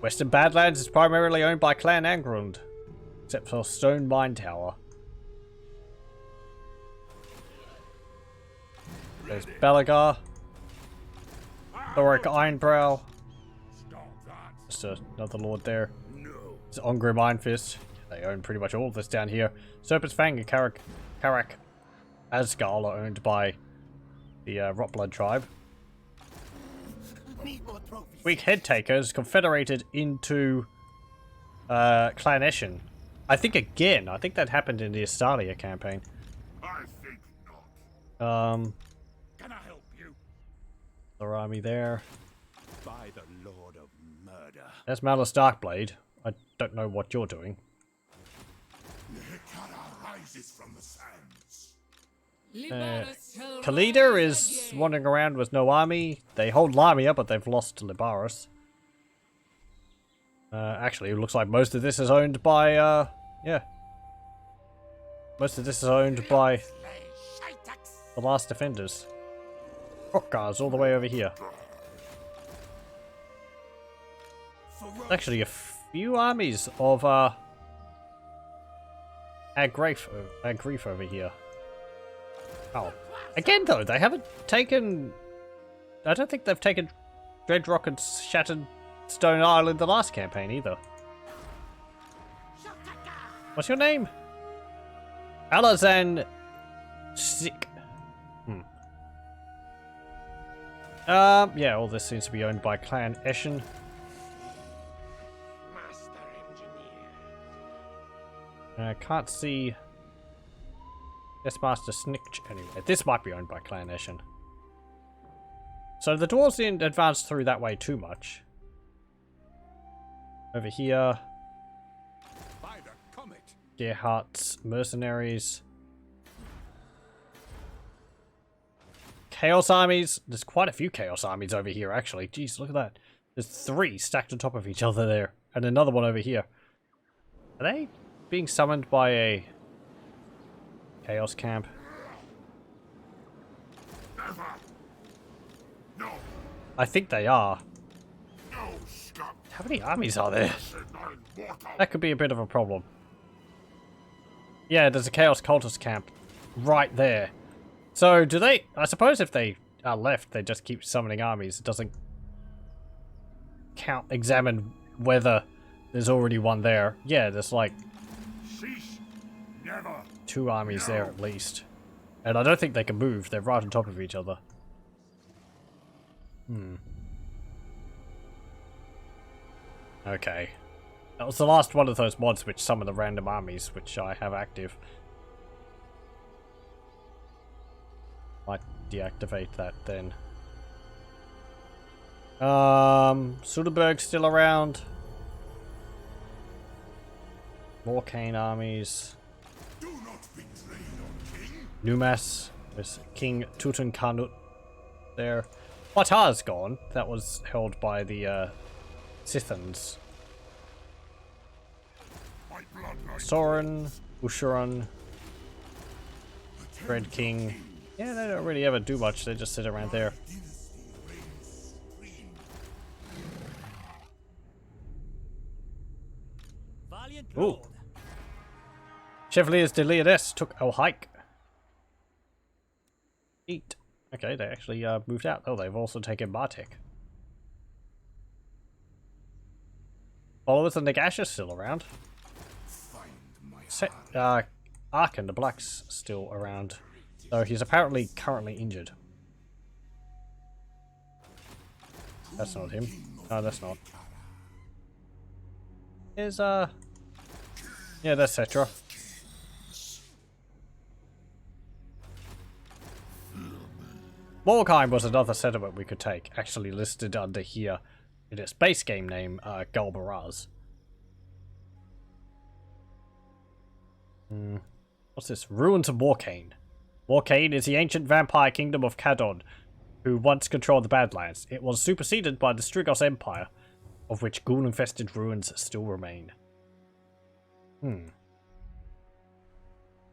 Western Badlands is primarily owned by Clan Angrund, except for Stone Mine Tower. There's Belagar. Thoric Ironbrow. Just another lord there. There's Ongrim Ironfist. They own pretty much all of this down here. Serpent's Fang and Karak Asgal are owned by the Rotblood tribe. Weak Head Takers confederated into Clan Eshin. I think again. I think that happened in the Estalia campaign. I think not. Can I help you? Their army there. By the Lord of Murder. There's Malice Darkblade. I don't know what you're doing. Hekara rises from the sands. Kalida is wandering around with no army. They hold Lamia, but they've lost to Libaris. Actually, it looks like most of this is owned by, yeah. Most of this is owned by the last defenders. Rockgars all the way over here. Actually, a few armies of, Agrif over here. Oh. Again, though, they haven't taken... I don't think they've taken Dreadrock and Shattered Stone Island the last campaign, either. What's your name? Alazan Sick. Yeah, all this seems to be owned by Clan Eshin. I can't see Lichemaster Snitch anyway. This might be owned by Clan Eshin. So the dwarves didn't advance through that way too much. Over here. By the comet. Gerhardt's mercenaries. Chaos armies. There's quite a few chaos armies over here, actually. Jeez, look at that. There's 3 stacked on top of each other there. And another one over here. Are they being summoned by a chaos camp? Never. No. I think they are. No, scum. How many armies are there? Nine mortal. That could be a bit of a problem. Yeah, there's a chaos cultist camp right there. So do they... I suppose if they are left, they just keep summoning armies. It doesn't examine whether there's already one there. Yeah, there's like Cease. Never. 2 armies there at least. And I don't think they can move. They're right on top of each other. Okay. That was the last one of those mods which summon the random armies, which I have active. Might deactivate that then. Suderberg's still around. More Kane armies. Do not betray your king. Numas. There's King Tutankhamun there. Batar's gone. That was held by the Sithans. My bloodline. Soren, Ushuran, Red King. Yeah, they don't really ever do much. They just sit around there. Valiant Ooh. lord. Chevaliers de Leodes took a hike. Eat. Okay, they actually moved out. Oh, they've also taken Bartek. Followers of Nagash are still around. Arkan, the Black's still around. Though he's apparently currently injured. That's not him. No, that's not. Is yeah, that's Cetra. Morkheim was another settlement we could take, actually listed under here in its base game name, Galbaraz. What's this? Ruins of Morkane. Morkane is the ancient vampire kingdom of Kadon, who once controlled the Badlands. It was superseded by the Strigos Empire, of which ghoul-infested ruins still remain.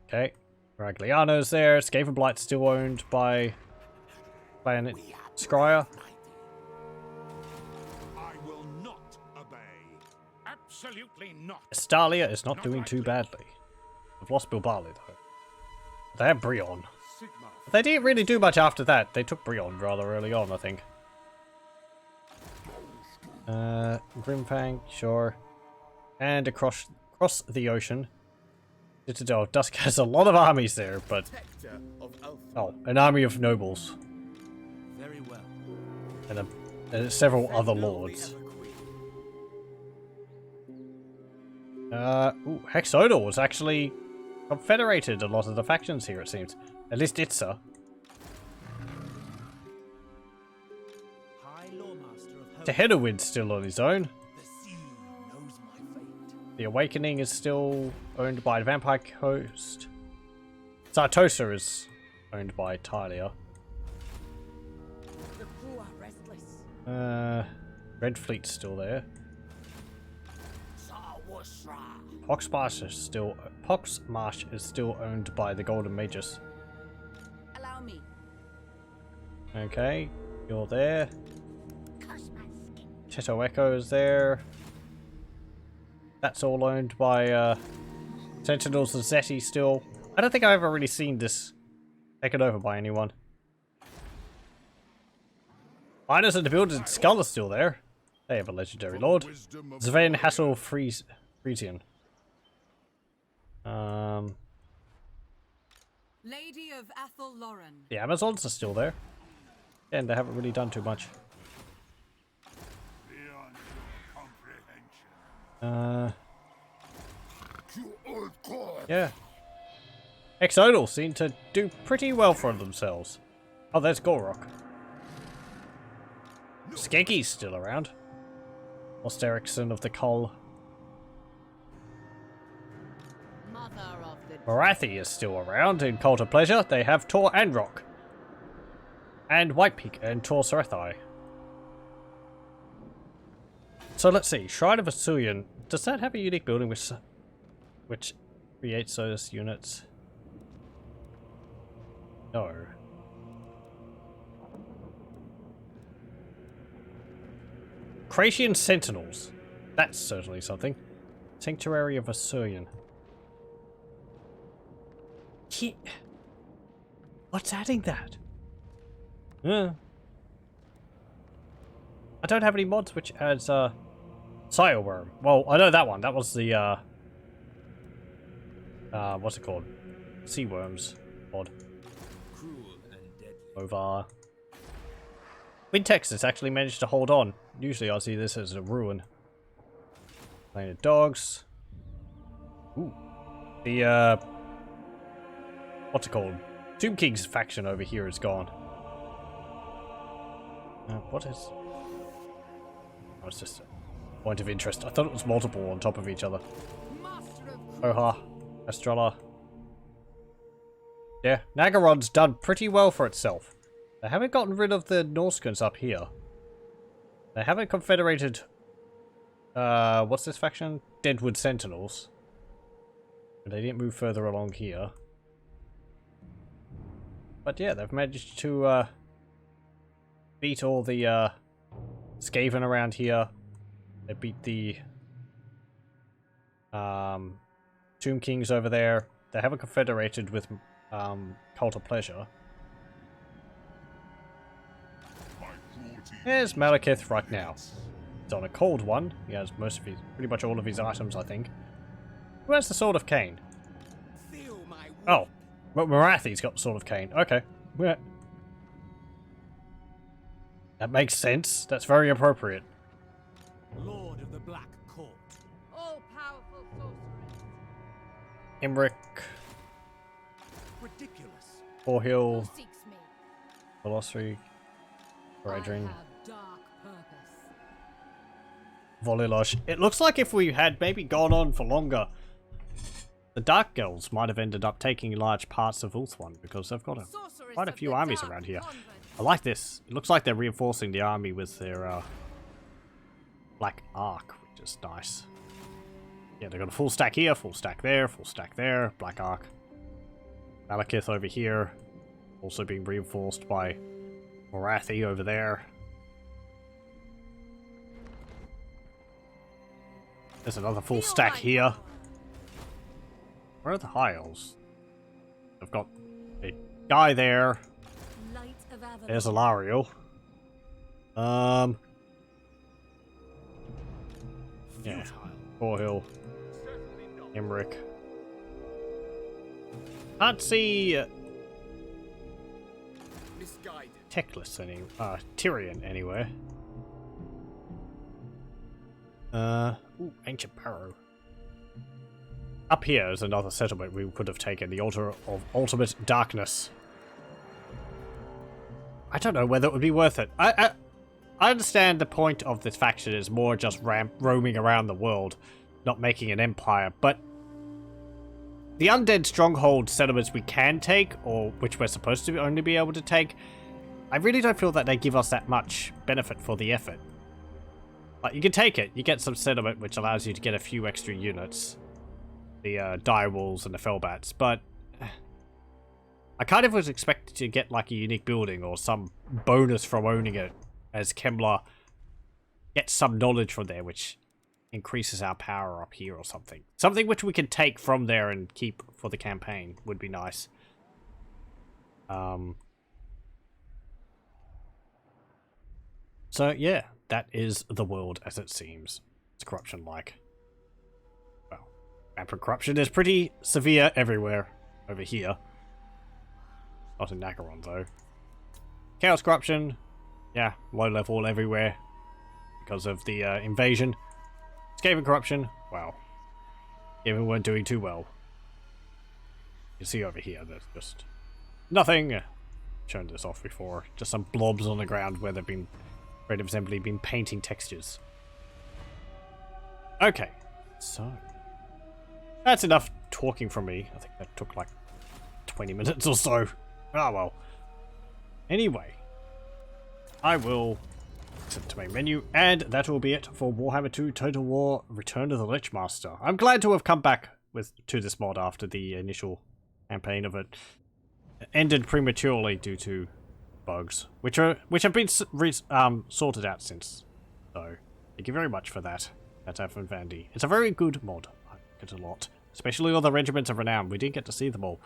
Okay. Ragliano's there. Skavenblight's still owned by Planet Scryer. I will not obey. Absolutely not. Estalia is not doing too badly. They've lost Bilbali though. They have Brion. They didn't really do much after that. They took Brion rather early on, I think. Grimfang, sure. And across the ocean. Citadel of Dusk has a lot of armies there, but... Oh, an army of nobles. Very well. And several other lords. Ooh, Hexodal was actually confederated a lot of the factions here, it seems. At least Itza. High Lawmaster of Hope. Tehedowin's still on his own. The sea knows my fate. The Awakening is still owned by Vampire Coast. Sartosa is owned by Talia. The crew are restless. Red Fleet's still there. Poxmarsh is still owned by the Golden Magus. Allow me. Okay, you're there. Teto Echo is there. That's all owned by Sentinels of Zeti still. I don't think I've ever really seen this taken over by anyone. Miners and the Builded Skull are still there. They have a legendary lord. Sven Hassel Frisian. Lady of Athel Lauren. The Amazons are still there. And they haven't really done too much. Beyond your comprehension. You old god. Yeah. Exodal seem to do pretty well for themselves. Oh, there's Gorok. Skanky's still around. Lost Ericsson of the Cull. Mother of the Morathi is still around in Cult of Pleasure. They have Tor and Rock. And White Peak and Tor Sarethai. So let's see. Shrine of Asulian. Does that have a unique building which creates those units? No. Cratian Sentinels. That's certainly something. Sanctuary of Asulian. Yeah. What's adding that? Yeah. I don't have any mods which adds Sire Worm. Well, I know that one. That was the what's it called? Sea Worms mod. Cruel and deadly. Over. Wintex has actually managed to hold on. Usually I see this as a ruin. Painted dogs. Ooh. The what's it called? Tomb King's faction over here is gone. What is... Oh, it's just a point of interest. I thought it was multiple on top of each other. Oha. Estrella. Yeah, Nagaron's done pretty well for itself. They haven't gotten rid of the Norskans up here. They haven't confederated... what's this faction? Deadwood Sentinels. But they didn't move further along here. But yeah, they've managed to beat all the Skaven around here. They beat the Tomb Kings over there. They haven't confederated with Cult of Pleasure. Here's Malekith right now. He's on a cold one. He has most of his, pretty much all of his items, I think. Where's the Sword of Cain? Oh, well, Morathi's got the Sword of Cain. Okay. Yeah. That makes sense. That's very appropriate. Lord of the Black Court. all powerful sorceress. Imric, Ridiculous. Orhill, Who seeks me? Velocity, I Redring, have dark purpose. Volilosh. It looks like if we had maybe gone on for longer, the Dark Girls might have ended up taking large parts of Ulthuan because they've got Sorceress quite a of few the armies Dark around here. Convent. I like this. It looks like they're reinforcing the army with their Black Arc, which is nice. Yeah, they've got a full stack here, full stack there, full stack there, Black Arc. Malekith over here, also being reinforced by Morathi over there. There's another full stack here. Where are the High Elves? I've got a guy there. Light of Avalon. There's Alariel. Yeah. Orhill. Imric. Can't see Misguided. Teclis Tyrion anywhere. Ooh, Ancient Barrow. Up here is another settlement we could have taken, the Altar of Ultimate Darkness. I don't know whether it would be worth it. I understand the point of this faction is more just roaming around the world, not making an empire, but the undead stronghold settlements we can take, or which we're supposed to only be able to take, I really don't feel that they give us that much benefit for the effort. Like, you can take it, you get some settlement which allows you to get a few extra units. The direwolves and the fellbats, but I kind of was expected to get like a unique building or some bonus from owning it, as Kemmler gets some knowledge from there which increases our power up here or something. Something which we can take from there and keep for the campaign would be nice. So yeah, that is the world as it seems. It's corruption-like. Well, rampant corruption is pretty severe everywhere over here. Not in Nagaron though. Chaos corruption, yeah, low level everywhere because of the invasion. Skaven corruption, wow. Skaven weren't doing too well. You see over here, there's just nothing. Shown this off before. Just some blobs on the ground where they've been Afraid of simply been painting textures. Okay, so that's enough talking from me. I think that took like 20 minutes or so. Oh well. Anyway, I will set to main menu, and that will be it for Warhammer 2 Total War Return of the Lichemaster. I'm glad to have come back to this mod after the initial campaign of it ended prematurely due to bugs, which have been sorted out since. So thank you very much for that, Cataph and Vandy. It's a very good mod. I like it a lot, especially all the regiments of renown. We didn't get to see them all,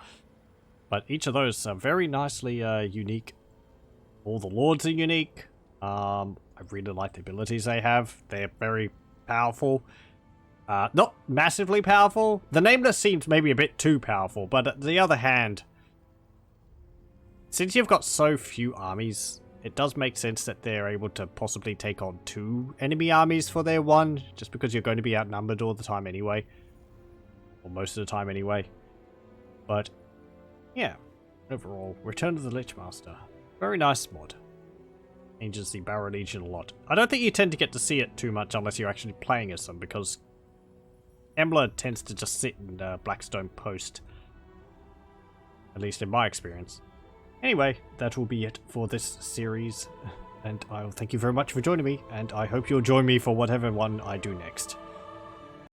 but each of those are very nicely unique. All the lords are unique. I really like the abilities they have. They're very powerful. Not massively powerful. The Nameless seems maybe a bit too powerful, but on the other hand, since you've got so few armies, it does make sense that they're able to possibly take on 2 enemy armies for their 1, just because you're going to be outnumbered all the time anyway. Or most of the time anyway. But, yeah. Overall, Return of the Lichemaster. Very nice mod. Changes the Barrow Legion a lot. I don't think you tend to get to see it too much unless you're actually playing as them, because Kemmler tends to just sit in Blackstone Post. At least in my experience. Anyway, that will be it for this series, and I'll thank you very much for joining me, and I hope you'll join me for whatever one I do next.